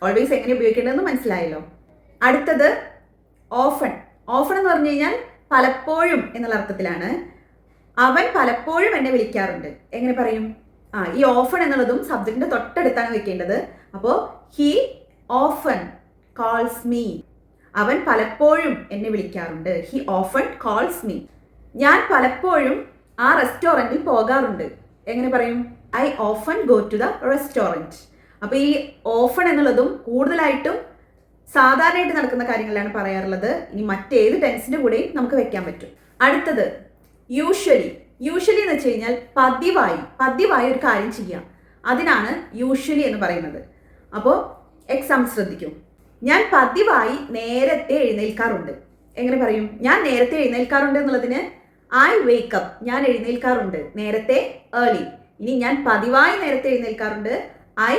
ഓൾവേസ് എങ്ങനെ ഉപയോഗിക്കേണ്ടതെന്ന് മനസ്സിലായല്ലോ. അടുത്തത് ഓഫൺ. ഓഫൺ എന്ന് പറഞ്ഞു കഴിഞ്ഞാൽ പലപ്പോഴും എന്നുള്ള അർത്ഥത്തിലാണ്. അവൻ പലപ്പോഴും എന്നെ വിളിക്കാറുണ്ട്. എങ്ങനെ പറയും? ഈ ഓഫൺ എന്നുള്ളതും സബ്ജക്റ്റിന്റെ തൊട്ടടുത്താണ് വെക്കേണ്ടത്. അപ്പോൾ ഹി ഓഫൺ കോൾസ് മീ. അവൻ പലപ്പോഴും എന്നെ വിളിക്കാറുണ്ട്. He often calls me. ഞാൻ പലപ്പോഴും ആ റെസ്റ്റോറൻറ്റിൽ പോകാറുണ്ട്. എങ്ങനെ പറയും? I often go to the restaurant. അപ്പോൾ ഈ ഓഫൺ എന്നുള്ളതും കൂടുതലായിട്ടും സാധാരണയായിട്ട് നടക്കുന്ന കാര്യങ്ങളിലാണ് പറയാറുള്ളത്. ഇനി മറ്റേത് ടെൻസിന്റെ കൂടെയും നമുക്ക് വെക്കാൻ പറ്റും. അടുത്തത് യൂഷ്വലി. യൂഷ്വലി എന്ന് വെച്ച് കഴിഞ്ഞാൽ പതിവായി ഒരു കാര്യം ചെയ്യാം. അതിനാണ് യൂഷ്വലി എന്ന് പറയുന്നത്. അപ്പോൾ എക്സാം ശ്രദ്ധിക്കും. ഞാൻ പതിവായി നേരത്തെ എഴുന്നേൽക്കാറുണ്ട്. എങ്ങനെ പറയും? ഞാൻ നേരത്തെ എഴുന്നേൽക്കാറുണ്ട് എന്നുള്ളതിന് ഐ വേക്ക് അപ്പ്, ഞാൻ എഴുന്നേൽക്കാറുണ്ട് നേരത്തെ, ഏർലി. ഇനി ഞാൻ പതിവായി നേരത്തെ എഴുന്നേൽക്കാറുണ്ട്, I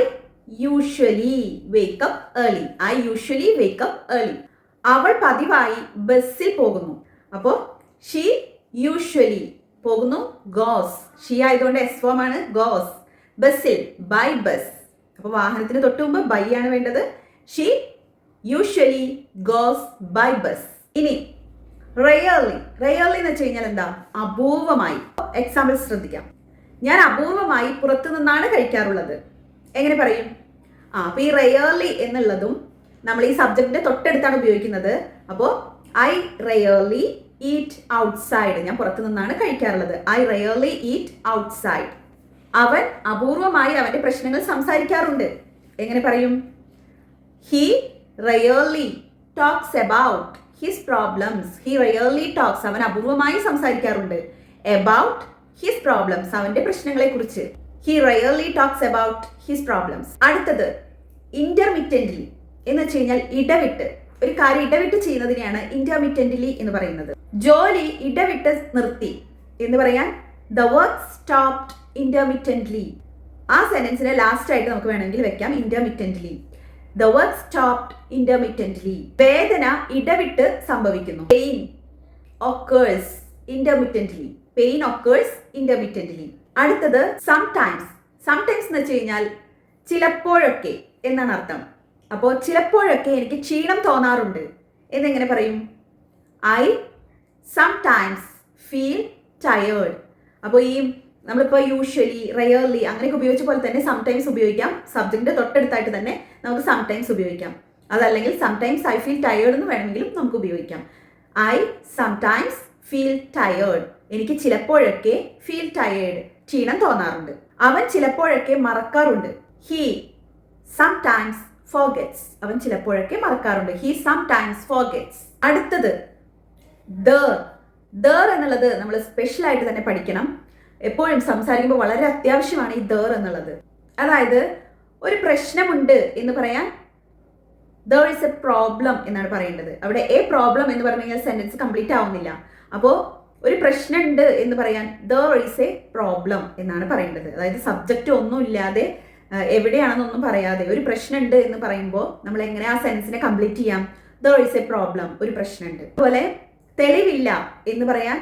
usually wake up early. I usually wake up early. അവൾ പതിവായി ബസ്സിൽ പോകുന്നു. അപ്പോൾ ഷീ യൂഷ്വലി പോകുന്നു, ഗോസ്. ഷീ ആയതുകൊണ്ട് എസ് ഫോം ആണ്, ഗോസ്. ബസ്സിൽ, ബൈ ബസ്. അപ്പോൾ വാഹനത്തിന് തൊട്ട് മുമ്പ് ബൈ ആണ് വേണ്ടത്. She usually goes by bus. ഇനി റെയർലി. റെയർലി എന്ന് വെച്ച് കഴിഞ്ഞാൽ എന്താ? അപൂർവമായി. എക്സാമ്പിൾ ശ്രദ്ധിക്കാം. ഞാൻ അപൂർവമായി പുറത്തു നിന്നാണ് കഴിക്കാറുള്ളത്. എങ്ങനെ പറയും? അപ്പോൾ ഈ റെയർലി എന്നുള്ളതും നമ്മൾ ഈ സബ്ജക്റ്റിന്റെ തൊട്ടടുത്താണ് ഉപയോഗിക്കുന്നത്. അപ്പോൾ ഐ റെയർലി ഈറ്റ് ഔട്ട്സൈഡ്. ഞാൻ പുറത്തു നിന്നാണ് കഴിക്കാറുള്ളത്. I rarely eat outside. അവൻ അപൂർവമായി അവന്റെ പ്രശ്നങ്ങൾ സംസാരിക്കാറുണ്ട്. എങ്ങനെ പറയും? He rarely talks about his problems. He rarely talks, അവൻ അപൂർവമായി സംസാരിക്കാറുണ്ട്. അബൌട്ട് ഹിസ് പ്രോബ്ലംസ്, അവന്റെ പ്രശ്നങ്ങളെ കുറിച്ച്. He rarely talks about his problems. അടുത്തത് ഇന്റർമിറ്റന്റ്ലി എന്ന് വെച്ച് കഴിഞ്ഞാൽ ഇടവിട്ട്, ഒരു കാര്യം ഇടവിട്ട് ചെയ്യുന്നതിനെയാണ് ഇന്റർമിറ്റന്റ്ലി എന്ന് പറയുന്നത്. ജോലി ഇടവിട്ട് നിർത്തി എന്ന് പറയാൻ ദ വർക്ക് സ്റ്റോപ്ഡ് ഇന്റർമിറ്റന്റ്ലി. ആ സെന്റൻസിനെ ലാസ്റ്റ് ആയിട്ട് നമുക്ക് വേണമെങ്കിൽ വെക്കാം intermittently. The work stopped intermittently. വേദന ഇടവിട്ട് സംഭവിക്കുന്നു. Pain occurs intermittently. Pain occurs intermittently. അടുത്തത് സംടൈംസ്. സംടൈംസ് എന്ന് വെച്ച് കഴിഞ്ഞാൽ ചിലപ്പോഴൊക്കെ എന്നാണ് അർത്ഥം. അപ്പോൾ ചിലപ്പോഴൊക്കെ എനിക്ക് ക്ഷീണം തോന്നാറുണ്ട് എന്നെങ്ങനെ പറയും? I sometimes feel tired. അപ്പോൾ ഈ നമ്മളിപ്പോൾ യൂഷ്വലി, റെയർലി അങ്ങനെയൊക്കെ ഉപയോഗിച്ച പോലെ തന്നെ സംടൈംസ് ഉപയോഗിക്കാം. സബ്ജക്റ്റിന്റെ തൊട്ടടുത്തായിട്ട് തന്നെ നമുക്ക് സംടൈംസ് ഉപയോഗിക്കാം. അതല്ലെങ്കിൽ സംടൈംസ് ഐ ഫീൽ ടയേർഡ് എന്ന് വേണമെങ്കിലും നമുക്ക് ഉപയോഗിക്കാം. I sometimes feel tired. എനിക്ക് ചിലപ്പോഴൊക്കെ ഫീൽ ടയേർഡ്, ക്ഷീണം തോന്നാറുണ്ട്. അവൻ ചിലപ്പോഴൊക്കെ മറക്കാറുണ്ട്. He sometimes ഫോർഗെറ്റ്സ്. അവൻ ചിലപ്പോഴൊക്കെ മറക്കാറുണ്ട്. He sometimes ഫോർഗെറ്റ്സ്. അടുത്തത് ദർ എന്നുള്ളത് നമ്മൾ സ്പെഷ്യൽ ആയിട്ട് തന്നെ പഠിക്കണം. എപ്പോഴും സംസാരിക്കുമ്പോൾ വളരെ അത്യാവശ്യമാണ് ഈ ദർ എന്നുള്ളത്. അതായത് ഒരു പ്രശ്നമുണ്ട് എന്ന് പറയാൻ there is a problem എന്നാണ് പറയേണ്ടത്. അവിടെ എ പ്രോബ്ലം എന്ന് പറഞ്ഞു കഴിഞ്ഞാൽ സെന്റൻസ് കംപ്ലീറ്റ് ആവുന്നില്ല. അപ്പോൾ ഒരു പ്രശ്നമുണ്ട് എന്ന് പറയാൻ there is a problem എന്നാണ് പറയേണ്ടത്. അതായത് സബ്ജക്റ്റ് ഒന്നും ഇല്ലാതെ എവിടെയാണെന്നൊന്നും പറയാതെ ഒരു പ്രശ്നമുണ്ട് എന്ന് പറയുമ്പോൾ നമ്മൾ എങ്ങനെ ആ സെന്റൻസിനെ കംപ്ലീറ്റ് ചെയ്യാം? there is a problem, ഒരു പ്രശ്നമുണ്ട്. അതുപോലെ തെളിവില്ല എന്ന് പറയാൻ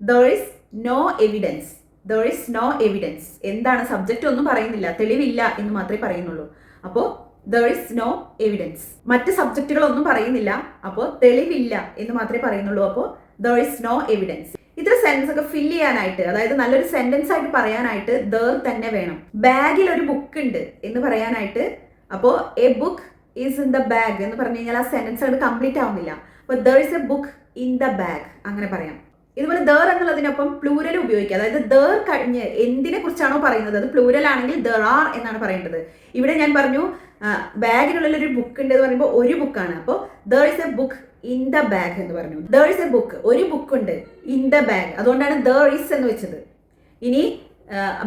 there is no evidence. there is no evidence. എന്താണ്? സബ്ജക്റ്റ് ഒന്നും പറയുന്നില്ല, തെളിവില്ല എന്ന് മാത്രമേ പറയുന്നുള്ളൂ. അപ്പോൾ there is no evidence. മറ്റ് സബ്ജക്റ്റുകളൊന്നും പറയുന്നില്ല, അപ്പോൾ തെളിവില്ല എന്ന് മാത്രമേ പറയുന്നുള്ളൂ. അപ്പോൾ there is no evidence. ഇത്ര സെന്റൻസ് ഒക്കെ ഫില്ല് ചെയ്യാനായിട്ട്, അതായത് നല്ലൊരു സെന്റൻസ് ആയിട്ട് പറയാനായിട്ട് there തന്നെ വേണം. ബാഗിൽ ഒരു ബുക്ക് ഉണ്ട് എന്ന് പറയാനായിട്ട്, അപ്പോൾ A book is in the bag എന്ന് പറഞ്ഞു കഴിഞ്ഞാൽ ആ സെന്റൻസ് അത് കംപ്ലീറ്റ് ആവുന്നില്ല. അപ്പോൾ there is a book in the bag അങ്ങനെ പറയാം. ഇതുപോലെ there എന്നുള്ളതിനൊപ്പം പ്ലൂരൽ ഉപയോഗിക്കുക. അതായത് there കഴിഞ്ഞ് എന്തിനെ കുറിച്ചാണോ പറയുന്നത് അത് പ്ലൂരൽ ആണെങ്കിൽ there are എന്നാണ് പറയേണ്ടത്. ഇവിടെ ഞാൻ പറഞ്ഞു ബാഗിനുള്ളിൽ ഒരു ബുക്ക് ഉണ്ട് എന്ന് പറയുമ്പോൾ ഒരു ബുക്കാണ്. അപ്പോൾ there is a book in the bag എന്ന് പറഞ്ഞു. there is a book, ഒരു ബുക്ക് ഉണ്ട്, in the bag, അതുകൊണ്ടാണ് there is എന്ന് വെച്ചത്. ഇനി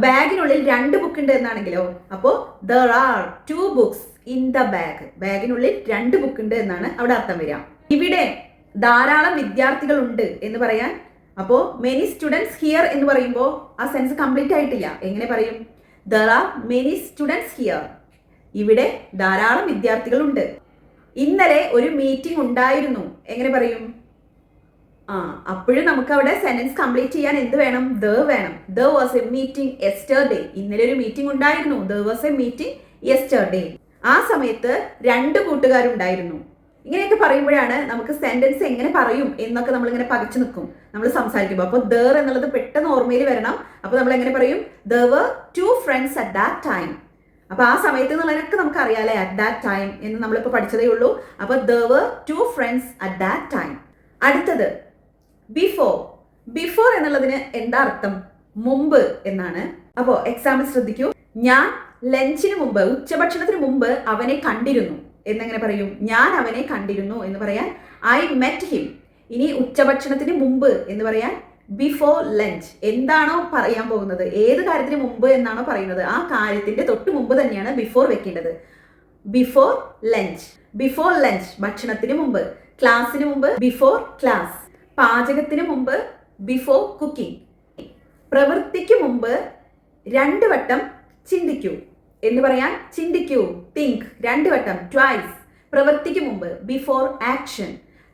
ബാഗിനുള്ളിൽ രണ്ട് ബുക്ക് ഉണ്ട് എന്നാണെങ്കിലോ, അപ്പോൾ there are two books in the bag, ബാഗിനുള്ളിൽ രണ്ട് ബുക്ക് ഉണ്ട് എന്നാണ് അവിടെ അർത്ഥം വരിക. ഇവിടെ ധാരാളം വിദ്യാർത്ഥികൾ ഉണ്ട് എന്ന് പറയാൻ, അപ്പോൾ മെനി സ്റ്റുഡൻസ് ഹിയർ എന്ന് പറയുമ്പോൾ ആ സെൻസ് കംപ്ലീറ്റ് ആയിട്ടില്ല. എങ്ങനെ പറയും? there are many students here, ഇവിടെ ധാരാളം വിദ്യാർത്ഥികളുണ്ട്. ഇന്നലെ ഒരു മീറ്റിംഗ് ഉണ്ടായിരുന്നു, എങ്ങനെ പറയും? അപ്പോഴും നമുക്ക് അവിടെ സെന്റൻസ് കംപ്ലീറ്റ് ചെയ്യാൻ എന്ത് വേണം? there വേണം. there was a meeting yesterday, ഇന്നലെ ഒരു മീറ്റിംഗ് ഉണ്ടായിരുന്നു. there was a meeting yesterday. ആ സമയത്ത് രണ്ട് കൂട്ടുകാരുണ്ടായിരുന്നു. ഇങ്ങനെയൊക്കെ പറയുമ്പോഴാണ് നമുക്ക് സെന്റൻസ് എങ്ങനെ പറയും എന്നൊക്കെ നമ്മളിങ്ങനെ പകച്ചു നിൽക്കും നമ്മൾ സംസാരിക്കുമ്പോൾ. അപ്പോൾ there എന്നുള്ളത് പെട്ടെന്ന് ഓർമ്മയിൽ വരണം. അപ്പോൾ നമ്മൾ എങ്ങനെ പറയും? there were two friends at that time. അപ്പോൾ ആ സമയത്ത് എന്നുള്ളതിനൊക്കെ നമുക്ക് അറിയാലേ, at that time എന്ന് നമ്മളിപ്പോൾ പഠിച്ചതേ ഉള്ളൂ. അപ്പോൾ there were two friends at that time. അടുത്തത് ബിഫോർ. ബിഫോർ എന്നുള്ളതിന് എന്താ അർത്ഥം? മുമ്പ് എന്നാണ്. അപ്പോൾ എക്സാമ്പിൾ ശ്രദ്ധിക്കൂ. ഞാൻ ലഞ്ചിന് മുമ്പ്, ഉച്ചഭക്ഷണത്തിന് മുമ്പ് അവനെ കണ്ടിരുന്നു എന്നെങ്ങനെ പറയും? ഞാൻ അവനെ കണ്ടിരുന്നു എന്ന് പറയാൻ ഐ മെറ്റ് ഹിം. ഇനി ഉച്ചഭക്ഷണത്തിന് മുമ്പ് എന്ന് പറയാൻ ബിഫോർ ലഞ്ച്. എന്താണോ പറയാൻ പോകുന്നത്, ഏത് കാര്യത്തിന് മുമ്പ് എന്നാണോ പറയുന്നത്, ആ കാര്യത്തിന്റെ തൊട്ട് മുമ്പ് തന്നെയാണ് ബിഫോർ വെക്കേണ്ടത്. ബിഫോർ ലഞ്ച്, ബിഫോർ ലഞ്ച് ഭക്ഷണത്തിന് മുമ്പ്. ക്ലാസ്സിന് മുമ്പ് ബിഫോർ ക്ലാസ്. പാചകത്തിന് മുമ്പ് ബിഫോർ കുക്കിംഗ്. പ്രവൃത്തിക്ക് മുമ്പ് രണ്ട് വട്ടം ചിന്തിക്കൂ എന്ന് പറയാൻ ചിന്തിക്കൂ, തിങ്ക്, രണ്ട് വട്ടം, ട്വൈസ്. പ്രവൃത്തിക്ക് മുമ്പ് before action.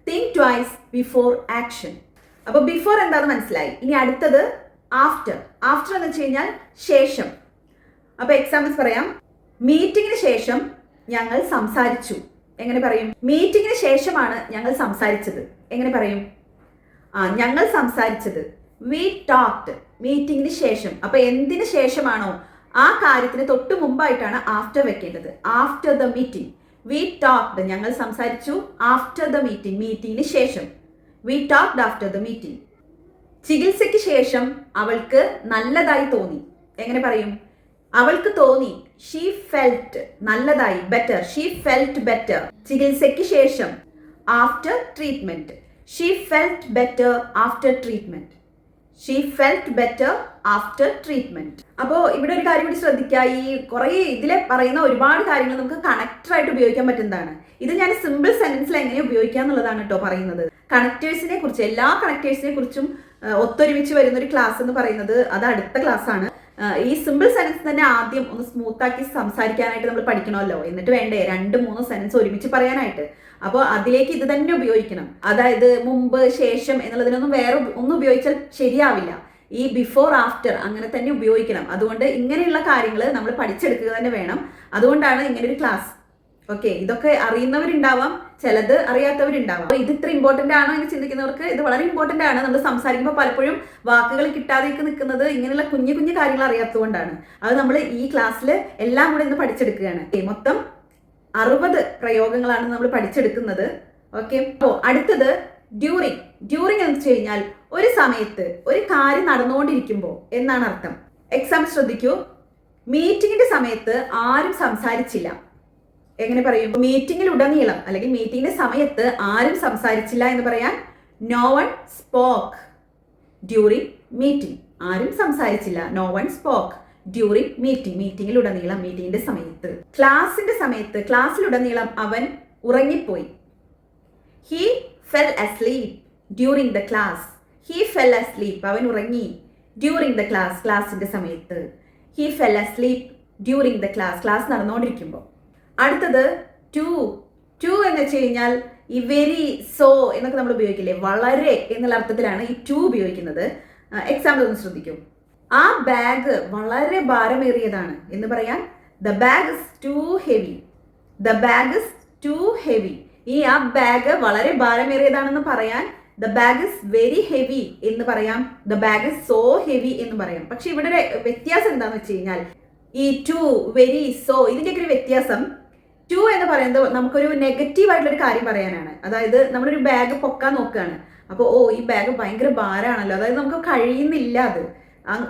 Think twice before action. അപ്പൊ ബിഫോർ എന്താണെന്ന് മനസ്സിലായി. ഇനി അടുത്തത് ആഫ്റ്റർ. ആഫ്റ്റർ എന്ന് വെച്ച് കഴിഞ്ഞാൽ ശേഷം. അപ്പൊ എക്സാമ്പിൾസ് പറയാം. മീറ്റിംഗിന് ശേഷം ഞങ്ങൾ സംസാരിച്ചു. എങ്ങനെ പറയും? മീറ്റിംഗിന് ശേഷമാണ് ഞങ്ങൾ സംസാരിച്ചത്. എങ്ങനെ പറയും? ഞങ്ങൾ സംസാരിച്ചത് വി ടോക്ഡ്. മീറ്റിംഗിന് ശേഷം. അപ്പൊ എന്തിന് ശേഷമാണോ ആ കാര്യത്തിന് തൊട്ട് മുമ്പായിട്ടാണ് ആഫ്റ്റർ വെക്കേണ്ടത്. After the meeting we talked, ഞങ്ങൾ സംസാരിച്ചു. ആഫ്റ്റർ ദ മീറ്റിംഗ്, മീറ്റിംഗിന് ശേഷം. We talked after the meeting. ചികിത്സയ്ക്ക് ശേഷം അവൾക്ക് നല്ലതായി തോന്നി. എങ്ങനെ പറയും? അവൾക്ക് തോന്നി. ഷീ ഫെൽറ്റ്, നല്ലതായി, ബെറ്റർ. She felt better. ചികിത്സയ്ക്ക് ശേഷം after treatment. She felt better after treatment. She felt better after treatment. അപ്പോൾ ഇവിടെ ഒരു കാര്യം കൂടി ശ്രദ്ധിക്കുക. ഈ കുറേ ഇതിലെ പറയുന്ന ഒരുപാട് കാര്യങ്ങൾ നമുക്ക് കണക്ടറായിട്ട് ഉപയോഗിക്കാൻ പറ്റുന്നതാണ്. ഇത് ഞാൻ സിമ്പിൾ സെന്റൻസിൽ എങ്ങനെ ഉപയോഗിക്കുക എന്നുള്ളതാണ് കേട്ടോ പറയുന്നത്. കണക്ടേഴ്സിനെ കുറിച്ച്, എല്ലാ കണക്ടേഴ്സിനെ കുറിച്ചും ഒത്തൊരുമിച്ച് വരുന്ന ഒരു ക്ലാസ് എന്ന് പറയുന്നത് അത് അടുത്ത ക്ലാസ് ആണ്. ഈ സിമ്പിൾ സെന്റൻസ് തന്നെ ആദ്യം ഒന്ന് സ്മൂത്ത് ആക്കി സംസാരിക്കാനായിട്ട് നമ്മൾ പഠിക്കണമല്ലോ. എന്നിട്ട് വേണ്ടേ 2-3 സെന്റൻസ് ഒരുമിച്ച് പറയാനായിട്ട്. അപ്പോൾ അതിലേക്ക് ഇത് തന്നെ ഉപയോഗിക്കണം. അതായത് മുമ്പ്, ശേഷം എന്നുള്ളതിനൊന്നും വേറെ ഒന്നും ഉപയോഗിച്ചാൽ ശരിയാവില്ല. ഈ ബിഫോർ, ആഫ്റ്റർ അങ്ങനെ തന്നെ ഉപയോഗിക്കണം. അതുകൊണ്ട് ഇങ്ങനെയുള്ള കാര്യങ്ങൾ നമ്മൾ പഠിച്ചെടുക്കുക തന്നെ വേണം. അതുകൊണ്ടാണ് ഇങ്ങനെ ഒരു ക്ലാസ്. ഓക്കെ, ഇതൊക്കെ അറിയുന്നവരുണ്ടാവാം, ചിലത് അറിയാത്തവരുണ്ടാവാം. അപ്പോൾ ഇത് ഇത്ര ഇമ്പോർട്ടൻ്റ് ആണോ എന്ന് ചിന്തിക്കുന്നവർക്ക് ഇത് വളരെ ഇമ്പോർട്ടൻ്റ് ആണ്. നമ്മൾ സംസാരിക്കുമ്പോൾ പലപ്പോഴും വാക്കുകൾ കിട്ടാതെയൊക്കെ നിൽക്കുന്നത് ഇങ്ങനെയുള്ള കുഞ്ഞു കുഞ്ഞു കാര്യങ്ങൾ അറിയാത്തതുകൊണ്ടാണ്. അത് നമ്മൾ ഈ ക്ലാസ്സിൽ എല്ലാം കൂടെ ഇന്ന് പഠിച്ചെടുക്കുകയാണ്. മൊത്തം 60 പ്രയോഗങ്ങളാണ് നമ്മൾ പഠിച്ചെടുക്കുന്നത്. ഓക്കെ, അപ്പോൾ അടുത്തത് ഡ്യൂറിങ്. ഡ്യൂറിങ് എന്ന് വെച്ച് കഴിഞ്ഞാൽ ഒരു സമയത്ത് ഒരു കാര്യം നടന്നുകൊണ്ടിരിക്കുമ്പോൾ എന്നാണ് അർത്ഥം. എക്സാമ്പിൾ ശ്രദ്ധിക്കൂ. മീറ്റിംഗിന്റെ സമയത്ത് ആരും സംസാരിച്ചില്ല. എങ്ങനെ പറയും? മീറ്റിംഗിൽ ഉടനീളം അല്ലെങ്കിൽ മീറ്റിംഗിന്റെ സമയത്ത് ആരും സംസാരിച്ചില്ല എന്ന് പറയാൻ no one spoke during meeting. ആരും സംസാരിച്ചില്ല, no one spoke during meeting. മീറ്റിംഗിൽ ഉടനീളം, മീറ്റിംഗിന്റെ സമയത്ത്. ക്ലാസിന്റെ സമയത്ത്, ക്ലാസ്സിലുടനീളം അവൻ ഉറങ്ങിപ്പോയി. He fell asleep during the class. He fell asleep, അവൻ ഉറങ്ങി. ഡ്യൂറിങ് ദ ക്ലാസ്, ക്ലാസിന്റെ സമയത്ത്. He fell asleep during the class, class നടന്നുകൊണ്ടിരിക്കുമ്പോൾ. അടുത്തത് ടു. ടു എന്ന് വെച്ച് കഴിഞ്ഞാൽ ഈ വെരി, സോ എന്നൊക്കെ നമ്മൾ ഉപയോഗിക്കില്ലേ, വളരെ എന്നുള്ള അർത്ഥത്തിലാണ് ഈ ടു ഉപയോഗിക്കുന്നത്. എക്സാമ്പിൾ ഒന്ന് ശ്രദ്ധിക്കൂ. ആ ബാഗ് വളരെ ഭാരമേറിയതാണ് എന്ന് പറയാൻ the bag is too heavy. The bag is too heavy. ഈ ആ ബാഗ് വളരെ ഭാരമേറിയതാണെന്ന് പറയാൻ the bag is very heavy എന്ന് പറയാം, the bag is so heavy എന്ന് പറയാം. പക്ഷെ ഇവിടെ വ്യത്യാസം എന്താന്ന് വെച്ച് കഴിഞ്ഞാൽ ഈ ടു, വെരി, സോ ഇതിൻ്റെയൊക്കെ ഒരു വ്യത്യാസം, ടു എന്ന് പറയുന്നത് നമുക്കൊരു നെഗറ്റീവ് ആയിട്ടുള്ള ഒരു കാര്യം പറയാനാണ്. അതായത് നമ്മളൊരു ബാഗ് പൊക്കാൻ നോക്കുകയാണ്, അപ്പോൾ ഈ ബാഗ് ഭയങ്കര ഭാരമാണല്ലോ, അതായത് നമുക്ക് കഴിയുന്നില്ല അത്,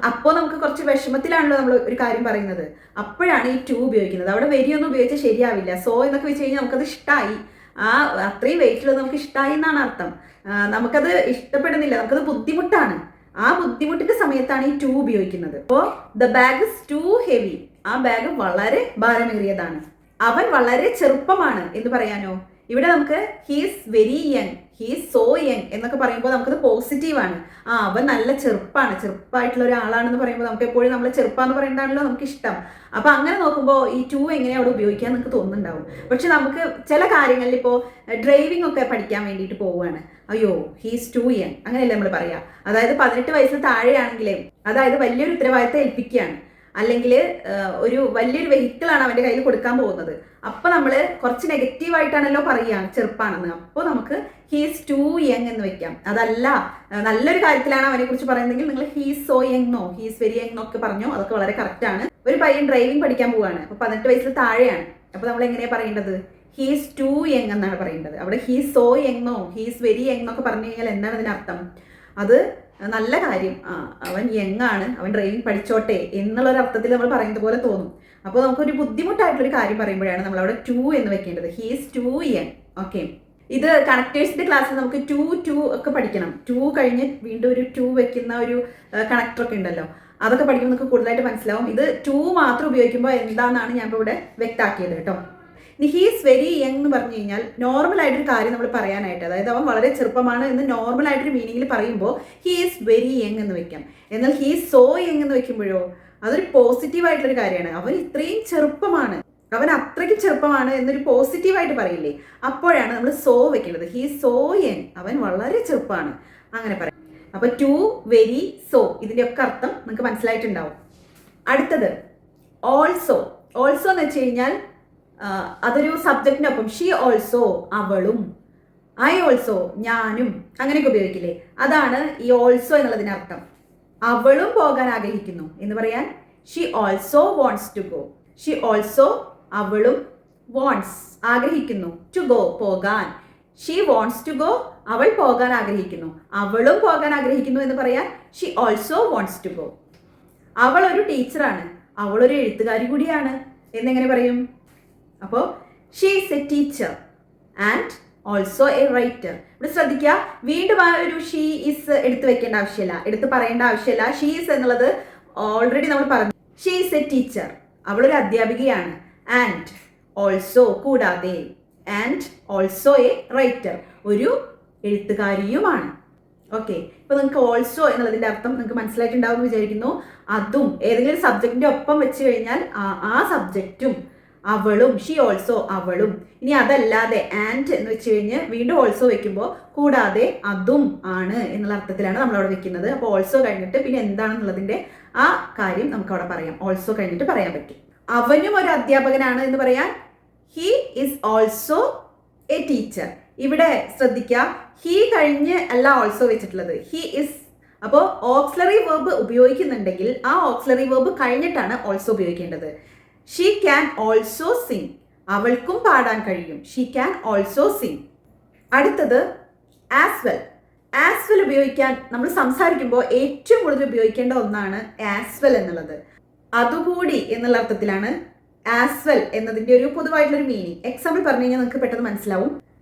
അപ്പോൾ നമുക്ക് കുറച്ച് വിഷമത്തിലാണല്ലോ നമ്മൾ ഒരു കാര്യം പറയുന്നത്, അപ്പോഴാണ് ഈ ടു ഉപയോഗിക്കുന്നത്. അവിടെ വെരി ഒന്നും ഉപയോഗിച്ചാൽ ശരിയാവില്ല. സോ എന്നൊക്കെ വെച്ച് കഴിഞ്ഞാൽ നമുക്കത് ഇഷ്ടമായി, അത്രയും വെയിറ്റുള്ളത് നമുക്ക് ഇഷ്ടമായി എന്നാണ് അർത്ഥം. നമുക്കത് ഇഷ്ടപ്പെടുന്നില്ല, നമുക്കത് ബുദ്ധിമുട്ടാണ്. ആ ബുദ്ധിമുട്ടിന്റെ സമയത്താണ് ഈ ടു ഉപയോഗിക്കുന്നത്. അപ്പോൾ the bag is too heavy, ആ ബാഗ് വളരെ ഭാരമേറിയതാണ്. അവൻ വളരെ ചെറുപ്പമാണ് എന്ന് പറയാനോ, ഇവിടെ നമുക്ക് he's very young, he's so young എന്നൊക്കെ പറയുമ്പോൾ നമുക്കത് പോസിറ്റീവാണ്. അവൻ നല്ല ചെറുപ്പമായിട്ടുള്ള ഒരാളാണെന്ന് പറയുമ്പോൾ നമുക്ക് എപ്പോഴും നമ്മൾ ചെറുപ്പാന്ന് പറയേണ്ടതാണല്ലോ നമുക്ക് ഇഷ്ടം. അപ്പൊ അങ്ങനെ നോക്കുമ്പോൾ ഈ ടു എങ്ങനെ അവിടെ ഉപയോഗിക്കാൻ നിങ്ങൾക്ക് തോന്നുന്നുണ്ടാവും. പക്ഷെ നമുക്ക് ചില കാര്യങ്ങളിൽ ഇപ്പോൾ ഡ്രൈവിംഗ് ഒക്കെ പഠിക്കാൻ വേണ്ടിയിട്ട് പോവുകയാണ്, അയ്യോ ഹീസ് ടു യങ് അങ്ങനെയല്ലേ നമ്മൾ പറയാ. അതായത് 18 വയസ്സിന് താഴെയാണെങ്കിലേ, അതായത് വലിയൊരു ഉത്തരവാദിത്തം ഏൽപ്പിക്കുകയാണ്, അല്ലെങ്കിൽ ഒരു വലിയൊരു വെഹിക്കിളാണ് അവൻ്റെ കയ്യിൽ കൊടുക്കാൻ പോകുന്നത്. അപ്പോൾ നമ്മൾ കുറച്ച് നെഗറ്റീവായിട്ടാണല്ലോ പറയുകയാണ് ചെറുപ്പാണെന്ന്, അപ്പോൾ നമുക്ക് ഹീസ് ടു യങ് എന്ന് വെക്കാം. അതല്ല നല്ലൊരു കാര്യത്തിലാണ് അവനെ കുറിച്ച് പറയുന്നതെങ്കിൽ നിങ്ങൾ he's so young no, he's very young എന്നൊക്കെ പറഞ്ഞു, അതൊക്കെ വളരെ കറക്റ്റാണ്. ഒരു പയ്യൻ ഡ്രൈവിംഗ് പഠിക്കാൻ പോവുകയാണ്, അപ്പോൾ 18 വയസ്സിൽ താഴെയാണ്, അപ്പോൾ നമ്മൾ എങ്ങനെയാണ് പറയേണ്ടത്? ഹീസ് ടു യങ് എന്നാണ് പറയേണ്ടത്. അവിടെ he's so young no, he's very young എന്നൊക്കെ പറഞ്ഞു കഴിഞ്ഞാൽ എന്താണ് അതിനർത്ഥം? അത് നല്ല കാര്യം, അവൻ യങ് ആണ്, അവൻ ഡ്രൈവിംഗ് പഠിച്ചോട്ടെ എന്നുള്ളൊരർത്ഥത്തിൽ നമ്മൾ പറയുന്നത് പോലെ തോന്നും. അപ്പോൾ നമുക്കൊരു ബുദ്ധിമുട്ടായിട്ടുള്ളൊരു കാര്യം പറയുമ്പോഴാണ് നമ്മൾ അവിടെ ടു എന്ന് വെക്കേണ്ടത്, ഹീസ് ടു യങ്. ഓക്കെ, ഇത് കണക്ടേഴ്സിന്റെ ക്ലാസ്സിൽ നമുക്ക് ടു ഒക്കെ പഠിക്കണം. ടു കഴിഞ്ഞ് വീണ്ടും ഒരു ടു വെക്കുന്ന ഒരു കണക്ടറൊക്കെ ഉണ്ടല്ലോ, അതൊക്കെ പഠിക്കുമ്പോൾ നമുക്ക് കൂടുതലായിട്ട് മനസ്സിലാവും. ഇത് ടു മാത്രം ഉപയോഗിക്കുമ്പോൾ എന്താണെന്നാണ് ഞാൻ ഇവിടെ വ്യക്തമാക്കിയത് കേട്ടോ. ഇനി ഹീസ് വെരി യങ് എന്ന് പറഞ്ഞു കഴിഞ്ഞാൽ നോർമൽ ആയിട്ടൊരു കാര്യം നമ്മൾ പറയാനായിട്ട്, അതായത് അവൻ വളരെ ചെറുപ്പമാണ് എന്ന് നോർമൽ ആയിട്ടൊരു മീനിങ്ങിൽ പറയുമ്പോൾ ഹീസ് വെരി യങ് എന്ന് വെക്കാം. എന്നാൽ ഹീസ് സോ യങ് എന്ന് വെക്കുമ്പോഴോ അതൊരു പോസിറ്റീവ് ആയിട്ടുള്ളൊരു കാര്യമാണ്. അവൻ ഇത്രയും ചെറുപ്പമാണ്, അവൻ അത്രയ്ക്കും ചെറുപ്പമാണ് എന്നൊരു പോസിറ്റീവായിട്ട് പറയില്ലേ, അപ്പോഴാണ് നമ്മൾ സോ വെക്കേണ്ടത്. ഹീസ് സോ യങ്, അവൻ വളരെ ചെറുപ്പമാണ് അങ്ങനെ പറയാം. അപ്പൊ ടു, വെരി, സോ ഇതിന്റെ ഒക്കെ അർത്ഥം നിങ്ങൾക്ക് മനസ്സിലായിട്ടുണ്ടാവും. അടുത്തത് ഓൾസോ. ഓൾസോ എന്ന് വെച്ച് കഴിഞ്ഞാൽ അതൊരു സബ്ജക്റ്റിനൊപ്പം ഷീ ഓൾസോ അവളും, ഐ ഓൾസോ ഞാനും അങ്ങനെയൊക്കെ ഉപയോഗിക്കില്ലേ, അതാണ് ഈ ഓൾസോ എന്നുള്ളതിനർത്ഥം. അവളും പോകാൻ ആഗ്രഹിക്കുന്നു എന്ന് പറയാൻ she also wants to go. She also അവളും വാണ്ട്സ് ആഗ്രഹിക്കുന്നു, ടു ഗോ പോകാൻ. ഷീ വാണ്ട്സ് ടു ഗോ അവൾ പോകാൻ ആഗ്രഹിക്കുന്നു, അവളും പോകാൻ ആഗ്രഹിക്കുന്നു എന്ന് പറയാൻ she also wants to go. അവൾ ഒരു ടീച്ചറാണ്, അവളൊരു എഴുത്തുകാരി കൂടിയാണ് എന്നെങ്ങനെ പറയും? അപ്പോൾ she is a teacher and also a writer. ഇവിടെ ശ്രദ്ധിക്കുക, വീണ്ടും ആ ഒരു ഷീ ഈസ് എടുത്ത് വെക്കേണ്ട ആവശ്യമില്ല, എടുത്ത് പറയേണ്ട ആവശ്യമില്ല. ഷീ ഈസ് എന്നുള്ളത് ഓൾറെഡി നമ്മൾ പറഞ്ഞു. ഷീ ഈസ് എ ടീച്ചർ, അവളൊരു അധ്യാപികയാണ്. ആൻഡ് ഓൾസോ കൂടാതെ, ആൻഡ് ഓൾസോ എ റൈറ്റർ ഒരു എഴുത്തുകാരിയുമാണ്. ഓക്കെ, ഇപ്പൊ നിങ്ങൾക്ക് ഓൾസോ എന്നുള്ളതിന്റെ അർത്ഥം നിങ്ങൾക്ക് മനസ്സിലായിട്ടുണ്ടാവും എന്ന് വിചാരിക്കുന്നു. അതും ഏതെങ്കിലും സബ്ജക്റ്റിന്റെ ഒപ്പം വെച്ച് കഴിഞ്ഞാൽ ആ സബ്ജക്റ്റും അവളും, ഷീ ഓൾസോ അവളും. ഇനി അതല്ലാതെ ആൻഡ് എന്ന് വെച്ച് കഴിഞ്ഞ് വീണ്ടും ഓൾസോ വെക്കുമ്പോൾ കൂടാതെ അതും ആണ് എന്നുള്ള അർത്ഥത്തിലാണ് നമ്മൾ അവിടെ വെക്കുന്നത്. അപ്പോൾ ഓൾസോ കഴിഞ്ഞിട്ട് പിന്നെ എന്താണെന്നുള്ളതിന്റെ ആ കാര്യം നമുക്ക് അവിടെ പറയാം, ഓൾസോ കഴിഞ്ഞിട്ട് പറയാൻ പറ്റും. അവനും ഒരു അധ്യാപകനാണ് എന്ന് പറയാൻ he is also A teacher. ഇവിടെ ശ്രദ്ധിക്കുക, ഹി കഴിഞ്ഞ് അല്ല ഓൾസോ വെച്ചിട്ടുള്ളത്, ഹി ഇസ്. അപ്പോൾ ഓക്സിലറി വേർബ് ഉപയോഗിക്കുന്നുണ്ടെങ്കിൽ ആ ഓക്സിലറി വേർബ് കഴിഞ്ഞിട്ടാണ് ഓൾസോ ഉപയോഗിക്കേണ്ടത്. ഷീ ക്യാൻ ഓൾസോ സിങ്, അവൾക്കും പാടാൻ കഴിയും. She can also Singh. അടുത്തത് ആസ് വെൽ. ആസ് വെൽ ഉപയോഗിക്കാൻ നമ്മൾ സംസാരിക്കുമ്പോൾ ഏറ്റവും കൂടുതൽ ഉപയോഗിക്കേണ്ട ഒന്നാണ് ആസ് വെൽ എന്നുള്ളത്. അതുകൂടി എന്നുള്ള അർത്ഥത്തിലാണ് ആസ് വെൽ എന്നതിന്റെ ഒരു പൊതുവായിട്ടുള്ളൊരു മീനിങ്. എക്സാമ്പിൾ പറഞ്ഞു കഴിഞ്ഞാൽ നിങ്ങൾക്ക് പെട്ടെന്ന് മനസ്സിലാവും.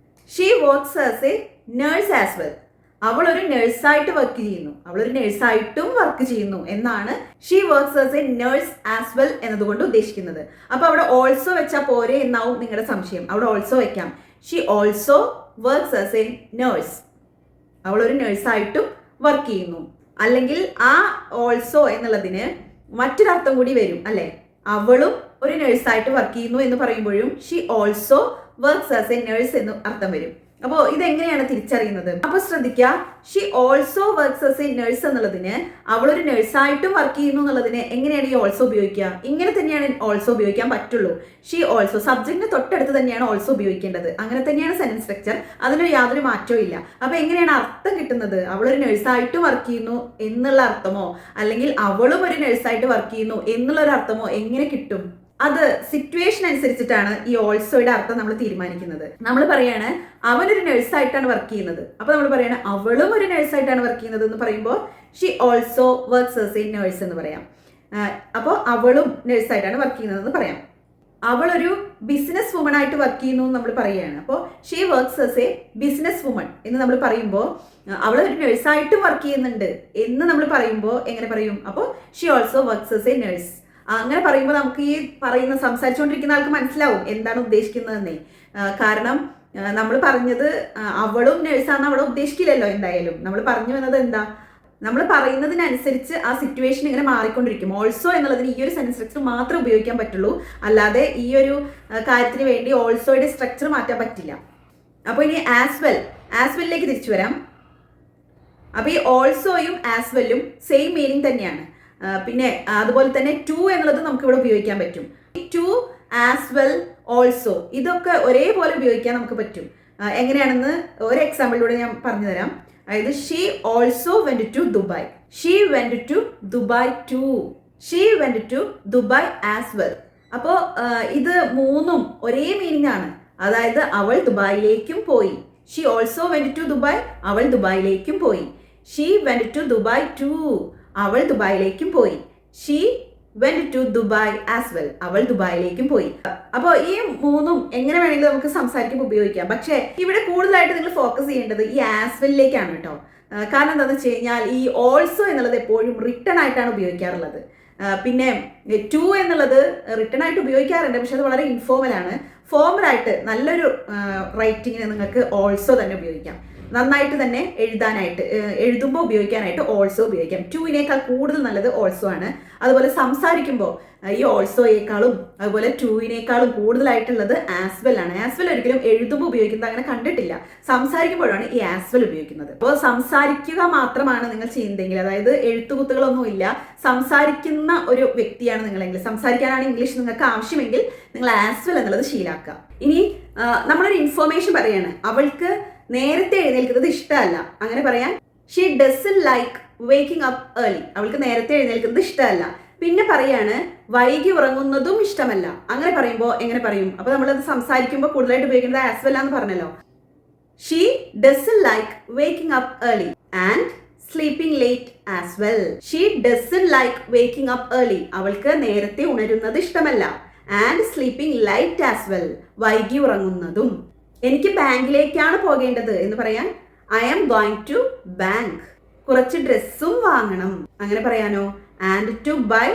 She works as A nurse as well, അവൾ ഒരു നേഴ്സായിട്ട് വർക്ക് ചെയ്യുന്നു, അവളൊരു നേഴ്സായിട്ടും വർക്ക് ചെയ്യുന്നു എന്നാണ് she works as A nurse as well എന്നതുകൊണ്ട് ഉദ്ദേശിക്കുന്നത്. അപ്പൊ അവിടെ ഓൾസോ വെച്ചാൽ പോരെ എന്നാവും നിങ്ങളുടെ സംശയം. അവിടെ ഓൾസോ വെക്കാം. She also works as A nurse, അവളൊരു നേഴ്സായിട്ടും വർക്ക് ചെയ്യുന്നു. അല്ലെങ്കിൽ ആ ഓൾസോ എന്നുള്ളതിന് മറ്റൊരർത്ഥം കൂടി വരും അല്ലെ, അവളും ഒരു നേഴ്സായിട്ട് വർക്ക് ചെയ്യുന്നു എന്ന് പറയുമ്പോഴും she also works as A nurse എന്ന് അർത്ഥം വരും. അപ്പോൾ ഇതെങ്ങനെയാണ് തിരിച്ചറിയുന്നത്? അപ്പൊ ശ്രദ്ധിക്കുക, she also works as A nurse എന്നുള്ളതിന് അവളൊരു നഴ്സായിട്ടും വർക്ക് ചെയ്യുന്നു എന്നുള്ളതിന് എങ്ങനെയാണ് ഈ ഓൾസോ ഉപയോഗിക്കുക? ഇങ്ങനെ തന്നെയാണ് ഓൾസോ ഉപയോഗിക്കാൻ പറ്റുള്ളൂ. ഷീ ഓൾസോ സബ്ജക്റ്റിന് തൊട്ടടുത്ത് തന്നെയാണ് ഓൾസോ ഉപയോഗിക്കേണ്ടത്. അങ്ങനെ തന്നെയാണ് സെന്റൻസ് സ്ട്രക്ചർ. അതിനൊരു യാതൊരു മാറ്റവും ഇല്ല. അപ്പൊ എങ്ങനെയാണ് അർത്ഥം കിട്ടുന്നത്? അവളൊരു നഴ്സായിട്ട് വർക്ക് ചെയ്യുന്നു എന്നുള്ള അർത്ഥമോ അല്ലെങ്കിൽ അവളും ഒരു നഴ്സായിട്ട് വർക്ക് ചെയ്യുന്നു എന്നുള്ള ഒരു അർത്ഥമോ എങ്ങനെ കിട്ടും? അത് സിറ്റുവേഷൻ അനുസരിച്ചിട്ടാണ് ഈ ഓൾസോയുടെ അർത്ഥം നമ്മൾ തീരുമാനിക്കുന്നത്. നമ്മൾ പറയാണ് അവനൊരു നഴ്സായിട്ടാണ് വർക്ക് ചെയ്യുന്നത്, അപ്പൊ നമ്മൾ പറയാണ് അവളും ഒരു നഴ്സായിട്ടാണ് വർക്ക് ചെയ്യുന്നത് എന്ന് പറയുമ്പോൾ she also works as A nurse എന്ന് പറയാം. അപ്പോൾ അവളും നഴ്സായിട്ടാണ് വർക്ക് ചെയ്യുന്നതെന്ന് പറയാം. അവളൊരു ബിസിനസ് വുമൺ ആയിട്ട് വർക്ക് ചെയ്യുന്നു എന്ന് നമ്മൾ പറയുകയാണ്. അപ്പോൾ she works as A business woman എന്ന് നമ്മൾ പറയുമ്പോൾ അവൾ ഒരു നഴ്സായിട്ടും വർക്ക് ചെയ്യുന്നുണ്ട് എന്ന് നമ്മൾ പറയുമ്പോൾ എങ്ങനെ പറയും? അപ്പോൾ she also works as A nurse. അങ്ങനെ പറയുമ്പോൾ നമുക്ക് ഈ സംസാരിച്ചുകൊണ്ടിരിക്കുന്ന ആൾക്ക് മനസ്സിലാവും എന്താണ് ഉദ്ദേശിക്കുന്നതെന്നേ. കാരണം നമ്മൾ പറഞ്ഞത് അവളും നഴ്സാന്ന് അവിടെ ഉദ്ദേശിക്കില്ലല്ലോ. എന്തായാലും നമ്മൾ പറഞ്ഞു വന്നത് എന്താ? നമ്മൾ പറയുന്നതിനനുസരിച്ച് ആ സിറ്റുവേഷൻ ഇങ്ങനെ മാറിക്കൊണ്ടിരിക്കും. ഓൾസോ എന്നുള്ളതിന് ഈ ഒരു സെന്റൻസ് സ്ട്രക്ചർ മാത്രമേ ഉപയോഗിക്കാൻ പറ്റുള്ളൂ, അല്ലാതെ ഈ ഒരു കാര്യത്തിന് വേണ്ടി ഓൾസോയുടെ സ്ട്രക്ചർ മാറ്റാൻ പറ്റില്ല. അപ്പോൾ ഇനി ആസ് വെല്ലിലേക്ക് തിരിച്ചു വരാം. അപ്പോൾ ഈ ഓൾസോയും ആസ് വെല്ലും സെയിം മീനിങ് തന്നെയാണ്. പിന്നെ അതുപോലെ തന്നെ ടു എന്നുള്ളത് നമുക്ക് ഇവിടെ ഉപയോഗിക്കാൻ പറ്റും. ടു, ആസ് വെൽ, ഓൾസോ ഇതൊക്കെ ഒരേപോലെ ഉപയോഗിക്കാൻ നമുക്ക് പറ്റും. എങ്ങനെയാണെന്ന് ഒരു എക്സാമ്പിളിലൂടെ ഞാൻ പറഞ്ഞു തരാം. അതായത് she also went to Dubai. She went to Dubai too. She went to Dubai as well. അപ്പോൾ ഇത് മൂന്നും ഒരേ മീനിങ് ആണ്. അതായത് അവൾ ദുബായിലേക്കും പോയി. She also went to Dubai, അവൾ ദുബായിലേക്കും പോയി. She went to Dubai too, അവൾ ദുബായിലേക്കും പോയി. She went to Dubai as well, അവൾ ദുബായിലേക്കും പോയി. അപ്പോൾ ഈ മൂന്നും എങ്ങനെ വേണമെങ്കിലും നമുക്ക് സംസാരിക്കുമ്പോൾ ഉപയോഗിക്കാം. പക്ഷേ ഇവിടെ കൂടുതലായിട്ട് നിങ്ങൾ ഫോക്കസ് ചെയ്യേണ്ടത് ഈ ആസ് വെല്ലിലേക്കാണ് കേട്ടോ. കാരണം എന്താണെന്ന് വെച്ച് കഴിഞ്ഞാൽ ഈ ഓൾസോ എന്നുള്ളത് എപ്പോഴും റിട്ടൺ ആയിട്ടാണ് ഉപയോഗിക്കാറുള്ളത്. പിന്നെ ടു എന്നുള്ളത് റിട്ടൺ ആയിട്ട് ഉപയോഗിക്കാറുണ്ട്, പക്ഷെ അത് വളരെ ഇൻഫോർമൽ ആണ്. ഫോർമലായിട്ട് നല്ലൊരു റൈറ്റിങ്ങിന് നിങ്ങൾക്ക് ഓൾസോ തന്നെ ഉപയോഗിക്കാം. നന്നായിട്ട് തന്നെ എഴുതുമ്പോൾ ഉപയോഗിക്കാനായിട്ട് ഓൾസോ ഉപയോഗിക്കാം. ടുവിനേക്കാൾ കൂടുതൽ നല്ലത് ഓൾസോ ആണ്. അതുപോലെ സംസാരിക്കുമ്പോൾ ഈ ഓൾസോയേക്കാളും അതുപോലെ ടുവിനേക്കാളും കൂടുതലായിട്ടുള്ളത് ആസ് വെൽ ആണ്. ആസ് വെൽ ഒരിക്കലും എഴുതുമ്പോൾ ഉപയോഗിക്കുന്നത് അങ്ങനെ കണ്ടിട്ടില്ല. സംസാരിക്കുമ്പോഴാണ് ഈ ആസ് വെൽ ഉപയോഗിക്കുന്നത്. അപ്പോൾ സംസാരിക്കുക മാത്രമാണ് നിങ്ങൾ ചെയ്യുന്നതെങ്കിൽ, അതായത് എഴുത്തുകുത്തുകളൊന്നും ഇല്ല, സംസാരിക്കുന്ന ഒരു വ്യക്തിയാണ് നിങ്ങളെങ്കിൽ, സംസാരിക്കാനാണ് ഇംഗ്ലീഷ് നിങ്ങൾക്ക് ആവശ്യമെങ്കിൽ നിങ്ങൾ ആസ് വെൽ എന്നുള്ളത് ശീലാക്കുക. ഇനി നമ്മളൊരു ഇൻഫോർമേഷൻ പറയാണ്, അവൾക്ക് നേരത്തെ എഴുന്നേൽക്കുന്നത് ഇഷ്ടമല്ല. അങ്ങനെ പറയാൻ she doesn't like waking up early. അവൾക്ക് നേരത്തെ എഴുന്നേൽക്കുന്നത് ഇഷ്ടമല്ല. പിന്നെ പറയാണ് വൈകി ഉറങ്ങുന്നതും ഇഷ്ടമല്ല. അങ്ങനെ പറയുമ്പോൾ എങ്ങനെ പറയും? അപ്പോൾ നമ്മളത് സംസാരിക്കുമ്പോൾ കൂടുതലായിട്ട് ഉപയോഗിക്കുന്നത് ആസ് വെൽ ആണെന്ന് പറഞ്ഞല്ലോ. She doesn't like waking up early and sleeping late as well. She doesn't like waking up early. അവൾക്ക് നേരത്തെ ഉണരുന്നത് ഇഷ്ടമല്ല. And sleeping light as well. വൈകി ഉറങ്ങുന്നതും. എനിക്ക് ബാങ്കിലേക്കാണ് പോകേണ്ടത് എന്ന് പറയാൻ I am going to bank. കുറച്ച് ഡ്രസ്സും വാങ്ങണം. അങ്ങനെ പറയാനോ and to buy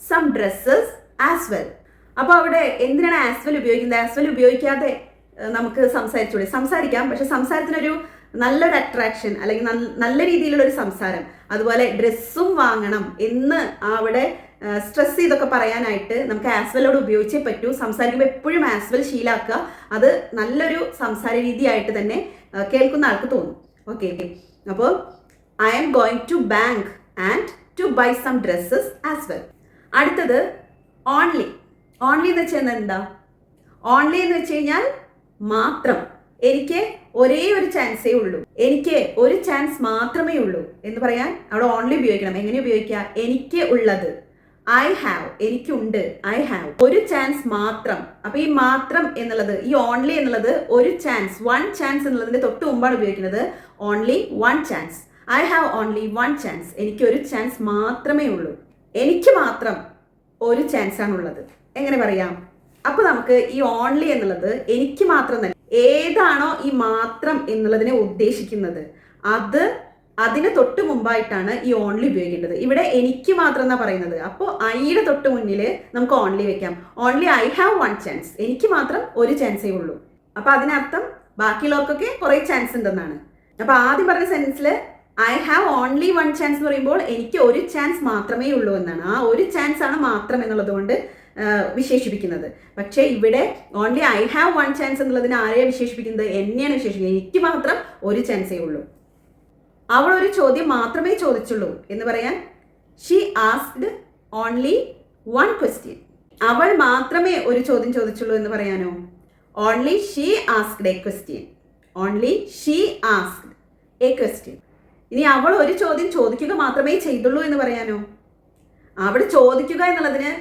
some dresses as well. അപ്പോൾ അവിടെ എന്തിനാണ് ആസ് വെൽ ഉപയോഗിക്കുന്നത്? ആസ് വെൽ ഉപയോഗിക്കാതെ നമുക്ക് സംസാരിക്കാം, പക്ഷെ സംസാരത്തിനൊരു നല്ലൊരു അട്രാക്ഷൻ അല്ലെങ്കിൽ നല്ല രീതിയിലുള്ള ഒരു സംസാരം, അതുപോലെ ഡ്രസ്സും വാങ്ങണം എന്ന് അവിടെ സ്ട്രെസ് ചെയ്തൊക്കെ പറയാനായിട്ട് നമുക്ക് ആസ് വെല്ലോട് ഉപയോഗിച്ചേ പറ്റൂ. സംസാരിക്കുമ്പോൾ എപ്പോഴും ആസ് വെൽ ശീലാക്കുക. അത് നല്ലൊരു സംസാര രീതിയായിട്ട് തന്നെ കേൾക്കുന്ന ആൾക്ക് തോന്നും. ഓക്കെ, അപ്പോൾ I am going to bank and to buy some dresses as well. അടുത്തത് ഓൺലി. ഓൺലി എന്ന് വെച്ചാൽ എന്താ? ഓൺലി എന്ന് വെച്ച് കഴിഞ്ഞാൽ മാത്രം. എനിക്ക് ഒരേ ഒരു ചാൻസേ ഉള്ളൂ, എനിക്ക് ഒരു ചാൻസ് മാത്രമേ ഉള്ളൂ എന്ന് പറയാൻ അവിടെ ഓൺലി ഉപയോഗിക്കണം. എങ്ങനെ ഉപയോഗിക്കുക? എനിക്ക് ഉള്ളത്, ഐ ഹാവ്, എനിക്കുണ്ട്, ഐ ഹാവ്. ഒരു ചാൻസ് മാത്രം. അപ്പൊ ഈ മാത്രം എന്നുള്ളത്, ഈ ഓൺലി എന്നുള്ളത് ഒരു ചാൻസ്, വൺ ചാൻസ് എന്നുള്ളതിന്റെ തൊട്ട് മുമ്പാണ് ഉപയോഗിക്കുന്നത്. Only one chance, I have only one chance. എനിക്ക് ഒരു ചാൻസ് മാത്രമേ ഉള്ളൂ, എനിക്ക് മാത്രം ഒരു ചാൻസ് ആണുള്ളത്. എങ്ങനെ പറയാം? അപ്പൊ നമുക്ക് ഈ ഓൺലി എന്നുള്ളത് എനിക്ക് മാത്രം തന്നെ, ഏതാണോ ഈ മാത്രം എന്നുള്ളതിനെ ഉദ്ദേശിക്കുന്നത് അതിന് തൊട്ട് മുമ്പായിട്ടാണ് ഈ ഓൺലി ഉപയോഗിക്കേണ്ടത്. ഇവിടെ എനിക്ക് മാത്രം എന്നാ പറയുന്നത്. അപ്പോൾ ഐയുടെ തൊട്ട് മുന്നിൽ നമുക്ക് ഓൺലി വെക്കാം. Only I have one chance, എനിക്ക് മാത്രം ഒരു ചാൻസേ ഉള്ളൂ. അപ്പൊ അതിനർത്ഥം ബാക്കിയുള്ളവർക്കൊക്കെ കുറെ ചാൻസ് ഉണ്ടെന്നാണ്. അപ്പൊ ആദ്യം പറഞ്ഞ സെന്റൻസിൽ I have only one chance എന്ന് പറയുമ്പോൾ എനിക്ക് ഒരു ചാൻസ് മാത്രമേ ഉള്ളൂ എന്നാണ്. ആ ഒരു ചാൻസ് ആണ് മാത്രം എന്നുള്ളത് കൊണ്ട് വിശേഷിപ്പിക്കുന്നത്. പക്ഷേ ഇവിടെ only I have one chance എന്നുള്ളതിന് ആരെയാണ് വിശേഷിപ്പിക്കുന്നത്? എന്നെയാണ് വിശേഷിപ്പിക്കുന്നത്. എനിക്ക് മാത്രം ഒരു ചാൻസേ ഉള്ളൂ. അവൾ ഒരു ചോദ്യം മാത്രമേ ചോദിച്ചുള്ളൂ എന്ന് പറയാൻ she asked only one question. അവൾ മാത്രമേ ഒരു ചോദ്യം ചോദിച്ചുള്ളൂ എന്ന് പറയാനോ? Only she asked a question. Only she asked a question. ഇനി അവൾ ഒരു ചോദ്യം ചോദിക്കുക മാത്രമേ ചെയ്തുള്ളൂ എന്ന് പറയാനോ? അവിടെ ചോദിക്കുക എന്നുള്ളതിന്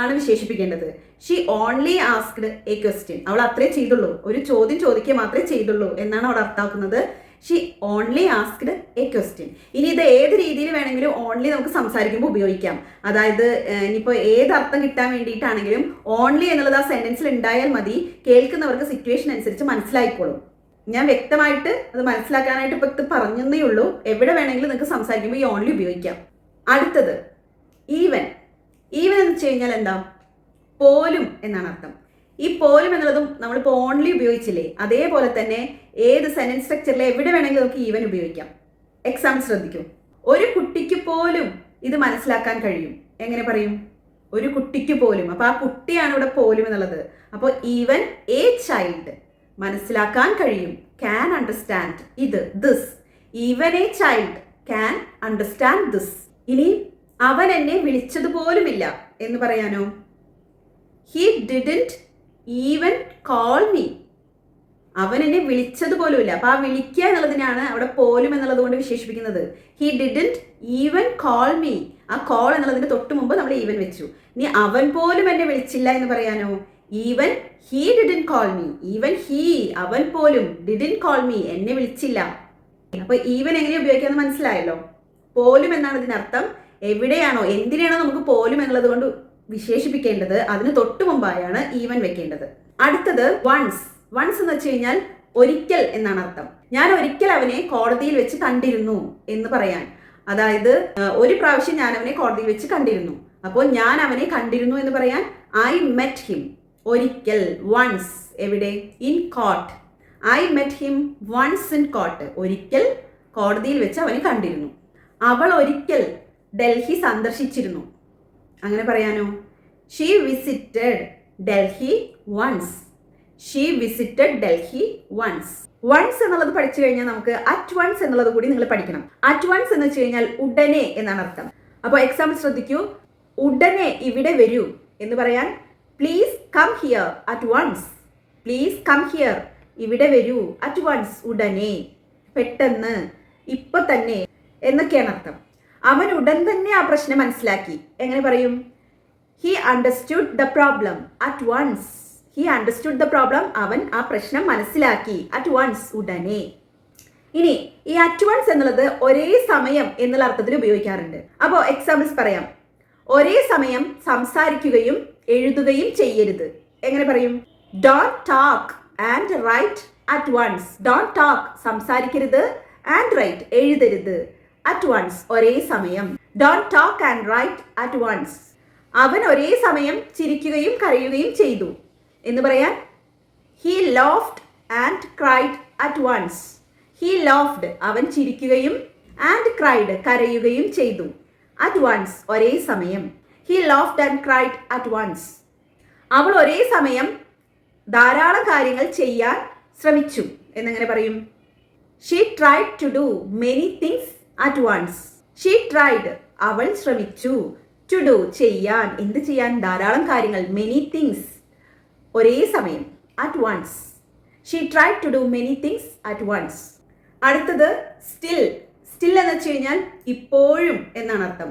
ആണ് വിശേഷിപ്പിക്കേണ്ടത്. She only asked a question. അവൾ അത്രേ ചെയ്തുള്ളൂ, ഒരു ചോദ്യം ചോദിക്കുക മാത്രമേ ചെയ്തുള്ളൂ എന്നാണ് അവിടെ അർത്ഥാക്കുന്നത്. She only asked a question. ഇനി ഇത് ഏത് രീതിയിൽ വേണമെങ്കിലും ഓൺലി നമുക്ക് സംസാരിക്കുമ്പോൾ ഉപയോഗിക്കാം. അതായത് ഇനിയിപ്പോൾ ഏത് അർത്ഥം കിട്ടാൻ വേണ്ടിയിട്ടാണെങ്കിലും ഓൺലി എന്നുള്ളത് ആ സെന്റൻസിൽ ഉണ്ടായാൽ മതി. കേൾക്കുന്നവർക്ക് സിറ്റുവേഷൻ അനുസരിച്ച് മനസ്സിലായിക്കോളും. ഞാൻ വ്യക്തമായിട്ട് അത് മനസ്സിലാക്കാനായിട്ട് ഇപ്പോൾ ഇത് പറഞ്ഞതേ ഉള്ളൂ. എവിടെ വേണമെങ്കിലും നിങ്ങൾക്ക് സംസാരിക്കുമ്പോൾ ഈ ഓൺലി ഉപയോഗിക്കാം. അടുത്തത് ഈവൻ. ഈവൻ എന്ന് വെച്ച് കഴിഞ്ഞാൽ എന്താ? പോലും എന്നാണ് അർത്ഥം. ഈ പോലും എന്നുള്ളതും നമ്മളിപ്പോൾ ഓൺലി ഉപയോഗിച്ചില്ലേ, അതേപോലെ തന്നെ ഏത് സെന്റൻസ് സ്ട്രക്ചറിൽ എവിടെ വേണമെങ്കിലും നമുക്ക് ഈവൻ ഉപയോഗിക്കാം. എക്സാമ്പിൾ ശ്രദ്ധിക്കും. ഒരു കുട്ടിക്ക് പോലും ഇത് മനസ്സിലാക്കാൻ കഴിയും. എങ്ങനെ പറയും? ഒരു കുട്ടിക്ക് പോലും. അപ്പോൾ ആ കുട്ടിയാണ് ഇവിടെ പോലും എന്നുള്ളത്. അപ്പോൾ ഈവൻ എ ചൈൽഡ് മനസ്സിലാക്കാൻ കഴിയും. ക്യാൻ അണ്ടർസ്റ്റാൻഡ് ഇത് this. Even A child can understand this. ഇനി അവൻ എന്നെ വിളിച്ചതുപോലുമില്ല എന്ന് പറയാനോ? He didn't even call me. അവൻ എന്നെ വിളിച്ചതുപോലുമില്ല. അപ്പൊ ആ വിളിക്കുക എന്നുള്ളതിനാണ് അവിടെ പോലും എന്നുള്ളത് കൊണ്ട് വിശേഷിപ്പിക്കുന്നത്. He didn't even call me. ആ കോൾ എന്നുള്ളതിന്റെ തൊട്ട് മുമ്പ് നമ്മൾ ഈവൻ വെച്ചു. ഇനി അവൻ പോലും എന്നെ വിളിച്ചില്ല എന്ന് പറയാനോ? Even he didn't call me. Even he, അവൻ പോലും, ഡിഡൻറ്റ് കോൾ മീ, എന്നെ വിളിച്ചില്ല. അപ്പൊ ഈവൻ എങ്ങനെ ഉപയോഗിക്കാന്ന് മനസ്സിലായല്ലോ. പോലും എന്നാണ് ഇതിനർത്ഥം. എവിടെയാണോ എന്തിനാണോ നമുക്ക് പോലും എന്നുള്ളത് കൊണ്ട് വിശേഷിപ്പിക്കേണ്ടത് അതിന് തൊട്ട് മുമ്പായാണ് ഈവൻ വെക്കേണ്ടത്. അടുത്തത് വൺസ്. വൺസ് എന്ന് വെച്ച് കഴിഞ്ഞാൽ ഒരിക്കൽ എന്നാണ് അർത്ഥം. ഞാൻ ഒരിക്കൽ അവനെ കോടതിയിൽ വെച്ച് കണ്ടിരുന്നു എന്ന് പറയാൻ. അതായത് ഒരു പ്രാവശ്യം ഞാൻ അവനെ കോടതിയിൽ വെച്ച് കണ്ടിരുന്നു. അപ്പോൾ ഞാൻ അവനെ കണ്ടിരുന്നു എന്ന് പറയാൻ ഐ മെറ്റ് ഹിം. ഒരിക്കൽ, വൺസ്. എവിടെ? In court. I met him once in court. ഒരിക്കൽ കോടതിയിൽ വെച്ച് അവനെ കണ്ടിരുന്നു. അവൾ ഒരിക്കൽ ഡൽഹി സന്ദർശിച്ചിരുന്നു. അങ്ങനെ പറയാനോ? She visited Delhi once. She visited Delhi once. Once എന്നുള്ളത് പഠിച്ചു കഴിഞ്ഞാൽ നമുക്ക് അറ്റ് വൺസ് എന്നുള്ളത് കൂടി നിങ്ങൾ പഠിക്കണം. അറ്റ് വൺസ് എന്ന് വെച്ച് കഴിഞ്ഞാൽ ഉടനെ എന്നാണ് അർത്ഥം. അപ്പോൾ എക്സാമ്പിൾ ശ്രദ്ധിക്കൂ. ഉടനെ ഇവിടെ വരൂ എന്ന് പറയാൻ please come here at once. Please come here, ഇവിടെ വരൂ. അറ്റ് വൺസ്, ഉടനെ, പെട്ടെന്ന്, ഇപ്പൊ തന്നെ എന്നൊക്കെയാണ് അർത്ഥം. അവൻ ഉടൻ തന്നെ ആ പ്രശ്നം മനസ്സിലാക്കി. എങ്ങനെ പറയും? He understood the problem at once. He understood the problem. അവൻ ആ പ്രശ്നം മനസ്സിലാക്കി. അറ്റ് വൺസ്, ഉടനെ. ഇനി ഈ അറ്റ് വൺസ് എന്നുള്ളത് ഒരേ സമയം എന്നുള്ള അർത്ഥത്തിൽ ഉപയോഗിക്കാറുണ്ട്. അപ്പോൾ എക്സാമ്പിൾസ് പറയാം. ഒരേ സമയം സംസാരിക്കുകയും എഴുതുകയും ചെയ്യരുത്. എങ്ങനെ പറയും? Don't talk and write at once. Don't talk, സംസാരിക്കരുത്, ആൻഡ് റൈറ്റ്, എഴുതരുത്. അറ്റ് വൺസ്, ഒരേ സമയം. Don't talk and write at once. അവൻ ഒരേ സമയം ചിരിക്കുകയും കരയുകയും ചെയ്തു എന്ന് പറയാൻ he laughed and cried at once. He laughed, അവൻ ചിരിക്കുകയും, ആൻഡ് ക്രൈഡ്, കരയുകയും ചെയ്തു. അറ്റ് വൺസ്, ഒരേ സമയം. He laughed and cried at once. അവൾ ഒരേ സമയം ധാരാളം കാര്യങ്ങൾ ചെയ്യാൻ ശ്രമിച്ചു എന്നെങ്ങനെ പറയും? She tried to do many things at once. She tried, അവൾ ശ്രമിച്ചു. ടു ഡു, ചെയ്യാൻ. എന്ത് ചെയ്യാൻ? ധാരാളം കാര്യങ്ങൾ. മെനി തിങ്സ്, ഒരേ സമയം. At once. She tried to do many things at once. അടുത്തത് സ്റ്റിൽ. സ്റ്റിൽ എന്ന് വെച്ച് കഴിഞ്ഞാൽ ഇപ്പോഴും എന്നാണ് അർത്ഥം.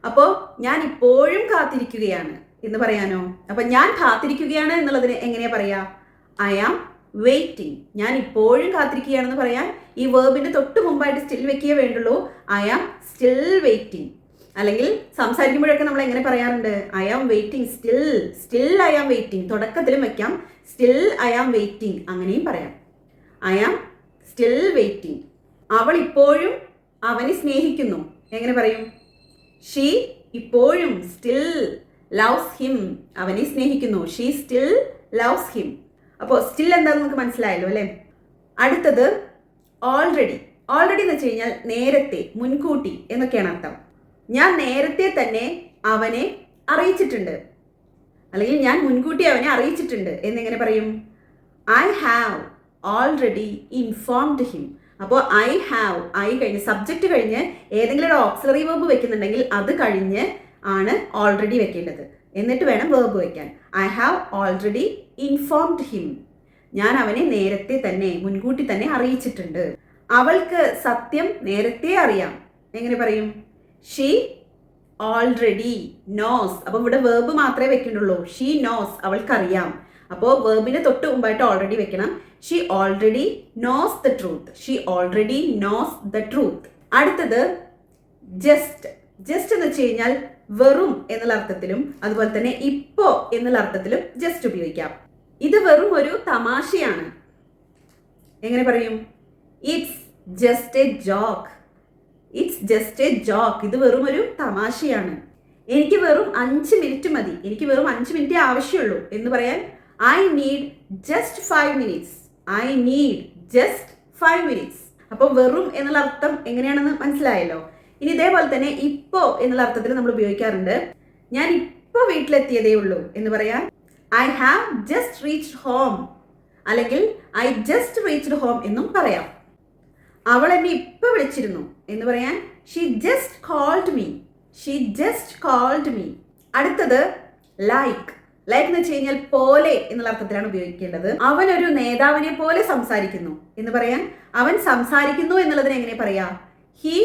അപ്പോൾ ഞാൻ ഇപ്പോഴും കാത്തിരിക്കുകയാണ് എന്ന് പറയാനോ? അപ്പം ഞാൻ കാത്തിരിക്കുകയാണ് എന്നുള്ളതിന് എങ്ങനെയാ പറയാ? I am waiting. ഞാൻ ഇപ്പോഴും കാത്തിരിക്കുകയാണെന്ന് പറയാൻ ഈ വേർബിന്റെ തൊട്ട് മുമ്പായിട്ട് സ്റ്റിൽ വെക്കേ വേണ്ടുള്ളൂ. I am still waiting. അല്ലെങ്കിൽ സംസാരിക്കുമ്പോഴൊക്കെ നമ്മൾ എങ്ങനെ പറയാറുണ്ട്? I am waiting still. Still I am waiting. തുടക്കത്തിലും വെക്കാം. സ്റ്റിൽ ഐ ആം വെയിറ്റിംഗ്, അങ്ങനെയും പറയാം. I am still waiting. അവൾ ഇപ്പോഴും അവനെ സ്നേഹിക്കുന്നു. എങ്ങനെ പറയും? ഷീ ഇപ്പോഴും സ്റ്റിൽ ലവ്സ് ഹിം. അവനെ സ്നേഹിക്കുന്നു. She still loves him. അപ്പോൾ സ്റ്റിൽ എന്താണെന്ന് നമുക്ക് മനസ്സിലായല്ലോ അല്ലേ? അടുത്തത് ഓൾറെഡി. ഓൾറെഡി എന്ന് വെച്ച് കഴിഞ്ഞാൽ നേരത്തെ, മുൻകൂട്ടി എന്നൊക്കെയാണ് അർത്ഥം. ഞാൻ നേരത്തെ തന്നെ അവനെ അറിയിച്ചിട്ടുണ്ട്. അല്ലെങ്കിൽ ഞാൻ മുൻകൂട്ടി അവനെ അറിയിച്ചിട്ടുണ്ട് എന്നെങ്ങനെ പറയും? I have already informed him. അപ്പോൾ ഐ ഹാവ്, ഐ കഴിഞ്ഞ് സബ്ജക്റ്റ് കഴിഞ്ഞ് ഏതെങ്കിലും ഒരു ഓക്സിലറി വേർബ് വെക്കുന്നുണ്ടെങ്കിൽ അത് കഴിഞ്ഞ് ആണ് ഓൾറെഡി വെക്കേണ്ടത്. എന്നിട്ട് വേണം വേർബ് വെക്കാൻ. I have already informed him. ഞാൻ അവനെ നേരത്തെ തന്നെ, മുൻകൂട്ടി തന്നെ അറിയിച്ചിട്ടുണ്ട്. അവൾക്ക് സത്യം നേരത്തെ അറിയാം. എങ്ങനെ പറയും? She already knows. അപ്പോൾ ഇവിടെ വേർബ് മാത്രമേ വെക്കുന്നുള്ളൂ. She knows, അവൾക്കറിയാം. അപ്പോൾ വേർബിന് തൊട്ട് മുമ്പായിട്ട് ഓൾറെഡി വെക്കണം. She already knows the truth. She already knows the truth. അടുത്തത് ജസ്റ്റ്. ജസ്റ്റ് എന്ന് വെച്ച് കഴിഞ്ഞാൽ വെറും എന്നുള്ള അർത്ഥത്തിലും അതുപോലെ തന്നെ ഇപ്പോ എന്നുള്ള അർത്ഥത്തിലും ജസ്റ്റ് ഉപയോഗിക്കാം. ഇത് വെറും ഒരു തമാശയാണ്. എങ്ങനെ പറയും? It's just A joke. It's just A joke. ഇത് വെറും ഒരു തമാശയാണ്. എനിക്ക് വെറും 5 മിനിറ്റ് മതി, എനിക്ക് വെറും 5 മിനിറ്റ് ആവശ്യമുള്ളൂ എന്ന് പറയാൻ I need just 5 minutes. I need just 5 minutes. അപ്പോൾ വെറും എന്നുള്ള അർത്ഥം എങ്ങനെയാണെന്ന് മനസ്സിലായല്ലോ. ഇനി ഇതേപോലെ തന്നെ ഇപ്പോ എന്നുള്ള അർത്ഥത്തിൽ നമ്മൾ ഉപയോഗിക്കാറുണ്ട്. ഞാൻ ഇപ്പോൾ വീട്ടിലെത്തിയതേ ഉള്ളൂ എന്ന് പറയാൻ I have just reached home, അല്ലെങ്കിൽ ഐ ജസ്റ്റ് റീച്ച്ഡ് ഹോം എന്നും പറയാം. അവൾ എന്നെ ഇപ്പോൾ വിളിച്ചിരുന്നു എന്ന് പറയാൻ she just called me. She just called me. അടുത്തത് ലൈക്ക്. ലൈക്ക് എന്ന് വെച്ച് കഴിഞ്ഞാൽ പോലെ എന്നുള്ള അർത്ഥത്തിലാണ് ഉപയോഗിക്കേണ്ടത്. അവൻ ഒരു നേതാവിനെ പോലെ സംസാരിക്കുന്നു എന്ന് പറയാൻ അവൻ സംസാരിക്കുന്നു എന്നുള്ളതിന് എങ്ങനെ പറയാ? He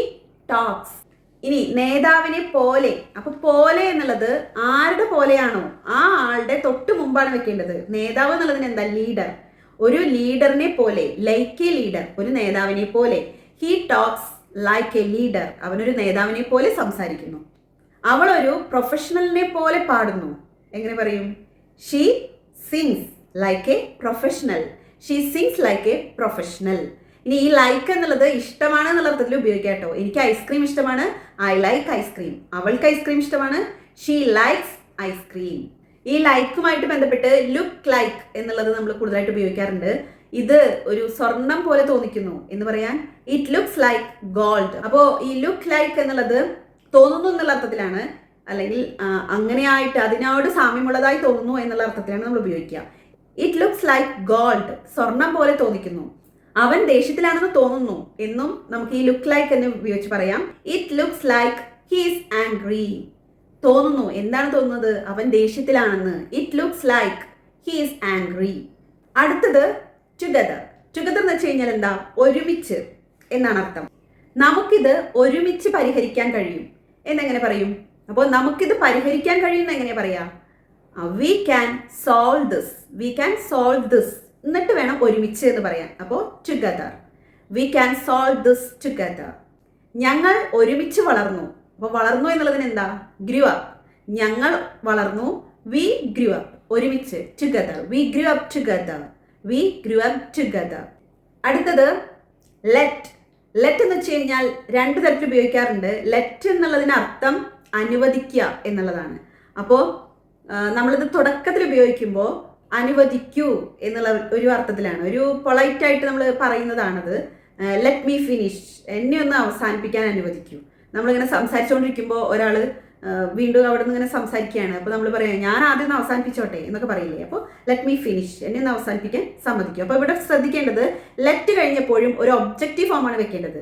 talks. ഇനി നേതാവിനെ പോലെ. അപ്പൊ പോലെ എന്നുള്ളത് ആരുടെ പോലെയാണോ ആ ആളുടെ തൊട്ട് മുമ്പാണ് വെക്കേണ്ടത്. നേതാവ് എന്നുള്ളതിന് എന്താ? ലീഡർ. ഒരു ലീഡറിനെ പോലെ, ലൈക്ക് എ ലീഡർ, ഒരു നേതാവിനെ പോലെ. He talks like A leader. അവനൊരു നേതാവിനെ പോലെ സംസാരിക്കുന്നു. അവൾ ഒരു പ്രൊഫഷണലിനെ പോലെ പാടുന്നു. എങ്ങനെ പറയും? She sings like A professional. She sings like A professional. ഇനി ഈ ലൈക്ക് എന്നുള്ളത് ഇഷ്ടമാണ് എന്നുള്ള അർത്ഥത്തിൽ ഉപയോഗിക്കാം കേട്ടോ. എനിക്ക് ഐസ്ക്രീം ഇഷ്ടമാണ്, ഐ ലൈക്ക് ഐസ്ക്രീം. അവൾക്ക് ഐസ്ക്രീം ഇഷ്ടമാണ്, ഷീ ലൈക്സ് ഐസ്ക്രീം. ഈ ലൈക്കുമായിട്ട് ബന്ധപ്പെട്ട് ലുക്ക് ലൈക്ക് എന്നുള്ളത് നമ്മൾ കൂടുതലായിട്ട് ഉപയോഗിക്കാറുണ്ട്. ഇത് ഒരു സ്വർണം പോലെ തോന്നിക്കുന്നു എന്ന് പറയാൻ ഇറ്റ് ലുക്സ് ലൈക്ക് ഗോൾഡ്. അപ്പോൾ ഈ ലുക്ക് ലൈക്ക് എന്നുള്ളത് തോന്നുന്നു എന്നുള്ള അർത്ഥത്തിലാണ്, അല്ലെങ്കിൽ അങ്ങനെയായിട്ട് അതിനോട് സാമ്യമുള്ളതായി തോന്നുന്നു എന്നുള്ള അർത്ഥത്തിലാണ് നമ്മൾ ഉപയോഗിക്കുക. ഇറ്റ് ലുക്സ് ലൈക്ക് ഗോൾഡ്, സ്വർണം പോലെ തോന്നിക്കുന്നു. അവൻ ദേഷ്യത്തിലാണെന്ന് തോന്നുന്നു എന്നും നമുക്ക് ഈ ലുക്ക് ലൈക്ക് എന്ന് ഉപയോഗിച്ച് പറയാം. It looks like he is angry. തോന്നുന്നു, എന്താണ് തോന്നുന്നത്? അവൻ ദേഷ്യത്തിലാണെന്ന്. It looks like he is angry. അടുത്തത് ടുഗദർ. ടുഗദർ എന്ന് വെച്ച് കഴിഞ്ഞാൽ എന്താ? ഒരുമിച്ച് എന്നാണ് അർത്ഥം. നമുക്കിത് ഒരുമിച്ച് പരിഹരിക്കാൻ കഴിയും എന്നെങ്ങനെ പറയും? അപ്പോൾ നമുക്കിത് പരിഹരിക്കാൻ കഴിയുന്ന എങ്ങനെ പറയാ? We can solve this. We can solve this എന്നിട്ട് വേണം ഒരുമിച്ച് എന്ന് പറയാൻ. അപ്പോൾ together. We can solve this together. ഞങ്ങൾ ഒരുമിച്ച് വളർന്നു. അപ്പോൾ വളർന്നു എന്നുള്ളതിന് എന്താ? Grew up. ഞങ്ങൾ വളർന്നു. We grew up. ഒരുമിച്ച് together. We grew up together. We grew up together. അടുത്തത് ലെറ്റ്. ലെറ്റ് എന്ന് വെച്ച് കഴിഞ്ഞാൽ 2 തരത്തിൽ ഉപയോഗിക്കാറുണ്ട്. ലെറ്റ് എന്നുള്ളതിന് അർത്ഥം അനുവദിക്കുക എന്നുള്ളതാണ്. അപ്പോൾ നമ്മളിത് തുടക്കത്തിൽ ഉപയോഗിക്കുമ്പോൾ അനുവദിക്കൂ എന്നുള്ള ഒരു അർത്ഥത്തിലാണ്, ഒരു പൊളൈറ്റ് ആയിട്ട് നമ്മൾ പറയുന്നതാണത്. ലെറ്റ് മീ ഫിനിഷ്, എന്നെ ഒന്ന് അവസാനിപ്പിക്കാൻ അനുവദിക്കൂ. നമ്മളിങ്ങനെ സംസാരിച്ചുകൊണ്ടിരിക്കുമ്പോൾ ഒരാൾ വീണ്ടും അവിടെ നിന്ന് ഇങ്ങനെ സംസാരിക്കുകയാണ്. അപ്പോൾ നമ്മൾ പറയാം ഞാൻ ആദ്യം ഒന്ന് അവസാനിപ്പിച്ചോട്ടെ എന്നൊക്കെ പറയില്ലേ. അപ്പോൾ ലെറ്റ് മീ ഫിനിഷ്, എന്നെ ഒന്ന് അവസാനിപ്പിക്കാൻ സമ്മതിക്കും. അപ്പോൾ ഇവിടെ ശ്രദ്ധിക്കേണ്ടത് ലെറ്റ് കഴിഞ്ഞപ്പോഴും ഒരു ഒബ്ജക്റ്റീവ് ഫോമാണ് വെക്കേണ്ടത്.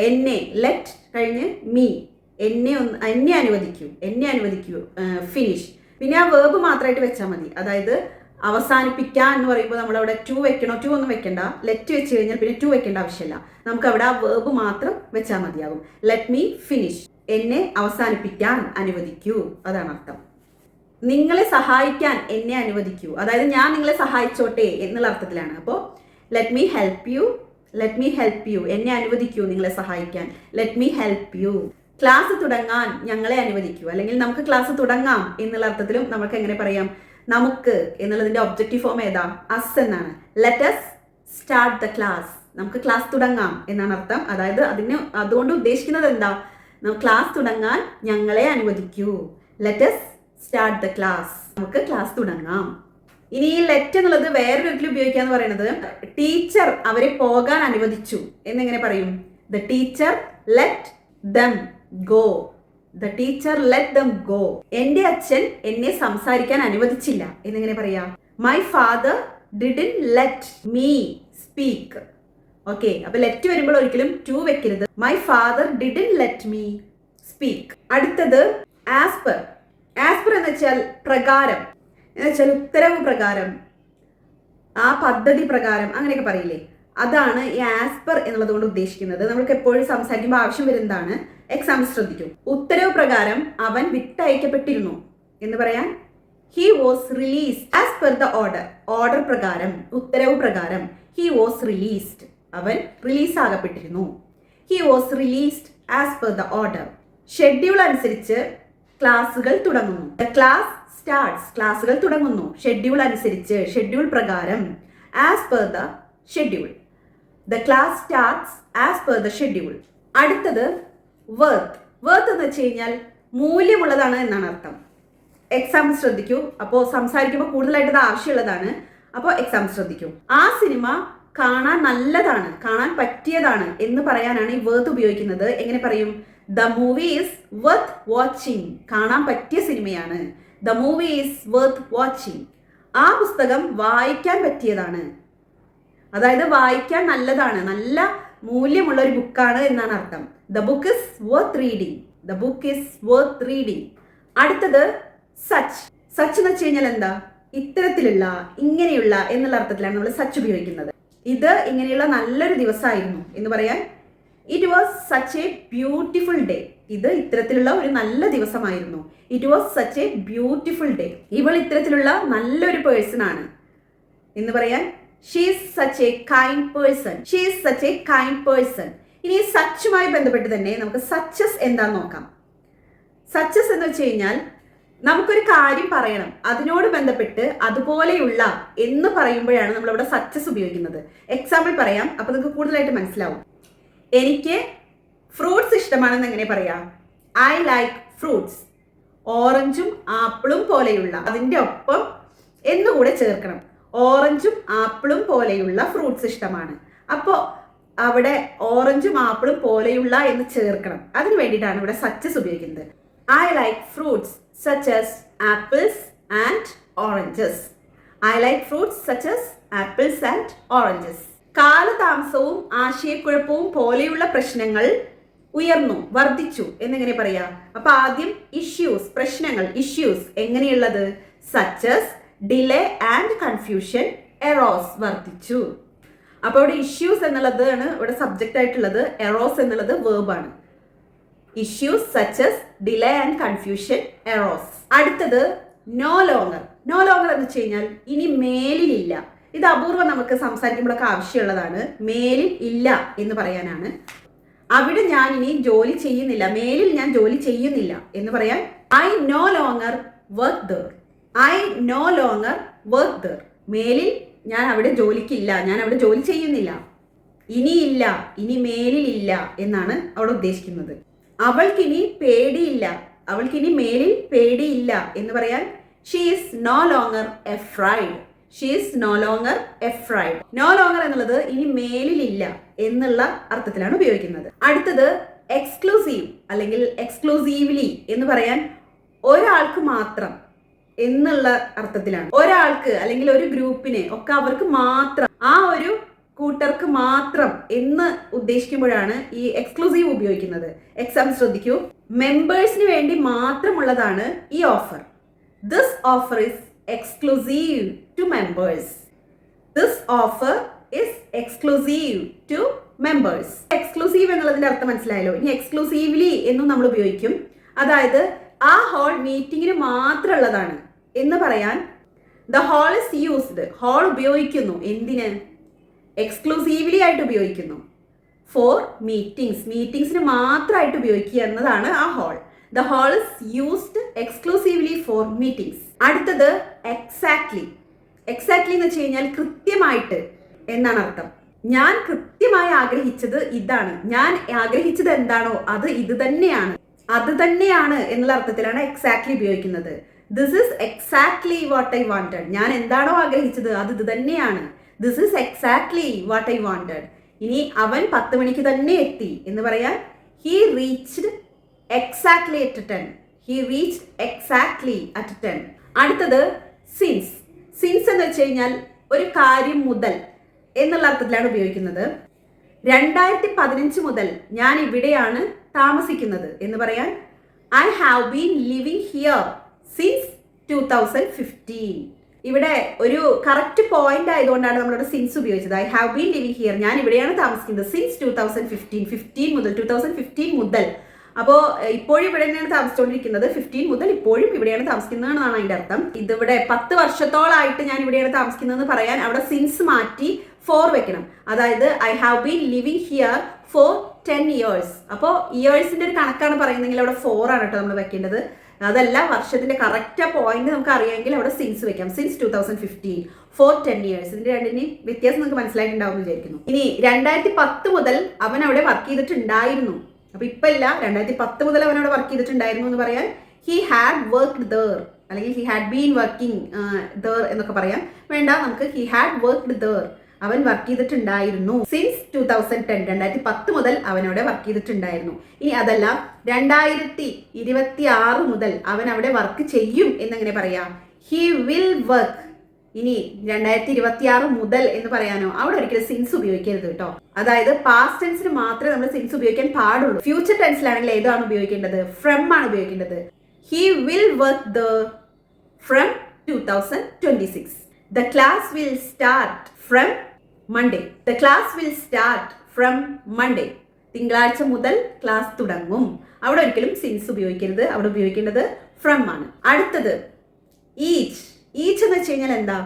എന്നെ, ലെറ്റ് കഴിഞ്ഞ് മീ, എന്നെ അനുവദിക്കൂ, എന്നെ അനുവദിക്കൂ, ഫിനിഷ്. പിന്നെ ആ വേർബ് മാത്രമായിട്ട് വെച്ചാൽ മതി. അതായത് അവസാനിപ്പിക്കാൻ എന്ന് പറയുമ്പോൾ നമ്മളവിടെ ടു വെക്കണോ? ടു ഒന്നും വെക്കണ്ട. ലെറ്റ് വെച്ച് കഴിഞ്ഞാൽ പിന്നെ ടു വെക്കേണ്ട ആവശ്യമില്ല. നമുക്ക് അവിടെ ആ വേർബ് മാത്രം വെച്ചാൽ മതിയാകും. ലെറ്റ് മീ ഫിനിഷ്, എന്നെ അവസാനിപ്പിക്കാൻ അനുവദിക്കൂ, അതാണ് അർത്ഥം. നിങ്ങളെ സഹായിക്കാൻ എന്നെ അനുവദിക്കൂ, അതായത് ഞാൻ നിങ്ങളെ സഹായിച്ചോട്ടെ എന്നുള്ള അർത്ഥത്തിലാണ്. അപ്പോൾ let me help you, let me help you, എന്നെ അനുവദിക്കൂ നിങ്ങളെ സഹായിക്കാൻ. Let me help you. Class തുടങ്ങാൻ ഞങ്ങളെ അനുവദിക്കൂ, അല്ലെങ്കിൽ നമുക്ക് ക്ലാസ് തുടങ്ങാം എന്നുള്ള അർത്ഥത്തിലും നമുക്ക് എങ്ങനെ പറയാം? നമുക്ക് എന്നുള്ളതിന്റെ ഒബ്ജക്റ്റീവ് ഫോം ഏതാ? അസ് എന്നാണ്. Let us start the class. നമുക്ക് ക്ലാസ് തുടങ്ങാം എന്നാണ് അർത്ഥം. അതായത് അതുകൊണ്ട് ഉദ്ദേശിക്കുന്നത് എന്താ? ക്ലാസ് തുടങ്ങാൻ ഞങ്ങളെ അനുവദിക്കൂ. Let us start the class. നമുക്ക് ക്ലാസ് തുടങ്ങാം. ഇനി ഈ ലെറ്റ് എന്നുള്ളത് വേറൊരു വിധത്തിൽ ഉപയോഗിക്കാന്ന് പറയുന്നത് ടീച്ചർ അവരെ പോകാൻ അനുവദിച്ചു എന്നെങ്ങനെ പറയും? The teacher let them go. The teacher let them go. എന്റെ അച്ഛൻ എന്നെ സംസാരിക്കാൻ അനുവദിച്ചില്ല എന്നിങ്ങനെ പറയാ. My father didn't let me speak. Okay, അപ്പൊ ലെറ്റ് വരുമ്പോൾ ഒരിക്കലും ടു വെക്കരുത്. My father didn't let me speak. അടുത്തത് ആസ് പെർ. ആസ് പെർ എന്ന് വെച്ചാൽ പ്രകാരം, എന്ന് വെച്ചാൽ ഉത്തരവ് പ്രകാരം, ആ പദ്ധതി പ്രകാരം അങ്ങനെയൊക്കെ പറയില്ലേ, അതാണ് ഈ ആസ് പെർ എന്നുള്ളത് കൊണ്ട് ഉദ്ദേശിക്കുന്നത്. നമുക്ക് എപ്പോഴും സംസാരിക്കുമ്പോൾ ആവശ്യം വരുന്നതാണ്. എക്സാമ്പിൾ ശ്രദ്ധിക്കും. ഉത്തരവ് പ്രകാരം അവൻ വിട്ടയക്കപ്പെട്ടിരുന്നു എന്ന് പറയാൻ he was released as per the order. Order പ്രകാരം, ഉത്തരവ് പ്രകാരം ഹി വാസ് റിലീസ്ഡ്, അവൻ റിലീസ് ആകപ്പെട്ടിരുന്നു. He was released as per the order. Schedule അനുസരിച്ച് ക്ലാസുകൾ തുടങ്ങുന്നു. ദ ക്ലാസ് സ്റ്റാർട്ട്സ്, ക്ലാസുകൾ തുടങ്ങുന്നു. ഷെഡ്യൂൾ അനുസരിച്ച്, ഷെഡ്യൂൾ പ്രകാരം, as per the schedule. The class starts as per the schedule. അടുത്തത് വർത്ത്. വർത്ത് എന്ന് വെച്ച് കഴിഞ്ഞാൽ മൂല്യമുള്ളതാണ് എന്നാണ് അർത്ഥം. എക്സാമ്പിൾ ശ്രദ്ധിക്കൂ. അപ്പോൾ സംസാരിക്കുമ്പോൾ കൂടുതലായിട്ട് ഇത് ആവശ്യമുള്ളതാണ്. അപ്പോൾ എക്സാമ്പിൾ ശ്രദ്ധിക്കൂ. ആ സിനിമ കാണാൻ നല്ലതാണ്, കാണാൻ പറ്റിയതാണ് എന്ന് പറയാനാണ് ഈ വർത്ത് ഉപയോഗിക്കുന്നത്. എങ്ങനെ പറയും? The movie is worth watching. കാണാൻ പറ്റിയ സിനിമയാണ്. The movie is worth watching. ആ പുസ്തകം വായിക്കാൻ പറ്റിയതാണ്, അതായത് വായിക്കാൻ നല്ലതാണ്, നല്ല മൂല്യമുള്ള ഒരു ബുക്കാണ് എന്നാണ് അർത്ഥം. The book is worth reading. The book is worth reading. അടുത്തത് സച്ച്. സച്ച് എന്ന് വെച്ച് കഴിഞ്ഞാൽ എന്താ? ഇത്തരത്തിലുള്ള, ഇങ്ങനെയുള്ള എന്നുള്ള അർത്ഥത്തിലാണ് നമ്മൾ സച്ച് ഉപയോഗിക്കുന്നത്. ഇത് ഇങ്ങനെയുള്ള നല്ലൊരു ദിവസമായിരുന്നു എന്ന് പറയാൻ it was such A beautiful day. ഇത് ഇത്തരത്തിലുള്ള ഒരു നല്ല ദിവസമായിരുന്നു. It was such A beautiful day. ഇവൾ ഇത്തരത്തിലുള്ള നല്ലൊരു പേഴ്സൺ ആണ് എന്ന് പറയാൻ she is such A kind person. She is such A kind person. ഇനി സച്ചുമായി ബന്ധപ്പെട്ട് തന്നെ നമുക്ക് സച്ചസ് എന്താന്ന് നോക്കാം. സച്ചസ് എന്ന് വെച്ച് കഴിഞ്ഞാൽ നമുക്കൊരു കാര്യം പറയണം, അതിനോട് ബന്ധപ്പെട്ട് അതുപോലെയുള്ള എന്ന് പറയുമ്പോഴാണ് നമ്മളിവിടെ സച്ചസ് ഉപയോഗിക്കുന്നത്. എക്സാമ്പിൾ പറയാം, അപ്പൊ നിങ്ങൾക്ക് കൂടുതലായിട്ട് മനസ്സിലാവും. എനിക്ക് ഫ്രൂട്ട്സ് ഇഷ്ടമാണെന്ന് എങ്ങനെ പറയാം? I like fruits. ഓറഞ്ചും ആപ്പിളും പോലെയുള്ള, അതിൻ്റെ ഒപ്പം എന്നുകൂടെ ചേർക്കണം. ഓറഞ്ചും ആപ്പിളും പോലെയുള്ള ഫ്രൂട്ട്സ് ഇഷ്ടമാണ്. അപ്പോൾ അവിടെ ഓറഞ്ചും ആപ്പിളും പോലെയുള്ള എന്ന് ചേർക്കണം. അതിന് വേണ്ടിയിട്ടാണ് ഇവിടെ സച്ചസ് ഉപയോഗിക്കുന്നത്. I like fruits such as apples and oranges. I like fruits such as apples and oranges. കാലതാമസവും ആശയക്കുഴപ്പവും പോലെയുള്ള പ്രശ്നങ്ങൾ ഉയർന്നു, വർദ്ധിച്ചു എന്നെങ്ങനെ പറയാ? അപ്പൊ ആദ്യം ഇഷ്യൂസ്, പ്രശ്നങ്ങൾ, issues എങ്ങനെയുള്ളത്? such as delay and confusion arose, വർദ്ധിച്ചു. അപ്പൊ ഇവിടെ ഇഷ്യൂസ് എന്നുള്ളതാണ് ഇവിടെ സബ്ജക്റ്റ് ആയിട്ടുള്ളത്. എറോസ് എന്നുള്ളത് വേർബാണ്. Issues such as delay and confusion arose. അടുത്തത് നോ ലോങ്ങർ. നോ ലോങ്ങർ എന്ന് വെച്ച് കഴിഞ്ഞാൽ ഇനി മേലിലില്ല. ഇത് അപൂർവം നമുക്ക് സംസാരിക്കുമ്പോഴൊക്കെ ആവശ്യമുള്ളതാണ്. മേലിൽ ഇല്ല എന്ന് പറയാനാണ്. അവിടെ ഞാൻ ഇനി ജോലി ചെയ്യുന്നില്ല, മേലിൽ ഞാൻ ജോലി ചെയ്യുന്നില്ല എന്ന് പറയാൻ I know longer work there. I know longer work there. മേലിൽ ഞാൻ അവിടെ ജോലിക്കില്ല, ഞാൻ അവിടെ ജോലി ചെയ്യുന്നില്ല. ഇനിയില്ല, ഇനി മേലിലില്ല എന്നാണ് അവിടെ ഉദ്ദേശിക്കുന്നത്. അവൾക്കിനി പേടിയില്ല, അവൾക്കിനി മേലിൽ പേടിയില്ല എന്ന് പറയാൻ she is no longer afraid. She is no longer afraid. No longer എന്നുള്ളത് ഇനി മേലിലില്ല എന്നുള്ള അർത്ഥത്തിലാണ് ഉപയോഗിക്കുന്നത്. അടുത്തത് എക്സ്ക്ലൂസീവ് അല്ലെങ്കിൽ എക്സ്ക്ലൂസീവ്ലി എന്ന് പറയാൻ ഒരാൾക്ക് മാത്രം എന്നുള്ള അർത്ഥത്തിലാണ്. ഒരാൾക്ക് അല്ലെങ്കിൽ ഒരു ഗ്രൂപ്പിനെ ഒക്കെ അവർക്ക് മാത്രം, ആ ഒരു കൂട്ടർക്ക് മാത്രം എന്ന് ഉദ്ദേശിക്കുമ്പോഴാണ് ഈ എക്സ്ക്ലൂസീവ് ഉപയോഗിക്കുന്നത്. എക്സാമ്പിൾ ശ്രദ്ധിക്കൂ. മെമ്പേഴ്സിന് വേണ്ടി മാത്രമുള്ളതാണ് ഈ offer. This offer is exclusive to members. This offer is exclusive to members. Exclusive എന്നുള്ളതിന്റെ അർത്ഥം മനസ്സിലായല്ലോ. ഇനി എക്സ്ക്ലൂസീവ്ലി എന്നും നമ്മൾ ഉപയോഗിക്കും. അതായത് ആ ഹാൾ മീറ്റിങ്ങിന് മാത്രമുള്ളതാണ് എന്ന് പറയാൻ the hall is used. Hall ഉപയോഗിക്കുന്നു എന്തിന്? എക്സ്ക്ലൂസീവ്ലി ആയിട്ട് ഉപയോഗിക്കുന്നു. ഫോർ മീറ്റിംഗ്സ്, മീറ്റിംഗ്സിന് മാത്രമായിട്ട് ഉപയോഗിക്കുക എന്നതാണ് ആ hall. The hall is used exclusively for meetings. അടുത്തത് എക്സാക്ട്ലി. എക്സാക്ട്ലി എന്ന് വെച്ച് കഴിഞ്ഞാൽ കൃത്യമായിട്ട് എന്നാണ് അർത്ഥം. ഞാൻ കൃത്യമായി ആഗ്രഹിച്ചത് ഇതാണ്, ഞാൻ ആഗ്രഹിച്ചത് എന്താണോ അത് ഇത് തന്നെയാണ്, അത് തന്നെയാണ് എന്നുള്ള അർത്ഥത്തിലാണ് എക്സാക്ട്ലി ഉപയോഗിക്കുന്നത്. This is exactly what I wanted. ഞാൻ എന്താണോ ആഗ്രഹിച്ചത് അത് ഇത് തന്നെയാണ്. This is exactly what I wanted. ഇനി അവൻ 10 മണിക്ക് തന്നെ എത്തി എന്ന് പറയാൻ he reached exactly at 10. He reached exactly at 10. അടുത്തത് since. Since എന്ന് വെച്ച് കഴിഞ്ഞാൽ ഒരു കാര്യം മുതൽ എന്നുള്ള അർത്ഥത്തിലാണ് ഉപയോഗിക്കുന്നത്. 2015 മുതൽ ഞാൻ ഇവിടെയാണ് താമസിക്കുന്നത് എന്ന് പറയാൻ I have been living here since 2015. ഇവിടെ ഒരു കറക്റ്റ് പോയിന്റ് ആയതുകൊണ്ടാണ് നമ്മളിവിടെ സിൻസ് ഉപയോഗിച്ചത്. I have been living here, ഞാൻ ഇവിടെയാണ് താമസിക്കുന്നത് സിൻസ് 2015 മുതൽ 2015 മുതൽ. അപ്പോൾ ഇപ്പോഴും ഇവിടെ തന്നെയാണ് താമസിച്ചുകൊണ്ടിരിക്കുന്നത്. 15 മുതൽ ഇപ്പോഴും ഇവിടെയാണ് താമസിക്കുന്നതെന്നാണ് അതിന്റെ അർത്ഥം. ഇതിവിടെ 10 വർഷത്തോളായിട്ട് ഞാൻ ഇവിടെയാണ് താമസിക്കുന്നതെന്ന് പറയാൻ അവിടെ സിൻസ് മാറ്റി ഫോർ വെക്കണം. അതായത് I have been living here for 10 years. അപ്പോൾ ഇയേഴ്സിന്റെ ഒരു കണക്കാണ് പറയുന്നതെങ്കിൽ അവിടെ 4 ആണ് കേട്ടോ നമ്മൾ വെക്കേണ്ടത്. അതല്ല വർഷത്തിന്റെ കറക്റ്റ് പോയിന്റ് നമുക്ക് അറിയാമെങ്കിൽ അവിടെ സിൻസ് വെക്കാം. Since 2015 for 10 years. ഇതിന്റെ രണ്ടിനെയും വ്യത്യാസം നിങ്ങൾക്ക് മനസ്സിലായിട്ടുണ്ടാവും എന്ന് വിചാരിക്കുന്നു. ഇനി 2010 മുതൽ അവൻ അവിടെ വർക്ക് ചെയ്തിട്ടുണ്ടായിരുന്നു. അപ്പൊ ഇപ്പൊ ഇല്ല, 2010 മുതൽ അവൻ അവിടെ വർക്ക് ചെയ്തിട്ടുണ്ടായിരുന്നു എന്ന് പറയാൻ ഹി ഹാഡ് വർക്ക്ഡ് ദർ, അല്ലെങ്കിൽ he had been working there എന്നൊക്കെ പറയാം. വേണ്ട, നമുക്ക് ഹി ഹാഡ് വർക്ക്ഡ് ദർ, അവൻ വർക്ക് ചെയ്തിട്ടുണ്ടായിരുന്നു സിൻസ് 2010. 2010 മുതൽ അവനവിടെ വർക്ക് ചെയ്തിട്ടുണ്ടായിരുന്നു. ഇനി അതല്ല 2026 മുതൽ അവൻ അവിടെ വർക്ക് ചെയ്യും എന്നെങ്ങനെ പറയാം? He will work. ഇനി 2026 മുതൽ എന്ന് പറയാനോ അവിടെ ഒരിക്കലും സിൻസ് ഉപയോഗിക്കരുത് കേട്ടോ. അതായത് പാസ്റ്റ് ടെൻസിന് മാത്രമേ നമ്മൾ സിൻസ് ഉപയോഗിക്കാൻ പാടുള്ളൂ. ഫ്യൂച്ചർ ടെൻസിലാണെങ്കിൽ ഏതാണ് ഉപയോഗിക്കേണ്ടത്? ഫ്രം ആണ് ഉപയോഗിക്കേണ്ടത്. He will work the from 2026. The class will start from Monday. The class will start from Monday. തിങ്കളാഴ്ച മുതൽ ക്ലാസ് തുടങ്ങും. അവിടെ ഒരിക്കലും സിൻസ് ഉപയോഗിക്കരുത്, അവിടെ ഉപയോഗിക്കേണ്ടത് ഫ്രം ആണ്. അടുത്തത് ഈച്ച്. ഈച്ച് എന്ന് വെച്ച് കഴിഞ്ഞാൽ എന്താ?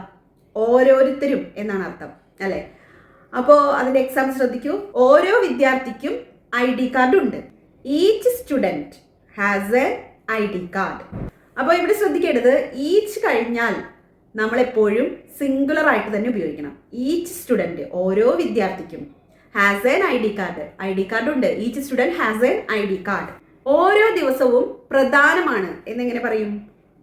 ഓരോരുത്തരും എന്നാണ് അർത്ഥം, അല്ലെ? അപ്പോൾ അതിന്റെ എക്സാമ്പിൾ ശ്രദ്ധിക്കൂ. ഓരോ വിദ്യാർത്ഥിക്കും ID കാർഡ് ഉണ്ട്. Each student has A ID card. അപ്പോൾ ഇവിടെ ശ്രദ്ധിക്കേണ്ടത് ഈച്ച് കഴിഞ്ഞാൽ നമ്മളെപ്പോഴും സിംഗുലർ ആയിട്ട് തന്നെ ഉപയോഗിക്കണം. ഈച്ച് സ്റ്റുഡൻറ്, ഓരോ വിദ്യാർത്ഥിക്കും, has an ID card. ID card ഉണ്ട്. Each student has an ID card. ഓരോ ദിവസവും പ്രധാനമാണ് എന്നെങ്ങനെ പറയും?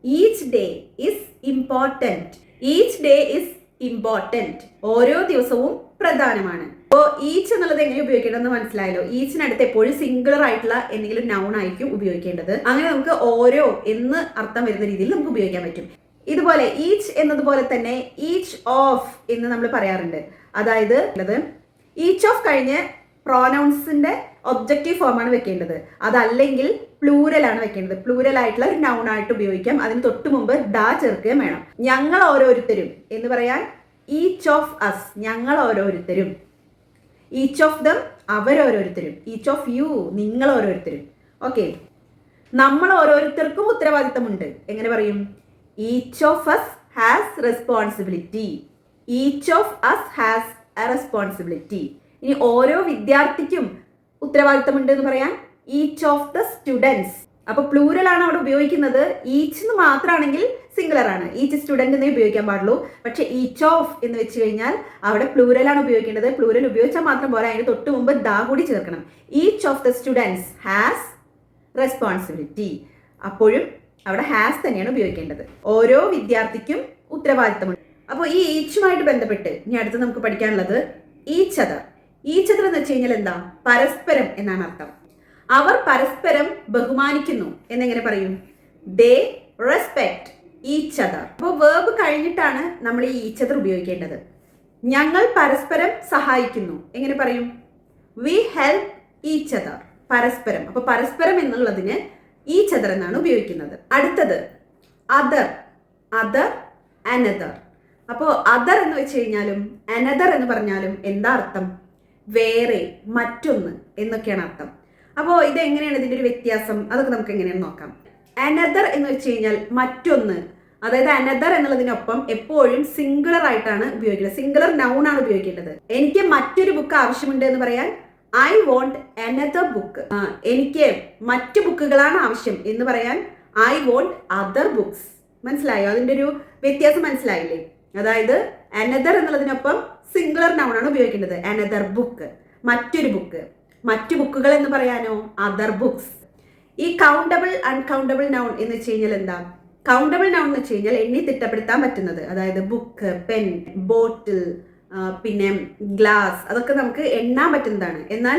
Each day is important. Each day is important. ഓരോ ദിവസവും പ്രധാനമാണ്. അപ്പോൾ ഈച്ച് എന്നുള്ളത് എങ്ങനെ ഉപയോഗിക്കേണ്ടതെന്ന് മനസ്സിലായല്ലോ. ഈച്ചിനടുത്ത് എപ്പോഴും സിംഗുലർ ആയിട്ടുള്ള എന്തെങ്കിലും നൗൺ ആയിരിക്കും ഉപയോഗിക്കേണ്ടത്. അങ്ങനെ നമുക്ക് ഓരോ എന്ന് അർത്ഥം വരുന്ന രീതിയിൽ നമുക്ക് ഉപയോഗിക്കാൻ പറ്റും. ഇതുപോലെ ഈച്ച് എന്നതുപോലെ തന്നെ ഈച്ച് ഓഫ് എന്ന് നമ്മൾ പറയാറുണ്ട്. അതായത് ഈച്ച് ഓഫ് കഴിഞ്ഞ് പ്രോനൗൺസിന്റെ ഒബ്ജക്റ്റീവ് ഫോമാണ് വെക്കേണ്ടത്. അതല്ലെങ്കിൽ പ്ലൂരൽ ആണ് വെക്കേണ്ടത്. പ്ലൂരൽ ആയിട്ടുള്ള ഒരു നൗൺ ആയിട്ട് ഉപയോഗിക്കാം. അതിന് തൊട്ട് മുമ്പ് ഡാ ചേർക്കുകയും വേണം. ഞങ്ങൾ ഓരോരുത്തരും എന്ന് പറയാൻ ഈച്ച് ഓഫ് അസ്, ഞങ്ങൾ ഓരോരുത്തരും. ഈച്ച് ഓഫ് ദം, അവരോരോരുത്തരും. ഈച്ച് ഓഫ് യു, നിങ്ങൾ ഓരോരുത്തരും. ഓക്കെ, നമ്മൾ ഓരോരുത്തർക്കും ഉത്തരവാദിത്തമുണ്ട്. എങ്ങനെ പറയും? Each of us has responsibility. Each of us has a responsibility. ഇനി ഓരോ വിദ്യാർത്ഥിക്കും ഉത്തരവാദിത്തമുണ്ട് എന്ന് പറയാൻ ഈച്ച് ഓഫ് ദ സ്റ്റുഡൻസ്. അപ്പൊ പ്ലൂരൽ ആണ് അവിടെ ഉപയോഗിക്കുന്നത്. ഈച്ച് എന്ന് മാത്രമാണെങ്കിൽ സിംഗുലർ ആണ്, ഈച്ച് സ്റ്റുഡൻറ് എന്നേ ഉപയോഗിക്കാൻ പാടുള്ളൂ. പക്ഷെ ഈച്ച് ഓഫ് എന്ന് വെച്ച് കഴിഞ്ഞാൽ അവിടെ പ്ലൂരൽ ആണ് ഉപയോഗിക്കേണ്ടത്. പ്ലൂരൽ ഉപയോഗിച്ചാൽ മാത്രം പോരാ, അതിന് തൊട്ട് മുമ്പ് ദാ കൂടി ചേർക്കണം. Each of the students has responsibility. അപ്പോഴും അവിടെ ഹാസ് തന്നെയാണ് ഉപയോഗിക്കേണ്ടത്. ഓരോ വിദ്യാർത്ഥിക്കും ഉത്തരവാദിത്തമുണ്ട്. അപ്പോൾ ഈ ഈച്ചുമായിട്ട് ബന്ധപ്പെട്ട് ഇനി അടുത്ത് നമുക്ക് പഠിക്കാനുള്ളത് ഈച്ച് അതർ. ഈച്ച് അതർ എന്ന് വെച്ച് കഴിഞ്ഞാൽ എന്താ? പരസ്പരം എന്നാണ് അർത്ഥം. അവർ പരസ്പരം ബഹുമാനിക്കുന്നു എന്നെങ്ങനെ പറയും? ദേ റെസ്പെക്ട് ഈച്ച് അതർ. അപ്പോൾ വേർബ് കഴിഞ്ഞിട്ടാണ് നമ്മൾ ഈ ഈച്ച് അതർ ഉപയോഗിക്കേണ്ടത്. ഞങ്ങൾ പരസ്പരം സഹായിക്കുന്നു എങ്ങനെ പറയും? We help each other. പരസ്പരം. അപ്പോൾ പരസ്പരം എന്നുള്ളതിന് ഈച്ച് അതർ എന്നാണ് ഉപയോഗിക്കുന്നത്. അടുത്തത് അതർ. Other, another. അപ്പോൾ അതർ എന്ന് വെച്ച് കഴിഞ്ഞാലും അനദർ എന്ന് പറഞ്ഞാലും എന്താ അർത്ഥം? വേറെ, മറ്റൊന്ന് എന്നൊക്കെയാണ് അർത്ഥം. അപ്പോൾ ഇതെങ്ങനെയാണ് ഇതിൻ്റെ ഒരു വ്യത്യാസം? അതൊക്കെ നമുക്ക് എങ്ങനെയാണെന്ന് നോക്കാം. അനദർ എന്ന് വെച്ച് കഴിഞ്ഞാൽ മറ്റൊന്ന്. അതായത് അനദർ എന്നുള്ളതിനൊപ്പം എപ്പോഴും സിംഗുലർ ആയിട്ടാണ് ഉപയോഗിക്കുന്നത്. സിംഗുലർ നൗൺ ആണ് ഉപയോഗിക്കേണ്ടത്. എനിക്ക് മറ്റൊരു ബുക്ക് ആവശ്യമുണ്ട് എന്ന് പറയാൻ ഐ വോണ്ട് അനദർ ബുക്ക്. എനിക്ക് മറ്റു ബുക്കുകളാണ് ആവശ്യം എന്ന് പറയാൻ ഐ വോണ്ട് അതർ ബുക്സ്. മനസ്സിലായോ? അതിൻ്റെ ഒരു വ്യത്യാസം മനസ്സിലായില്ലേ? അതായത് അനദർ എന്നുള്ളതിനൊപ്പം സിംഗുലർ നൗൺ ആണ് ഉപയോഗിക്കേണ്ടത്. അനദർ ബുക്ക്, മറ്റൊരു ബുക്ക്. മറ്റു ബുക്കുകൾ എന്ന് പറയാനോ അതർ ബുക്സ്. ഈ കൗണ്ടബിൾ അൺകൗണ്ടബിൾ നൗൺ എന്ന് വെച്ച് കഴിഞ്ഞാൽ എന്താ? കൗണ്ടബിൾ നൗൺ എന്ന് വെച്ച് കഴിഞ്ഞാൽ എണ്ണി തിട്ടപ്പെടുത്താൻ പറ്റുന്നത്. അതായത് ബുക്ക്, പെൻ, ബോട്ടിൽ, പിന്നെ ഗ്ലാസ്, അതൊക്കെ നമുക്ക് എണ്ണാൻ പറ്റുന്നതാണ്. എന്നാൽ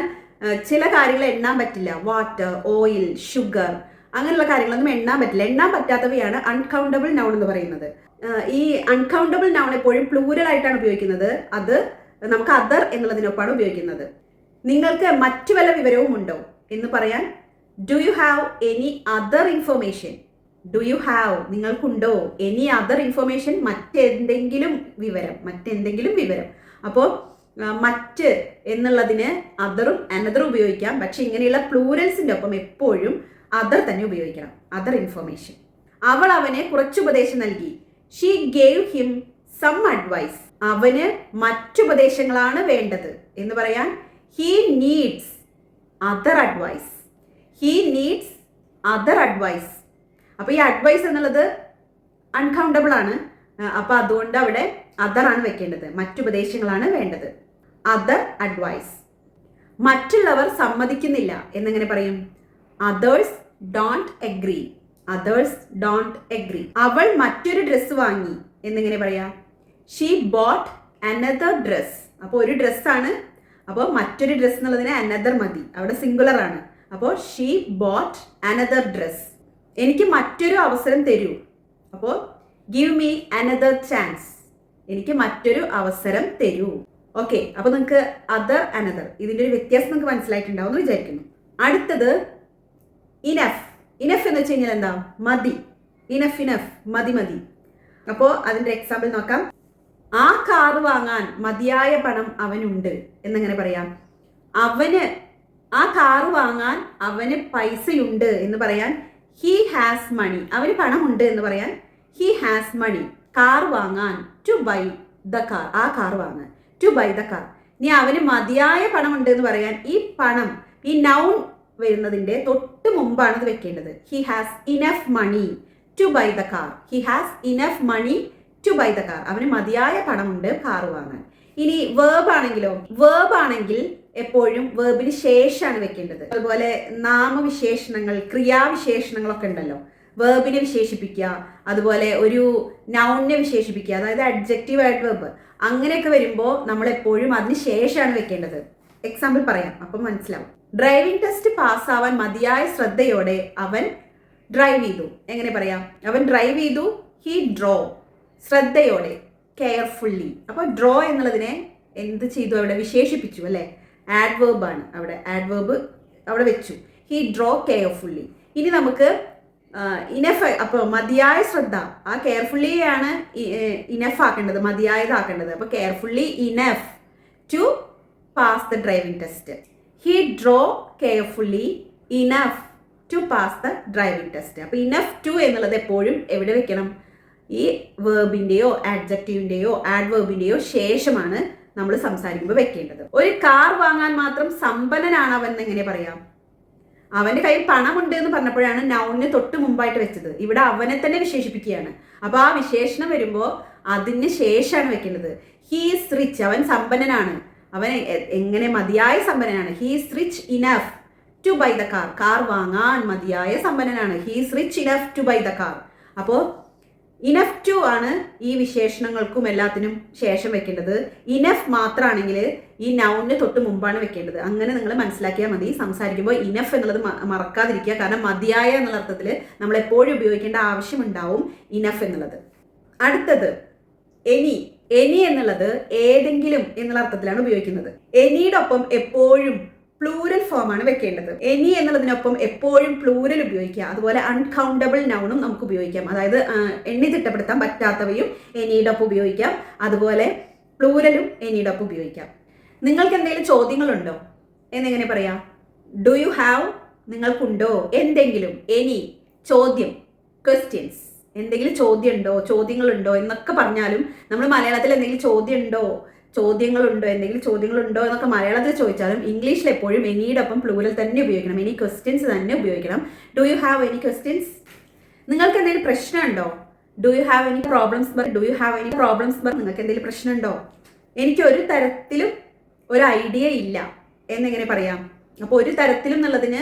ചില കാര്യങ്ങൾ എണ്ണാൻ പറ്റില്ല. വാട്ടർ, ഓയിൽ, ഷുഗർ, അങ്ങനെയുള്ള കാര്യങ്ങളൊന്നും എണ്ണാൻ പറ്റില്ല. എണ്ണാൻ പറ്റാത്തവയാണ് അൺകൗണ്ടബിൾ നൗൺ എന്ന് പറയുന്നത്. ഈ അൺകൗണ്ടബിൾ നൗൺ എപ്പോഴും പ്ലൂരൽ ആയിട്ടാണ് ഉപയോഗിക്കുന്നത്. അത് നമുക്ക് അതർ എന്നുള്ളതിനൊപ്പമാണ് ഉപയോഗിക്കുന്നത്. നിങ്ങൾക്ക് മറ്റു വല്ല വിവരവും ഉണ്ടോ എന്ന് പറയാൻ do you have any other information. Do you have, നിങ്ങൾക്കുണ്ടോ, എനി അതർ ഇൻഫർമേഷൻ, മറ്റെന്തെങ്കിലും വിവരം. അപ്പോൾ മറ്റ് എന്നുള്ളതിന് അതറും അനദറും ഉപയോഗിക്കാം. പക്ഷെ ഇങ്ങനെയുള്ള പ്ലൂരൽസിൻ്റെ ഒപ്പം എപ്പോഴും അതർ തന്നെ ഉപയോഗിക്കണം. Other information. അവൾ അവന് കുറച്ച് ഉപദേശം നൽകി. She gave him some advice. അവന് മറ്റുപദേശങ്ങളാണ് വേണ്ടത് എന്ന് പറയാൻ he needs other advice. He needs other advice. അപ്പോൾ ഈ അഡ്വൈസ് എന്നുള്ളത് അൺകൗണ്ടബിൾ ആണ്. അപ്പോൾ അതുകൊണ്ട് അവിടെ അതർ ആണ് വെക്കേണ്ടത്. മറ്റുപദേശങ്ങളാണ് വേണ്ടത്. Other advice. മറ്റുള്ളവർ സമ്മതിക്കുന്നില്ല എന്നെങ്ങനെ പറയും? Others don't agree. Others don't agree. അവൾ മറ്റൊരു ഡ്രസ്സ് വാങ്ങി എന്നിങ്ങനെ പറയാം? She bought another dress. അപ്പോൾ ഒരു ഡ്രസ്സാണ്, അപ്പോൾ മറ്റൊരു ഡ്രസ് എന്നുള്ളതിന് അനദർ മതി. അവിടെ സിംഗുലർ ആണ്. അപ്പോൾ ഷീ ബോട്ട് അനദർ ഡ്രസ്. എനിക്ക് മറ്റൊരു അവസരം തരൂ. അപ്പോൾ ഗിവ് മീ അനദർ ചാൻസ്. എനിക്ക് മറ്റൊരു അവസരം തരൂ. ഓക്കെ, അപ്പോൾ നിങ്ങൾക്ക് അതർ അനദർ ഇതിൻ്റെ ഒരു വ്യത്യാസം നിങ്ങൾക്ക് മനസ്സിലായിട്ടുണ്ടാവും എന്ന് വിചാരിക്കുന്നു. അടുത്തത് ഇനഫ്. ഇനഫ് എന്ന് വെച്ച് കഴിഞ്ഞാൽ എന്താ? മതി. ഇനഫ് ഇനഫ്, മതി മതി. അപ്പോൾ അതിൻ്റെ എക്സാമ്പിൾ നോക്കാം. ആ കാറ് വാങ്ങാൻ മതിയായ പണം അവനുണ്ട് എന്നെങ്ങനെ പറയാം? അവന് ആ കാറ് വാങ്ങാൻ അവന് പൈസയുണ്ട് എന്ന് പറയാൻ ഹീ ഹാസ് മണി. അവന് പണമുണ്ട് എന്ന് പറയാൻ ഹീ ഹാസ് മണി. കാർ വാങ്ങാൻ ടു ബൈ ദ കാർ. ആ കാർ വാങ്ങാൻ ടു ബൈ ദ കാർ. ഇനി അവന് മതിയായ പണമുണ്ട് എന്ന് പറയാൻ ഈ പണം, ഈ നൗൺ വരുന്നതിൻ്റെ തൊട്ട് മുമ്പാണ് ഇത് വെക്കേണ്ടത്. He has enough money to buy the car. He has enough money to buy the car. അവന് മതിയായ പണമുണ്ട് കാർ വാങ്ങാൻ. ഇനി വേർബ് ആണെങ്കിലോ? വേർബ് ആണെങ്കിൽ എപ്പോഴും വേർബിന് ശേഷമാണ് വെക്കേണ്ടത്. അതുപോലെ നാമവിശേഷണങ്ങൾ, ക്രിയാവിശേഷണങ്ങളൊക്കെ ഉണ്ടല്ലോ. വേർബിനെ വിശേഷിപ്പിക്കുക, അതുപോലെ ഒരു നൗണിനെ വിശേഷിപ്പിക്കുക, അതായത് അഡ്ജക്റ്റീവ് ആഡ്വർബ്, അങ്ങനെയൊക്കെ വരുമ്പോൾ നമ്മൾ എപ്പോഴും അതിന് ശേഷമാണ് വെക്കേണ്ടത്. എക്സാമ്പിൾ പറയാം, അപ്പം മനസ്സിലാവും. ഡ്രൈവിംഗ് ടെസ്റ്റ് പാസ്സാവാൻ മതിയായ ശ്രദ്ധയോടെ അവൻ ഡ്രൈവ് ചെയ്തു. എങ്ങനെ പറയാം? അവൻ ഡ്രൈവ് ചെയ്തു. He draw. ശ്രദ്ധയോടെ, കെയർഫുള്ളി. അപ്പോൾ ഡ്രോ എന്നുള്ളതിനെ എന്ത് ചെയ്തു? അവിടെ വിശേഷിപ്പിച്ചു അല്ലേ? ആഡ്വേർബ് ആണ്. അവിടെ ആഡ്വേർബ് അവിടെ വെച്ചു. He drove carefully. ഇനി നമുക്ക് ഇനഫ്. അപ്പോൾ മതിയായ ശ്രദ്ധ, ആ കെയർഫുള്ളിയാണ് ഇനഫ് ആക്കേണ്ടത്, മതിയായതാക്കേണ്ടത്. അപ്പോൾ carefully enough to pass the driving test. He drove carefully enough to pass the driving test. അപ്പോൾ ഇനഫ് ടു എന്നുള്ളത് എപ്പോഴും എവിടെ വെക്കണം? ഈ വേർബിൻ്റെയോ ആഡ്ജക്റ്റീവിൻ്റെയോ ആഡ്വേർബിൻ്റെയോ ശേഷമാണ് നമ്മൾ സംസാരിക്കുമ്പോൾ വെക്കേണ്ടത്. ഒരു കാർ വാങ്ങാൻ മാത്രം സമ്പന്നനാണ് അവൻ എങ്ങനെ പറയാം? അവൻ്റെ കയ്യിൽ പണമുണ്ട് എന്ന് പറഞ്ഞപ്പോഴാണ് നൗണിന് തൊട്ട് മുമ്പായിട്ട് വെച്ചത്. ഇവിടെ അവനെ തന്നെ വിശേഷിപ്പിക്കുകയാണ്. അപ്പോൾ ആ വിശേഷണം വരുമ്പോൾ അതിന് ശേഷമാണ് വെക്കേണ്ടത്. He's rich. അവൻ സമ്പന്നനാണ്. അവൻ എങ്ങനെ? മതിയായ സമ്പന്നനാണ്. He's rich enough to buy the car. Car വാങ്ങാൻ മതിയായ സമ്പന്നനാണ്. He's rich enough to buy the car. അപ്പോൾ ഇനഫ് ടു ആണ് ഈ വിശേഷണങ്ങൾക്കും എല്ലാത്തിനും ശേഷം വെക്കേണ്ടത്. ഇനഫ് മാത്രമാണെങ്കിൽ ഈ നൗണിന് തൊട്ട് മുമ്പാണ് വെക്കേണ്ടത്. അങ്ങനെ നിങ്ങൾ മനസ്സിലാക്കിയാൽ മതി. സംസാരിക്കുമ്പോൾ ഇനഫ് എന്നുള്ളത് മറക്കാതിരിക്കുക. കാരണം മതിയായ എന്നുള്ള അർത്ഥത്തിൽ നമ്മൾ എപ്പോഴും ഉപയോഗിക്കേണ്ട ആവശ്യമുണ്ടാവും ഇനഫ് എന്നുള്ളത്. അടുത്തത് എനി. എനി എന്നുള്ളത് ഏതെങ്കിലും എന്നുള്ള അർത്ഥത്തിലാണ് ഉപയോഗിക്കുന്നത്. എനിയുടെ ഒപ്പം എപ്പോഴും പ്ലൂരൽ ഫോമാണ് വെക്കേണ്ടത്. എനി എന്നുള്ളതിനൊപ്പം എപ്പോഴും പ്ലൂരൽ ഉപയോഗിക്കുക. അതുപോലെ അൺകൗണ്ടബിൾ നൗണും നമുക്ക് ഉപയോഗിക്കാം. അതായത് എണ്ണി തിട്ടപ്പെടുത്താൻ പറ്റാത്തവയും എനിയുടെ ഒപ്പം ഉപയോഗിക്കാം. അതുപോലെ പ്ലൂരലും എനിയുടെ ഒപ്പം ഉപയോഗിക്കാം. നിങ്ങൾക്ക് എന്തെങ്കിലും ചോദ്യങ്ങളുണ്ടോ എന്നെങ്ങനെ പറയാം? ഡു യു ഹാവ്, നിങ്ങൾക്കുണ്ടോ എന്തെങ്കിലും. എനി, ചോദ്യം, ക്വസ്റ്റ്യൻസ്. എന്തെങ്കിലും ചോദ്യങ്ങളുണ്ടോ എന്നൊക്കെ പറഞ്ഞാലും നമ്മൾ മലയാളത്തിൽ എന്തെങ്കിലും എന്തെങ്കിലും ചോദ്യങ്ങളുണ്ടോ എന്നൊക്കെ മലയാളത്തിൽ ചോദിച്ചാലും ഇംഗ്ലീഷിൽ എപ്പോഴും എനിയുടെ ഒപ്പം പ്ലൂരൽ തന്നെ ഉപയോഗിക്കണം. എനി ക്വസ്റ്റ്യൻസ് തന്നെ ഉപയോഗിക്കണം. Do you have any questions? നിങ്ങൾക്ക് എന്തെങ്കിലും പ്രശ്നമുണ്ടോ? Do you have any problems? Do you have any problems? നിങ്ങൾക്ക് എന്തെങ്കിലും പ്രശ്നമുണ്ടോ? എനിക്ക് ഒരു തരത്തിലും ഒരു ഐഡിയ ഇല്ല എന്നെങ്ങനെ പറയാം? അപ്പോൾ ഒരു തരത്തിലും എന്നുള്ളതിന്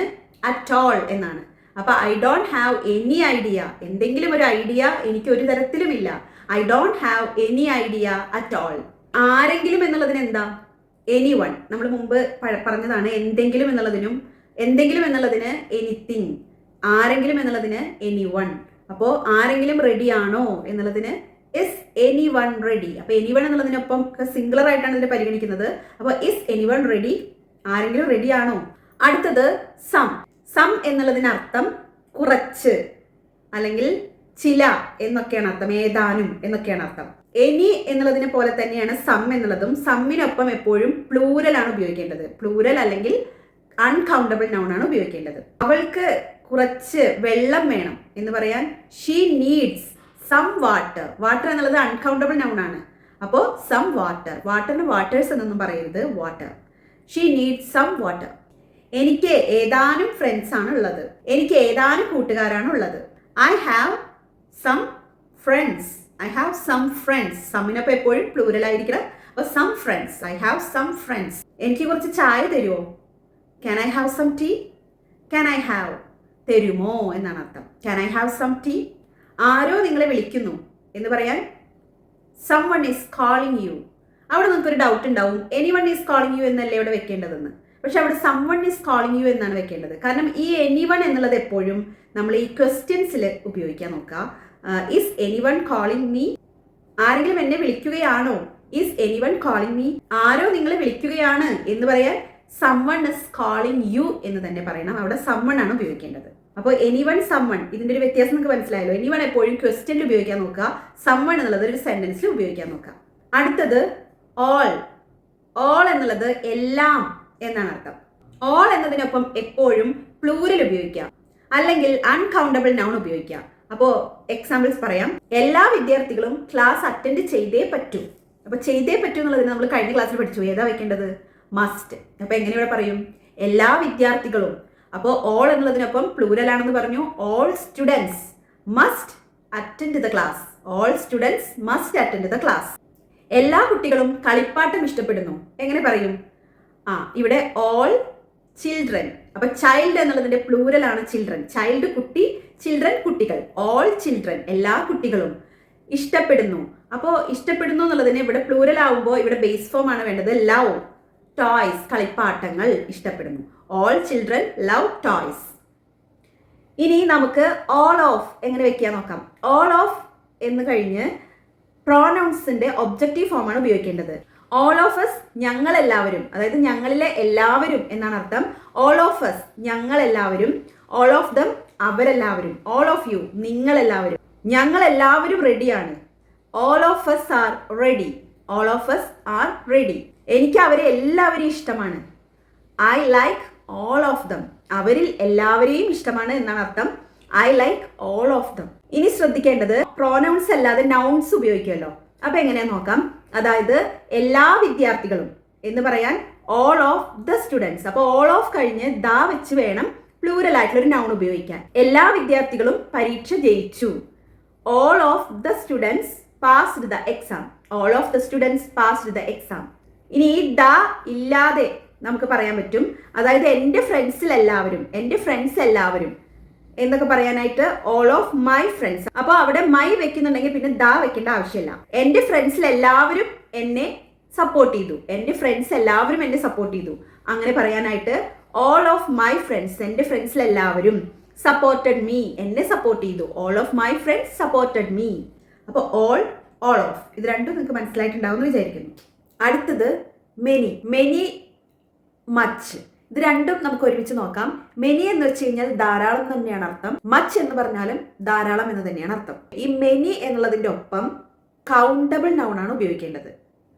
അറ്റ് ഓൾ എന്നാണ്. അപ്പോൾ I don't have any idea. എന്തെങ്കിലും ഒരു ഐഡിയ എനിക്ക് ഒരു തരത്തിലുമില്ല. I don't have any idea at all. ആരെങ്കിലും എന്നുള്ളതിന് എന്താ? എനിവൺ നമ്മൾ മുമ്പ് പറഞ്ഞതാണ്. എന്തെങ്കിലും എന്നുള്ളതിന് എനിത്തിങ്, ആരെങ്കിലും എന്നുള്ളതിന് എനിവൺ. അപ്പോൾ ആരെങ്കിലും റെഡി ആണോ എന്നുള്ളതിന് ഇസ് എനിവൺ റെഡി. അപ്പോൾ എനിവൺ എന്നുള്ളതിനൊപ്പം സിംഗുലർ ആയിട്ടാണ് ഇതിനെ പരിഗണിക്കുന്നത്. അപ്പോൾ ഇസ് എനിവൺ റെഡി, ആരെങ്കിലും റെഡി ആണോ. അടുത്തത് സം എന്നുള്ളതിനർത്ഥം കുറച്ച് അല്ലെങ്കിൽ ചില എന്നൊക്കെയാണ് അർത്ഥം, ഏതാനും എന്നൊക്കെയാണ് അർത്ഥം. എനി എന്നുള്ളതിനെ പോലെ തന്നെയാണ് സം എന്നുള്ളതും. സമ്മിനൊപ്പം എപ്പോഴും പ്ലൂരൽ ആണ് ഉപയോഗിക്കേണ്ടത്. പ്ലൂരൽ അല്ലെങ്കിൽ അൺകൗണ്ടബിൾ നൗൺ ആണ് ഉപയോഗിക്കേണ്ടത്. അവൾക്ക് കുറച്ച് വെള്ളം വേണം എന്ന് പറയാൻ she needs some water. Water എന്നുള്ളത് അൺകൗണ്ടബിൾ നൗൺ ആണ്. അപ്പോൾ സം വാട്ടർ. വാട്ടറിന് വാട്ടേഴ്സ് എന്നൊന്നും പറയരുത്, water. She needs some water. എനിക്ക് ഏതാനും ഫ്രണ്ട്സ് ആണ് ഉള്ളത്, എനിക്ക് ഏതാനും കൂട്ടുകാരാണ് ഉള്ളത്. I have some friends. I have some friends. സമ്മിനൊപ്പം എപ്പോഴും പ്ലൂരൽ ആയിരിക്കണം. അപ്പോൾ some friends, I have some friends. എനിക്ക് കുറച്ച് ചായ തരുമോ? Can I have some tea? Can I have തരുമോ എന്നാണ് അർത്ഥം. Can I have some tea. ആരോ നിങ്ങളെ വിളിക്കുന്നു എന്ന് പറയാൻ സംവൺ ഈസ് കോളിംഗ് യു. അവിടെ നിങ്ങൾക്കൊരു ഡൗട്ട് ഉണ്ടാവും, എനിവൺ ഈസ് കോളിംഗ് യു എന്നല്ലേ ഇവിടെ വെക്കേണ്ടതെന്ന്. പക്ഷെ അവിടെ സംവൺ ഈസ് കോളിംഗ് യു എന്നാണ് വെക്കേണ്ടത്. കാരണം ഈ എനിവൺ എന്നുള്ളത് എപ്പോഴും നമ്മൾ ഈ ക്വസ്റ്റ്യൻസിൽ ഉപയോഗിക്കാൻ നോക്കുക. Is anyone calling me? ആരെങ്കിലും എന്നെ വിളിക്കുകയാണോ? Is anyone calling me? ആരോ നിങ്ങളെ വിളിക്കുകയാണ് എന്ന് പറയാൻ സംവൺ ഇസ് കോളിംഗ് യു എന്ന് തന്നെ പറയണം. അവിടെ സംവൺ ആണ് ഉപയോഗിക്കേണ്ടത്. അപ്പോൾ എനിവൺ സംവൺ, ഇതിന്റെ ഒരു വ്യത്യാസം നിങ്ങൾക്ക് മനസ്സിലായല്ലോ. എനിവൺ എപ്പോഴും ക്വസ്റ്റ്യനിൽ ഉപയോഗിക്കാൻ നോക്കുക, സംവൺ എന്നുള്ളത് ഒരു സെന്റൻസിൽ ഉപയോഗിക്കാൻ നോക്കുക. അടുത്തത് ഓൾ. ഓൾ എന്നുള്ളത് എല്ലാം എന്നാണ് അർത്ഥം. ഓൾ എന്നതിനൊപ്പം എപ്പോഴും പ്ലൂരൽ ഉപയോഗിക്കാം, അല്ലെങ്കിൽ അൺകൗണ്ടബിൾ നൗൺ ഉപയോഗിക്കാം. അപ്പോൾ എക്സാമ്പിൾസ് പറയാം. എല്ലാ വിദ്യാർത്ഥികളും ക്ലാസ് അറ്റൻഡ് ചെയ്തേ പറ്റൂ. അപ്പോൾ ചെയ്തേ പറ്റൂ എന്നുള്ളതിന് നമ്മൾ കഴിഞ്ഞ ക്ലാസ്സിൽ പഠിച്ചു. ഏതാ വെക്കേണ്ടത്? മസ്റ്റ്. അപ്പോൾ എങ്ങനെ ഇവിടെ പറയും? എല്ലാ വിദ്യാർത്ഥികളും. അപ്പോൾ ഓൾ എന്നുള്ളതിനൊപ്പം പ്ലൂരൽ ആണെന്ന് പറഞ്ഞു. All students must attend the class. All students must attend the class. എല്ലാ കുട്ടികളും കളിപ്പാട്ടം ഇഷ്ടപ്പെടുന്നു. എങ്ങനെ പറയും? ഇവിടെ ഓൾ ചിൽഡ്രൻ. അപ്പൊ ചൈൽഡ് എന്നുള്ളതിന്റെ പ്ലൂരൽ ആണ് ചിൽഡ്രൻ. ചൈൽഡ് കുട്ടി, ചിൽഡ്രൻ കുട്ടികൾ. ഓൾ ചിൽഡ്രൻ എല്ലാ കുട്ടികളും ഇഷ്ടപ്പെടുന്നു. അപ്പോൾ ഇഷ്ടപ്പെടുന്നു എന്നുള്ളതിന് ഇവിടെ പ്ലൂരൽ ആവുമ്പോൾ ഇവിടെ ബേസ് ഫോം ആണ് വേണ്ടത്. ലവ് ടോയ്സ്, കളിപ്പാട്ടങ്ങൾ ഇഷ്ടപ്പെടുന്നു. All children love toys. ഇനി നമുക്ക് ഓൾ ഓഫ് എങ്ങനെ വെക്കാൻ നോക്കാം. ഓൾ ഓഫ് എന്ന് കഴിഞ്ഞ് പ്രോനൗൺസിന്റെ ഒബ്ജക്റ്റീവ് ഫോം ആണ് ഉപയോഗിക്കേണ്ടത്. ഓൾ ഓഫ് എസ് ഞങ്ങളെല്ലാവരും, അതായത് ഞങ്ങളിലെ എല്ലാവരും എന്നാണ് അർത്ഥം. ഓൾ ഓഫ് എസ് ഞങ്ങളെല്ലാവരും. ഓൾ ഓഫ് ദം അവരെല്ലാവരും. ഓൾ ഓഫ് യു നിങ്ങളെല്ലാവരും. ഞങ്ങളെല്ലാവരും റെഡിയാണ്. All of S are ready. All of S are ready. എനിക്ക് അവരെ എല്ലാവരെയും ഇഷ്ടമാണ്. I like all of them. അവരിൽ എല്ലാവരെയും ഇഷ്ടമാണ് എന്നാണ് അർത്ഥം. I like all of them. ഇനി ശ്രദ്ധിക്കേണ്ടത് പ്രോനൗൺസ് അല്ലാതെ നൗൺസ് ഉപയോഗിക്കുമല്ലോ. അപ്പൊ എങ്ങനെയാ നോക്കാം. അതായത് എല്ലാ വിദ്യാർത്ഥികളും എന്ന് പറയാൻ ഓൾ ഓഫ് ദ സ്റ്റുഡൻസ്. അപ്പൊ ഓൾ ഓഫ് കഴിഞ്ഞ് ദ വെച്ച് വേണം പ്ലൂരൽ ആയിട്ടുള്ള ഒരു നൗൺ ഉപയോഗിക്കാൻ. എല്ലാ വിദ്യാർത്ഥികളും പരീക്ഷ ജയിച്ചു. All of the students passed the exam. All of the students passed the exam. ഇനി ഈ ദ ഇല്ലാതെ നമുക്ക് പറയാൻ പറ്റും. അതായത് എൻ്റെ ഫ്രണ്ട്സിൽ എല്ലാവരും, എൻ്റെ ഫ്രണ്ട്സ് എല്ലാവരും എന്നൊക്കെ പറയാനായിട്ട് ഓൾ ഓഫ് മൈ ഫ്രണ്ട്സ്. അപ്പോൾ അവിടെ മൈ വെക്കുന്നുണ്ടെങ്കിൽ പിന്നെ ദ വെക്കേണ്ട ആവശ്യമില്ല. എൻ്റെ ഫ്രണ്ട്സിൽ എല്ലാവരും എന്നെ സപ്പോർട്ട് ചെയ്തു. എൻ്റെ ഫ്രണ്ട്സ് എല്ലാവരും എന്നെ സപ്പോർട്ട് ചെയ്തു. അങ്ങനെ പറയാനായിട്ട് ഓൾ ഓഫ് മൈ ഫ്രണ്ട്സ്, എൻ്റെ ഫ്രണ്ട്സിൽ എല്ലാവരും സപ്പോർട്ടഡ് മീ, എന്നെ സപ്പോർട്ട് ചെയ്തു. All of my friends supported me. അപ്പോൾ ഓൾ ഓഫ് ഇത് രണ്ടും നിങ്ങൾക്ക് മനസ്സിലായിട്ടുണ്ടാവും എന്ന് വിചാരിക്കുന്നു. അടുത്തത് മെനി. Many, much. ഇത് രണ്ടും നമുക്ക് ഒരുമിച്ച് നോക്കാം. മെനി എന്ന് വെച്ച് കഴിഞ്ഞാൽ ധാരാളം തന്നെയാണ് അർത്ഥം. മച്ച് എന്ന് പറഞ്ഞാലും ധാരാളം എന്ന് തന്നെയാണ് അർത്ഥം. ഈ മെനി എന്നുള്ളതിൻ്റെ ഒപ്പം കൗണ്ടബിൾ നൗൺ ആണ് ഉപയോഗിക്കേണ്ടത്.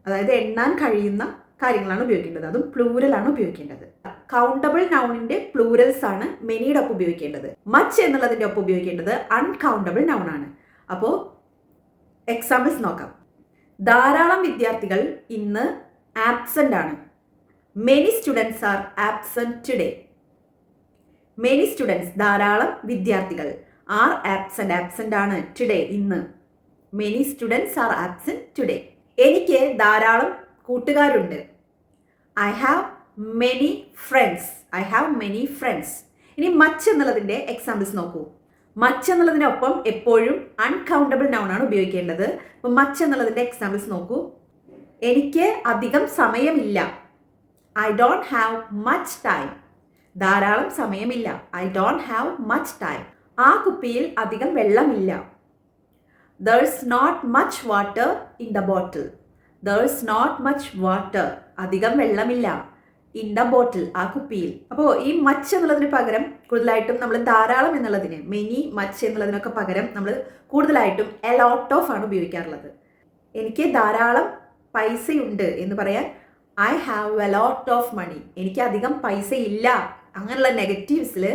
അതായത് എണ്ണാൻ കഴിയുന്ന കാര്യങ്ങളാണ് ഉപയോഗിക്കേണ്ടത്. അതും പ്ലൂരൽ ആണ് ഉപയോഗിക്കേണ്ടത്. കൗണ്ടബിൾ നൗണിന്റെ പ്ലൂരൽസ് ആണ് മെനിയുടെ ഒപ്പം ഉപയോഗിക്കേണ്ടത്. മച്ച് എന്നുള്ളതിന്റെ ഒപ്പം ഉപയോഗിക്കേണ്ടത് അൺകൗണ്ടബിൾ നൗൺ ആണ്. അപ്പോൾ എക്സാമ്പിൾസ് നോക്കാം. ധാരാളം വിദ്യാർത്ഥികൾ ഇന്ന് ആബ്സെന്റ് ആണ്. Many students are absent today. Many students ധാരാളം വിദ്യാർത്ഥികൾ ആർ ആബ്സെന്റ്, ആബ്സെന്റ് ആണ് ടുഡേ ഇന്ന്. Many students are absent today. എനിക്ക് ധാരാളം കൂട്ടുകാരുണ്ട്. I have many friends. I have many friends. ഇനി മച്ച് എന്നുള്ളതിന്റെ എക്സാമ്പിൾസ് നോക്കൂ. മച്ച് എന്നുള്ളതിനൊപ്പം എപ്പോഴും അൺകൗണ്ടബിൾ നൗൺ ആണ് ഉപയോഗിക്കേണ്ടത്. അപ്പോൾ മച്ച് എന്നുള്ളതിന്റെ എക്സാമ്പിൾസ് നോക്കൂ. എനിക്ക് അധികം സമയമില്ല. I don't have much time. ധാരാളം സമയമില്ല. I don't have much time. ആ കുപ്പിയിൽ അധികം വെള്ളമില്ല. There's not much water in the bottle. There's not much water. അധികം വെള്ളമില്ല. ഇൻ ദ ബോട്ടിൽ, ആ കുപ്പിയിൽ. അപ്പോൾ ഈ മച്ച് എന്നുള്ളതിന് പകരം കൂടുതലായിട്ടും നമ്മൾ ധാരാളം എന്നുള്ളതിന്, മെനി, മച്ച് എന്നുള്ളതിനൊക്കെ പകരം നമ്മൾ കൂടുതലായിട്ടും എ ലോട്ട് ഓഫ് ആണ് ഉപയോഗിക്കാറുള്ളത്. എനിക്ക് ധാരാളം പൈസയുണ്ട് എന്ന് പറയാൻ I have a lot of money. എനിക്ക് അധികം പൈസ ഇല്ല. അങ്ങനെയുള്ള നെഗറ്റീവ്സിൽ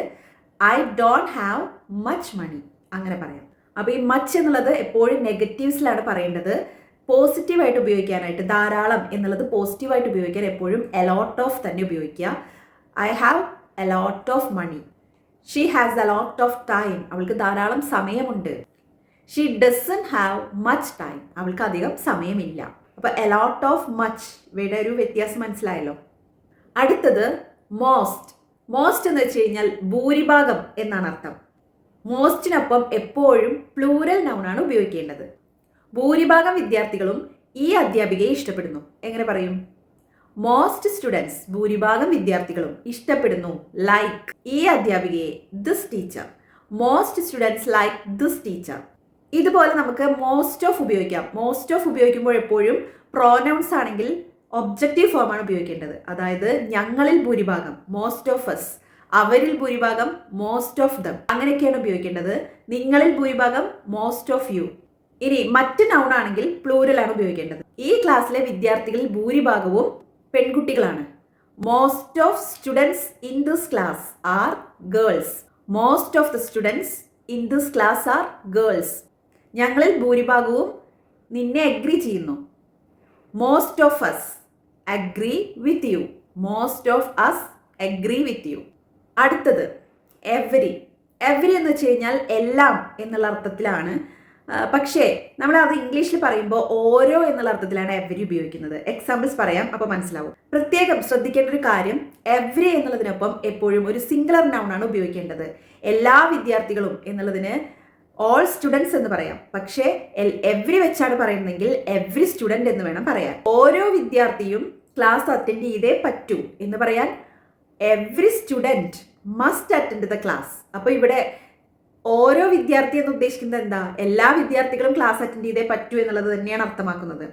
I don't have much money അങ്ങനെ പറയാം. അപ്പോൾ ഈ മച്ച് എന്നുള്ളത് എപ്പോഴും നെഗറ്റീവ്സിലാണ് പറയേണ്ടത്. പോസിറ്റീവായിട്ട് ഉപയോഗിക്കാനായിട്ട് ധാരാളം എന്നുള്ളത് പോസിറ്റീവായിട്ട് ഉപയോഗിക്കാൻ എപ്പോഴും എ ലോട്ട് ഓഫ് തന്നെ ഉപയോഗിക്കുക. I have a lot of money. She has a lot of time. അവൾക്ക് ധാരാളം സമയമുണ്ട്. She doesn't have much time. അവൾക്ക് അധികം സമയമില്ല. അപ്പോൾ എ ലോട്ട് ഓഫ് മച്ച് ഇവിടെ ഒരു വ്യത്യാസം മനസ്സിലായല്ലോ. അടുത്തത് മോസ്റ്റ്. മോസ്റ്റ് എന്ന് വെച്ച് കഴിഞ്ഞാൽ ഭൂരിഭാഗം എന്നാണ് അർത്ഥം. മോസ്റ്റിനൊപ്പം എപ്പോഴും പ്ലൂറൽ നൗണാണ് ഉപയോഗിക്കേണ്ടത്. ഭൂരിഭാഗം വിദ്യാർത്ഥികളും ഈ അധ്യാപികയെ ഇഷ്ടപ്പെടുന്നു. എങ്ങനെ പറയും? മോസ്റ്റ് സ്റ്റുഡൻസ്, ഭൂരിഭാഗം വിദ്യാർത്ഥികളും ഇഷ്ടപ്പെടുന്നു. ലൈക്ക്, ഈ അധ്യാപികയെ. This teacher, most students like this teacher. ഇതുപോലെ നമുക്ക് മോസ്റ്റ് ഓഫ് ഉപയോഗിക്കാം. മോസ്റ്റ് ഓഫ് ഉപയോഗിക്കുമ്പോൾ എപ്പോഴും പ്രോനൗൺസ് ആണെങ്കിൽ ഒബ്ജക്റ്റീവ് ഫോമാണ് ഉപയോഗിക്കേണ്ടത്. അതായത് ഞങ്ങളിൽ ഭൂരിഭാഗം, മോസ്റ്റ് ഓഫ് അസ്. അവരിൽ ഭൂരിഭാഗം, മോസ്റ്റ് ഓഫ് ദം. അങ്ങനെയൊക്കെയാണ് ഉപയോഗിക്കേണ്ടത്. നിങ്ങളിൽ ഭൂരിഭാഗം, മോസ്റ്റ് ഓഫ് യു. ഇനി മറ്റ് നൗൺ ആണെങ്കിൽ പ്ലൂരലാണ് ഉപയോഗിക്കേണ്ടത്. ഈ ക്ലാസ്സിലെ വിദ്യാർത്ഥികളിൽ ഭൂരിഭാഗവും പെൺകുട്ടികളാണ്. Most of students in this class are girls. Most of the students in this class are girls. ഞങ്ങളിൽ ഭൂരിഭാഗവും നിന്നെ അഗ്രി ചെയ്യുന്നു. Most of us agree with you. Most of us agree with you. അടുത്തത് എവരി. എവരി എന്ന് വെച്ച് കഴിഞ്ഞാൽ എല്ലാം എന്നുള്ള അർത്ഥത്തിലാണ്. പക്ഷേ നമ്മൾ അത് ഇംഗ്ലീഷിൽ പറയുമ്പോൾ ഓരോ എന്നുള്ള അർത്ഥത്തിലാണ് എവരി ഉപയോഗിക്കുന്നത്. എക്സാമ്പിൾസ് പറയാം, അപ്പോൾ മനസ്സിലാവും. പ്രത്യേകം ശ്രദ്ധിക്കേണ്ട ഒരു കാര്യം, എവരി എന്നുള്ളതിനൊപ്പം എപ്പോഴും ഒരു സിംഗുലർ നൗൺ ആണ് ഉപയോഗിക്കേണ്ടത്. എല്ലാ വിദ്യാർത്ഥികളും എന്നുള്ളതിന് ഓൾ സ്റ്റുഡൻസ് എന്ന് പറയാം. പക്ഷേ എവരി വെച്ചാണ് പറയുന്നതെങ്കിൽ എവരി സ്റ്റുഡൻറ് എന്ന് വേണം പറയാൻ. ഓരോ വിദ്യാർത്ഥിയും ക്ലാസ് അറ്റൻഡ് ചെയ്തേ പറ്റൂ എന്ന് പറയാൻ every student must attend the class. അപ്പോൾ ഇവിടെ ഓരോ വിദ്യാർത്ഥി എന്ന് ഉദ്ദേശിക്കുന്നത് എന്താ? എല്ലാ വിദ്യാർത്ഥികളും ക്ലാസ് അറ്റൻഡ് ചെയ്തേ പറ്റൂ എന്നുള്ളത് തന്നെയാണ് അർത്ഥമാക്കുന്നത്.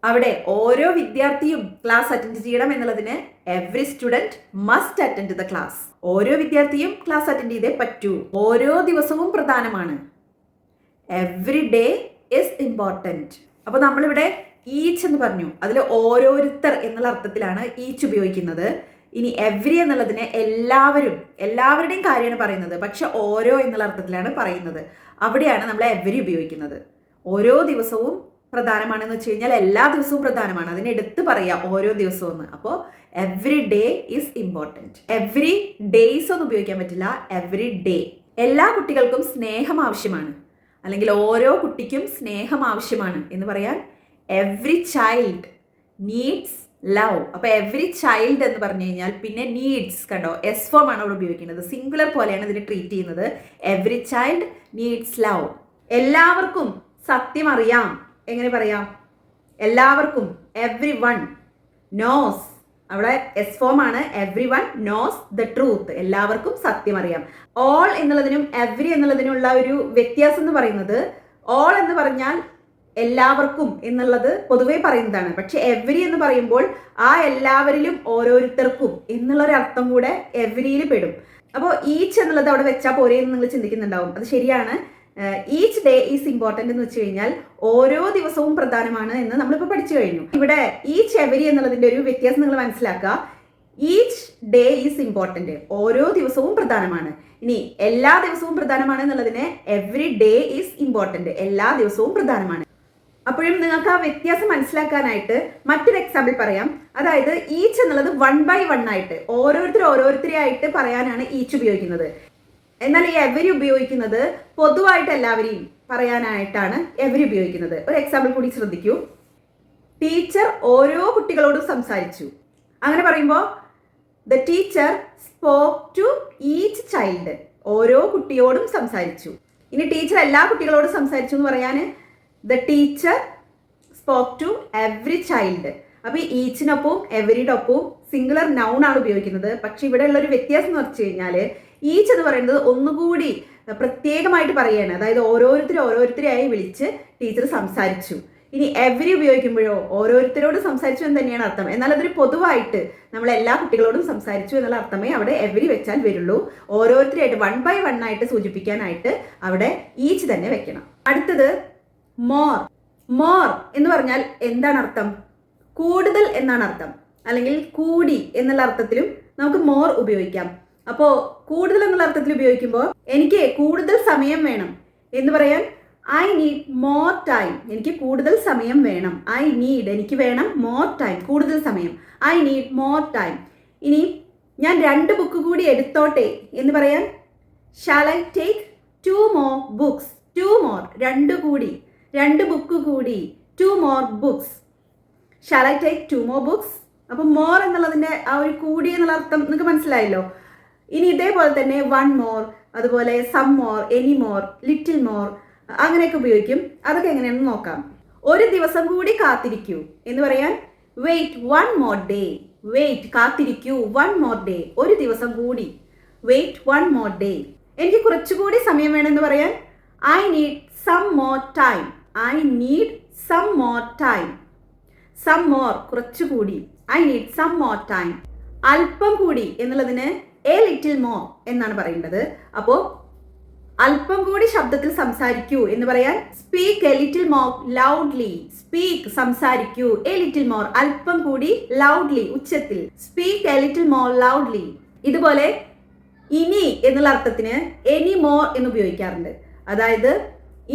അവിടെ ഓരോ വിദ്യാർത്ഥിയും ക്ലാസ് അറ്റൻഡ് ചെയ്യണം എന്നുള്ളതിന് every student must attend the class. ഓരോ വിദ്യാർത്ഥിയും ക്ലാസ് അറ്റൻഡ് ചെയ്തേ പറ്റൂ. ഓരോ ദിവസവും പ്രധാനമാണ്. Every day is important. അപ്പോൾ നമ്മളിവിടെ ഈച്ച് എന്ന് പറഞ്ഞു, അതിൽ ഓരോരുത്തർ എന്നുള്ള അർത്ഥത്തിലാണ് ഈച്ച് ഉപയോഗിക്കുന്നത്. ഇനി എവരി എന്നുള്ളതിന് എല്ലാവരും, എല്ലാവരുടെയും കാര്യമാണ് പറയുന്നത്. പക്ഷെ ഓരോ എന്നുള്ള അർത്ഥത്തിലാണ് പറയുന്നത്. അവിടെയാണ് നമ്മൾ എവരി ഉപയോഗിക്കുന്നത്. ഓരോ ദിവസവും പ്രധാനമാണെന്ന് വെച്ച് കഴിഞ്ഞാൽ എല്ലാ ദിവസവും പ്രധാനമാണ്. അതിനെടുത്ത് പറയാം ഓരോ ദിവസവും എന്ന്. അപ്പോൾ every day is important. Every days ഒന്നും ഉപയോഗിക്കാൻ പറ്റില്ല. Every day. എല്ലാ കുട്ടികൾക്കും സ്നേഹം ആവശ്യമാണ്, അല്ലെങ്കിൽ ഓരോ കുട്ടിക്കും സ്നേഹം ആവശ്യമാണ് എന്ന് പറയാൻ എവറി ചൈൽഡ് നീഡ്സ് ലവ്. അപ്പോൾ എവറി ചൈൽഡ് എന്ന് പറഞ്ഞു കഴിഞ്ഞാൽ പിന്നെ നീഡ്സ്, കണ്ടോ, എസ് ഫോം ആണ് അവിടെ ഉപയോഗിക്കുന്നത്. സിംഗുലർ പോലെയാണ് ഇതിനെ ട്രീറ്റ് ചെയ്യുന്നത്. Every child needs love. എല്ലാവർക്കും സത്യം അറിയാം. എങ്ങനെ പറയാം? എല്ലാവർക്കും. എവറി വൺ നോസ്, അവിടെ എസ് ഫോം ആണ്. Every one knows the truth. എല്ലാവർക്കും സത്യം അറിയാം. ഓൾ എന്നുള്ളതിനും എവരി എന്നുള്ളതിനുള്ള ഒരു വ്യത്യാസം എന്ന് പറയുന്നത്, ഓൾ എന്ന് പറഞ്ഞാൽ എല്ലാവർക്കും എന്നുള്ളത് പൊതുവെ പറയുന്നതാണ്. പക്ഷെ എവരി എന്ന് പറയുമ്പോൾ ആ എല്ലാവരിലും ഓരോരുത്തർക്കും എന്നുള്ളൊരർത്ഥം കൂടെ എവരിയിൽ പെടും. അപ്പോൾ ഈച്ച് എന്നുള്ളത് അവിടെ വെച്ചാൽ പോരെ എന്ന് നിങ്ങൾ ചിന്തിക്കുന്നുണ്ടാവും. അത് ശരിയാണ്. ഈച്ച് ഡേ ഈസ് ഇമ്പോർട്ടൻ്റ് എന്ന് വെച്ച് കഴിഞ്ഞാൽ ഓരോ ദിവസവും പ്രധാനമാണ് എന്ന് നമ്മളിപ്പോൾ പഠിച്ചു കഴിഞ്ഞു. ഇവിടെ ഈച്ച് എവരി എന്നുള്ളതിൻ്റെ ഒരു വ്യത്യാസം നിങ്ങൾ മനസ്സിലാക്കുക. ഈച്ച് ഡേ ഈസ് ഇമ്പോർട്ടൻ്റ്, ഓരോ ദിവസവും പ്രധാനമാണ്. ഇനി എല്ലാ ദിവസവും പ്രധാനമാണ് എന്നുള്ളതിന് എവറി ഡേ ഈസ് ഇമ്പോർട്ടൻ്റ്, എല്ലാ ദിവസവും പ്രധാനമാണ്. അപ്പോഴും നിങ്ങൾക്ക് ആ വ്യത്യാസം മനസ്സിലാക്കാനായിട്ട് മറ്റൊരു എക്സാമ്പിൾ പറയാം. അതായത് ഈച്ച് എന്നുള്ളത് 1 by 1 ആയിട്ട് ഓരോരുത്തരായിട്ട് പറയാനാണ് ഈച്ച് ഉപയോഗിക്കുന്നത്. എന്നാൽ ഈ എവരി ഉപയോഗിക്കുന്നത് പൊതുവായിട്ട് എല്ലാവരെയും പറയാനായിട്ടാണ് എവരി ഉപയോഗിക്കുന്നത്. ഒരു എക്സാമ്പിൾ കൂടി ശ്രദ്ധിക്കൂ. ടീച്ചർ ഓരോ കുട്ടികളോടും സംസാരിച്ചു. അങ്ങനെ പറയുമ്പോൾ the teacher spoke to each child. ഓരോ കുട്ടിയോടും സംസാരിച്ചു. ഇനി ടീച്ചർ എല്ലാ കുട്ടികളോടും സംസാരിച്ചു എന്ന് പറയാൻ the teacher spoke to every child. അപ്പോൾ ഈ ഈച്ചിനൊപ്പവും എവരിയുടെ ഒപ്പവും സിംഗുലർ നൗൺ ആണ് ഉപയോഗിക്കുന്നത്. പക്ഷെ ഇവിടെ ഉള്ള ഒരു വ്യത്യാസം എന്ന് വെച്ച് കഴിഞ്ഞാൽ ഈച്ച് എന്ന് പറയുന്നത് ഒന്നുകൂടി പ്രത്യേകമായിട്ട് പറയുകയാണ്. അതായത് ഓരോരുത്തരായി വിളിച്ച് ടീച്ചർ സംസാരിച്ചു. ഇനി എവരി ഉപയോഗിക്കുമ്പോഴോ ഓരോരുത്തരോട് സംസാരിച്ചു എന്ന് തന്നെയാണ് അർത്ഥം. എന്നാൽ അതൊരു പൊതുവായിട്ട് നമ്മൾ എല്ലാ കുട്ടികളോടും സംസാരിച്ചു എന്നുള്ള അർത്ഥമേ അവിടെ എവരി വെച്ചാൽ വരുള്ളൂ. ഓരോരുത്തരായിട്ട് 1 by 1 ആയിട്ട് സൂചിപ്പിക്കാനായിട്ട് അവിടെ ഈച്ച് തന്നെ വെക്കണം. അടുത്തത് മോർ. മോർ എന്ന് പറഞ്ഞാൽ എന്താണ് അർത്ഥം? കൂടുതൽ എന്നാണ് അർത്ഥം, അല്ലെങ്കിൽ കൂടി എന്നുള്ള അർത്ഥത്തിലും നമുക്ക് മോർ ഉപയോഗിക്കാം. അപ്പോൾ കൂടുതൽ എന്നുള്ള അർത്ഥത്തിൽ ഉപയോഗിക്കുമ്പോൾ എനിക്ക് കൂടുതൽ സമയം വേണം എന്ന് പറയാൻ ഐ നീഡ് മോർ ടൈം. എനിക്ക് കൂടുതൽ സമയം വേണം. ഐ നീഡ് എനിക്ക് വേണം, മോർ ടൈം കൂടുതൽ സമയം. I need more time. ഇനി ഞാൻ 2 ബുക്ക് കൂടി എടുത്തോട്ടെ എന്ന് പറയാൻ shall I take 2 more books. 2 more 2 കൂടി, 2 ബുക്ക് കൂടി, 2 more books. Shall I take 2 more books. അപ്പം മോർ എന്നുള്ളതിൻ്റെ ആ ഒരു കൂടി എന്നുള്ള അർത്ഥം നിങ്ങൾക്ക് മനസ്സിലായല്ലോ. ഇനി ഇതേപോലെ തന്നെ 1 more, അതുപോലെ some more, any more, little more, അങ്ങനെയൊക്കെ ഉപയോഗിക്കും. അതൊക്കെ എങ്ങനെയാണെന്ന് നോക്കാം. ഒരു ദിവസം കൂടി കാത്തിരിക്കൂ എന്ന് പറയാൻ വെയിറ്റ് 1 more day. വെയിറ്റ് കാത്തിരിക്കൂ 1 more day. ഒരു ദിവസം കൂടി, വെയിറ്റ് 1 more day. എനിക്ക് കുറച്ചുകൂടി സമയം വേണമെന്ന് പറയാൻ I need some more time. I need some more time. Some more കുറച്ചുകൂടി, I need some more time. അല്പം കൂടി എന്നുള്ളതിന് എ ലിറ്റിൽ മോർ എന്നാണ് പറയേണ്ടത്. അപ്പോൾ അല്പം കൂടി ശബ്ദത്തിൽ സംസാരിക്കൂ എന്ന് പറയാൻ speak a little more loudly. Speak സംസാരിക്കൂ, എ ലിറ്റിൽ മോർ അല്പം കൂടി, ലൗഡ്ലി ഉച്ചത്തിൽ. Speak a little more loudly. ഇതുപോലെ ഇനി എന്നുള്ള അർത്ഥത്തിന് എനി മോർ എന്ന് ഉപയോഗിക്കാറുണ്ട്. അതായത്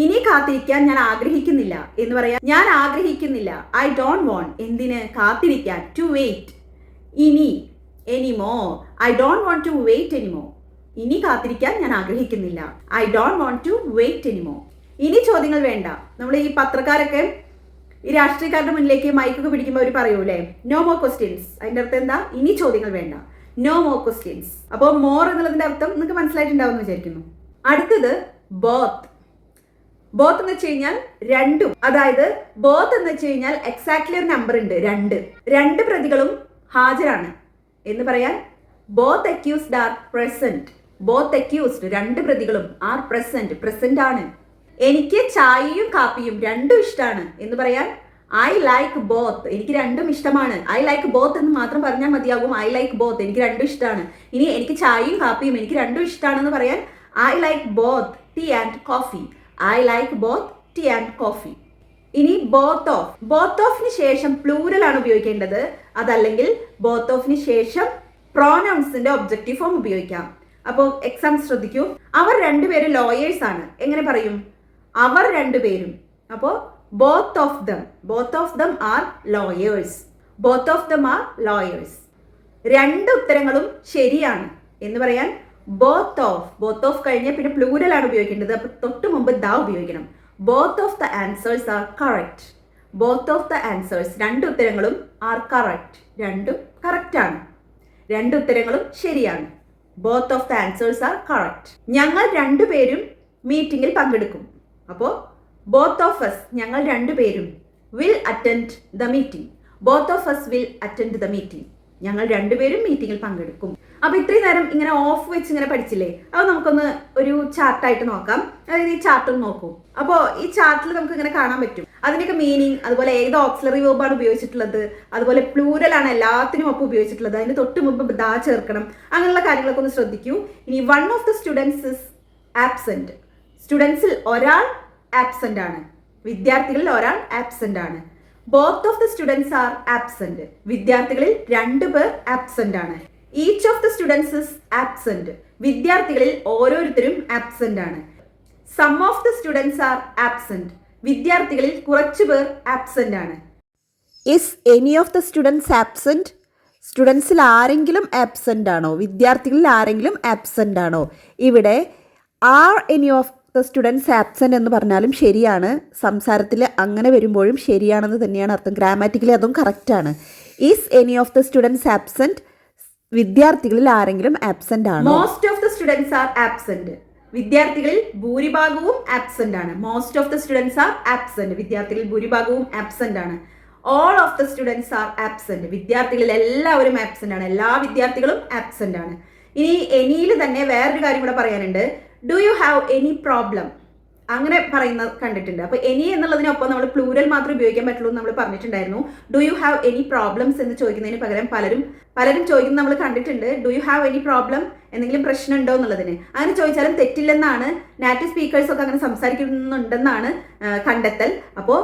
ഇനി കാത്തിരിക്കാൻ ഞാൻ ആഗ്രഹിക്കുന്നില്ല എന്ന് പറയാൻ ഞാൻ ആഗ്രഹിക്കുന്നില്ല, ഐ ഡോണ്ട് വോണ്ട്. എന്തിന്? കാത്തിരിക്കാൻ, ടു വെയിറ്റ്. ഇനി anymore, I don't want to wait anymore. ഇനി കാത്തിരിക്കാൻ ഞാൻ ആഗ്രഹിക്കുന്നില്ല, I don't want to wait anymore. ഇനി ചോദ്യങ്ങൾ വേണ്ട. നമ്മൾ ഈ പത്രക്കാരൊക്കെ ഈ രാഷ്ട്രീയക്കാരുടെ മുന്നിലേക്ക് മൈക്കൊക്കെ പിടിക്കുമ്പോൾ അവർ പറയൂലേ നോ മോർ ക്വസ്റ്റ്യൻസ്. അതിൻ്റെ അർത്ഥം എന്താ? ഇനി ചോദ്യങ്ങൾ വേണ്ട, നോ മോർ ക്വസ്റ്റ്യൻസ്. അപ്പോൾ മോർ എന്നുള്ളതിൻ്റെ അർത്ഥം നിങ്ങൾക്ക് മനസ്സിലായിട്ടുണ്ടാവും എന്ന് വിചാരിക്കുന്നു. അടുത്തത് ബോത്ത്. ബോത്ത് എന്ന് വെച്ച് കഴിഞ്ഞാൽ രണ്ടും. അതായത് ബോത്ത് എന്ന് വെച്ച് കഴിഞ്ഞാൽ എക്സാക്ട്ലി ഒരു നമ്പർ ഉണ്ട്, 2. 2 പ്രതികളും ഹാജരാണ് എന്ന് പറയാൻ both accused R present. Both accused 2 പ്രതികളും ആർ പ്രസന്റ്, പ്രസന്റ് ആണ്. എനിക്ക് ചായയും കാപ്പിയും 2ഉം ഇഷ്ടമാണ് എന്ന് പറയാൻ ഐ ലൈക്ക് ബോത്ത്. എനിക്ക് 2ഉം ഇഷ്ടമാണ്. ഐ ലൈക്ക് ബോത്ത് എന്ന് മാത്രം പറഞ്ഞാൽ മതിയാകും. ഐ ലൈക്ക് ബോത്ത്, എനിക്ക് 2ഉം ഇഷ്ടമാണ്. ഇനി എനിക്ക് ചായയും കാപ്പിയും എനിക്ക് 2ഉം ഇഷ്ടമാണെന്ന് പറയാൻ I like both tea and coffee. I like both tea and coffee. ഇനി ബോത്ത് ഓഫ്. ബോത്ത് ഓഫിന് ശേഷം പ്ലൂരൽ ആണ് ഉപയോഗിക്കേണ്ടത്. അതല്ലെങ്കിൽ ബോത്ത് ഓഫിന് ശേഷം പ്രോനൗൺസിന്റെ ഒബ്ജക്റ്റീവ് ഫോം ഉപയോഗിക്കാം. അപ്പോൾ എക്സാം ശ്രദ്ധിക്കൂ. അവർ 2 പേരും ലോയേഴ്സ് ആണ്. എങ്ങനെ പറയും? അവർ 2 പേരും. അപ്പോൾ both of them. Both of them are lawyers. Both of them are lawyers. 2 ഉത്തരങ്ങളും ശരിയാണ് എന്ന് പറയാൻ ബോത്ത് ഓഫ്. ബോത്ത് ഓഫ് കഴിഞ്ഞ് പിന്നെ പ്ലൂരൽ ആണ് ഉപയോഗിക്കേണ്ടത്. അപ്പോൾ തൊട്ട് മുമ്പ് ദ ഉപയോഗിക്കണം. Both of the answers are correct. Both of the answers 2 ഉത്തരങ്ങളും ആർ കറക്റ്റ്. 2ഉം കറക്റ്റ് ആണ്. 2 ഉത്തരങ്ങളും ശരിയാണ്. Both of the answers are correct. ഞങ്ങൾ 2 പേരും മീറ്റിംഗിൽ പങ്കെടുക്കും. അപ്പോൾ ബോത്ത് ഓഫ് us, ഞങ്ങൾ 2 പേരും will attend the meeting. Both of us will attend the meeting. ഞങ്ങൾ 2 പേരും മീറ്റിംഗിൽ പങ്കെടുക്കും. അപ്പോൾ ഇത്രയും നേരം ഇങ്ങനെ ഓഫ് വെച്ച് ഇങ്ങനെ പഠിച്ചില്ലേ, അത് നമുക്കൊന്ന് ഒരു ചാർട്ടായിട്ട് നോക്കാം. അതായത് ഈ ചാർട്ട് ഒന്ന് നോക്കൂ. അപ്പോൾ ഈ ചാർട്ടിൽ നമുക്ക് ഇങ്ങനെ കാണാൻ പറ്റും അതിനൊക്കെ മീനിങ്, അതുപോലെ ഏത് ഓക്സിലറി വേർബാണ് ഉപയോഗിച്ചിട്ടുള്ളത്, അതുപോലെ പ്ലൂരലാണ് എല്ലാത്തിനും ഒപ്പം ഉപയോഗിച്ചിട്ടുള്ളത്, അതിന് തൊട്ട് മുമ്പ് ദാ ചേർക്കണം, അങ്ങനെയുള്ള കാര്യങ്ങളൊക്കെ ഒന്ന് ശ്രദ്ധിക്കൂ. ഇനി 1 of the students is absent. സ്റ്റുഡൻസിൽ ഒരാൾ ആബ്സെന്റ് ആണ്, വിദ്യാർത്ഥികളിൽ ഒരാൾ ആബ്സെന്റ് ആണ്. Both of the students are absent. വിദ്യാർത്ഥികളിൽ 2 പേർ ആബ്സെന്റ് ആണ്. Each of the students is absent. വിദ്യാർത്ഥികളിൽ ഓരോരുത്തരും ആബ്സെന്റ് ആണ്. Some of the students are absent. വിദ്യാർത്ഥികളിൽ കുറച്ചു പേർ ആബ്സെന്റ് ആണ്. Is any of the students absent. സ്റ്റുഡൻസിൽ ആരെങ്കിലും ആബ്സെന്റ് ആണോ? വിദ്യാർത്ഥികളിൽ ആരെങ്കിലും ആബ്സെന്റ് ആണോ? ഇവിടെ are any of the students absent എന്ന് പറഞ്ഞാലും ശരിയാണ്. സംസാരത്തിൽ അങ്ങനെ വരുമ്പോഴും ശരിയാണെന്ന് തന്നെയാണ് അർത്ഥം. ഗ്രാമാറ്റിക്കലി അതും കറക്റ്റാണ്. Is any of the students absent. വിദ്യാർത്ഥികളിൽ ആരെങ്കിലും ആബ്സെന്റ് ആണ്. Most of the students are absent. വിദ്യാർത്ഥികളിൽ ഭൂരിഭാഗവും ആബ്സെന്റ് ആണ്. Most of the students are absent. വിദ്യാർത്ഥികളിൽ ഭൂരിഭാഗവും ആബ്സെന്റ് ആണ്. All of the students are absent. വിദ്യാർത്ഥികളിൽ എല്ലാവരും ആബ്സെന്റ് ആണ്. എല്ലാ വിദ്യാർത്ഥികളും ആബ്സെന്റ് ആണ്. ഇനി എനിയിൽ തന്നെ വേറൊരു കാര്യം കൂടെ പറയാനുണ്ട്. Do you have any problem, അങ്ങനെ പറയുന്നത് കണ്ടിട്ടുണ്ട്. അപ്പോൾ എനി എന്നുള്ളതിനൊപ്പം നമ്മൾ പ്ലൂരൽ മാത്രമേ ഉപയോഗിക്കാൻ പറ്റുള്ളൂ എന്ന് നമ്മൾ പറഞ്ഞിട്ടുണ്ടായിരുന്നു. Do you have any problems എന്ന് ചോദിക്കുന്നതിന് പകരം പലരും ചോദിക്കുന്നത് നമ്മൾ കണ്ടിട്ടുണ്ട്. Do you have any problem, എന്തെങ്കിലും പ്രശ്നം ഉണ്ടോ എന്നുള്ളതിന്. അങ്ങനെ ചോദിച്ചാലും തെറ്റില്ലെന്നാണ്, നാറ്റീവ് സ്പീക്കേഴ്സ് ഒക്കെ അങ്ങനെ സംസാരിക്കുന്നുണ്ടെന്നാണ് കണ്ടെത്തൽ. അപ്പോൾ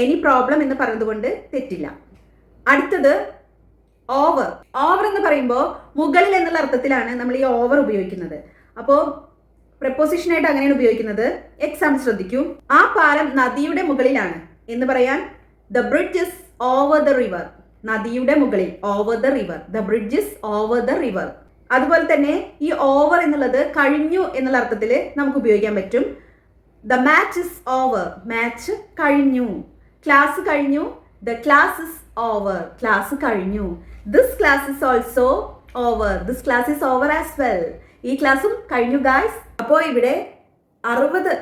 എനി പ്രോബ്ലം എന്ന് പറയുന്നത് കൊണ്ട് തെറ്റില്ല. അടുത്തത് ഓവർ. ഓവർ എന്ന് പറയുമ്പോൾ മുകളിൽ എന്നുള്ള അർത്ഥത്തിലാണ് നമ്മൾ ഈ ഓവർ ഉപയോഗിക്കുന്നത്. അപ്പോൾ പ്രപ്പോസിഷനായിട്ട് അങ്ങനെയാണ് ഉപയോഗിക്കുന്നത്. എക്സാമ്പിൾ ശ്രദ്ധിക്കൂ. ആ പാലം നദിയുടെ മുകളിലാണ് എന്ന് പറയാൻ the bridge is over the river. നദിയുടെ മുകളിൽ, over the river. The bridge is over the river. അതുപോലെ തന്നെ ഈ ഓവർ എന്നുള്ളത് കഴിഞ്ഞു എന്നുള്ള അർത്ഥത്തിൽ നമുക്ക് ഉപയോഗിക്കാൻ പറ്റും. The match is over. Match കഴിഞ്ഞു. ക്ലാസ് കഴിഞ്ഞു. The class is over. Class കഴിഞ്ഞു. This class is also over. This class is over as well. ഈ ക്ലാസ്സും കഴിഞ്ഞു ഗായ്സ്. അപ്പോൾ ഇവിടെ 60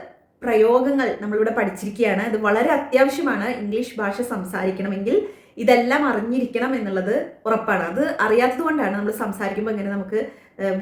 പ്രയോഗങ്ങൾ നമ്മളിവിടെ പഠിച്ചിരിക്കുകയാണ്. ഇത് വളരെ അത്യാവശ്യമാണ്. ഇംഗ്ലീഷ് ഭാഷ സംസാരിക്കണമെങ്കിൽ ഇതെല്ലാം അറിഞ്ഞിരിക്കണം എന്നുള്ളത് ഉറപ്പാണ്. അത് അറിയാത്തത് കൊണ്ടാണ് നമ്മൾ സംസാരിക്കുമ്പോൾ ഇങ്ങനെ നമുക്ക്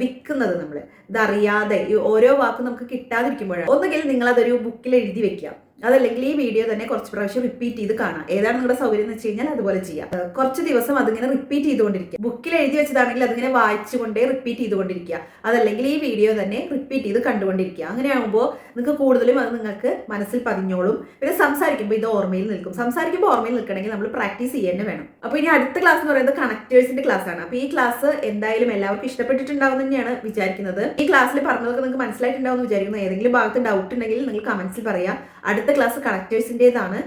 വിൽക്കുന്നത്. നമ്മൾ ഇതറിയാതെ ഓരോ വാക്കും നമുക്ക് കിട്ടാതിരിക്കുമ്പോഴാണ്. ഒന്നുകിൽ നിങ്ങളതൊരു ബുക്കിൽ എഴുതി വെക്കാം, അതല്ലെങ്കിൽ ഈ വീഡിയോ തന്നെ കുറച്ച് പ്രാവശ്യം റിപ്പീറ്റ് ചെയ്ത് കാണാം. ഏതാണ് നിങ്ങളുടെ സൗകര്യം എന്ന് വെച്ച് കഴിഞ്ഞാൽ അതുപോലെ ചെയ്യാം. കുറച്ച് ദിവസം അതിങ്ങനെ റിപ്പീറ്റ് ചെയ്തുകൊണ്ടിരിക്കുക. ബുക്കിൽ എഴുതി വെച്ചതാണെങ്കിൽ അതിങ്ങനെ വായിച്ചുകൊണ്ടേ റിപ്പീറ്റ് ചെയ്തുകൊണ്ടിരിക്കുക. അതല്ലെങ്കിൽ ഈ വീഡിയോ തന്നെ റിപ്പീറ്റ് ചെയ്ത് കണ്ടുകൊണ്ടിരിക്കുക. അങ്ങനെയാകുമ്പോൾ നിങ്ങൾക്ക് കൂടുതലും അത് നിങ്ങൾക്ക് മനസ്സിൽ പതിഞ്ഞോളും. പിന്നെ സംസാരിക്കുമ്പോൾ ഇത് ഓർമ്മയിൽ നിൽക്കും. സംസാരിക്കുമ്പോൾ ഓർമ്മയിൽ നിൽക്കണമെങ്കിൽ നമ്മൾ പ്രാക്ടീസ് ചെയ്യാൻ വേണം. അപ്പോൾ ഇനി അടുത്ത ക്ലാസ് എന്ന് പറയുന്നത് കണക്റ്റേഴ്സിന്റെ ക്ലാസ് ആണ്. അപ്പോൾ ഈ ക്ലാസ് എന്തായാലും എല്ലാവർക്കും ഇഷ്ടപ്പെട്ടിട്ടുണ്ടാവും തന്നെയാണ് വിചാരിക്കുന്നത്. ഈ ക്ലാസ്സിൽ പറഞ്ഞതൊക്കെ നിങ്ങൾക്ക് മനസ്സിലായിട്ടുണ്ടാവും എന്ന് വിചാരിക്കുന്നു. ഏതെങ്കിലും ഭാഗത്ത് ഡൗട്ട് ഉണ്ടെങ്കിൽ നിങ്ങൾ കമന്റ്സിൽ പറയാം. അടുത്ത ക്ലാസ് കണക്റ്റേഴ്സിൻ്റെതാണ്.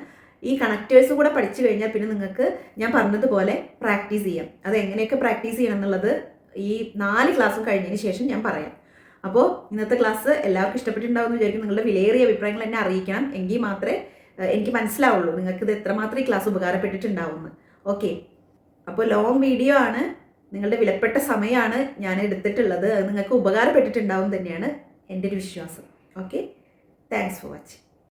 ഈ കണക്റ്റേഴ്സ് കൂടെ പഠിച്ചു കഴിഞ്ഞാൽ പിന്നെ നിങ്ങൾക്ക് ഞാൻ പറഞ്ഞതുപോലെ പ്രാക്ടീസ് ചെയ്യാം. അത് എങ്ങനെയൊക്കെ പ്രാക്ടീസ് ചെയ്യണം എന്നുള്ളത് ഈ 4 ക്ലാസ്സും കഴിഞ്ഞതിന് ശേഷം ഞാൻ പറയാം. അപ്പോൾ ഇന്നത്തെ ക്ലാസ് എല്ലാവർക്കും ഇഷ്ടപ്പെട്ടിട്ടുണ്ടാവും എന്ന് വിചാരിക്കും. നിങ്ങളുടെ വിലയേറിയ അഭിപ്രായങ്ങൾ എന്നെ അറിയിക്കണം. എങ്കിൽ മാത്രമേ എനിക്ക് മനസ്സിലാവുള്ളൂ നിങ്ങൾക്ക് ഇത് എത്രമാത്രം ഈ ക്ലാസ് ഉപകാരപ്പെട്ടിട്ടുണ്ടാവുമെന്ന്. ഓക്കെ, അപ്പോൾ ലോങ് വീഡിയോ ആണ്. നിങ്ങളുടെ വിലപ്പെട്ട സമയമാണ് ഞാൻ എടുത്തിട്ടുള്ളത്. അത് നിങ്ങൾക്ക് ഉപകാരപ്പെട്ടിട്ടുണ്ടാവും തന്നെയാണ് എൻ്റെ ഒരു വിശ്വാസം. Okay, thanks for watching.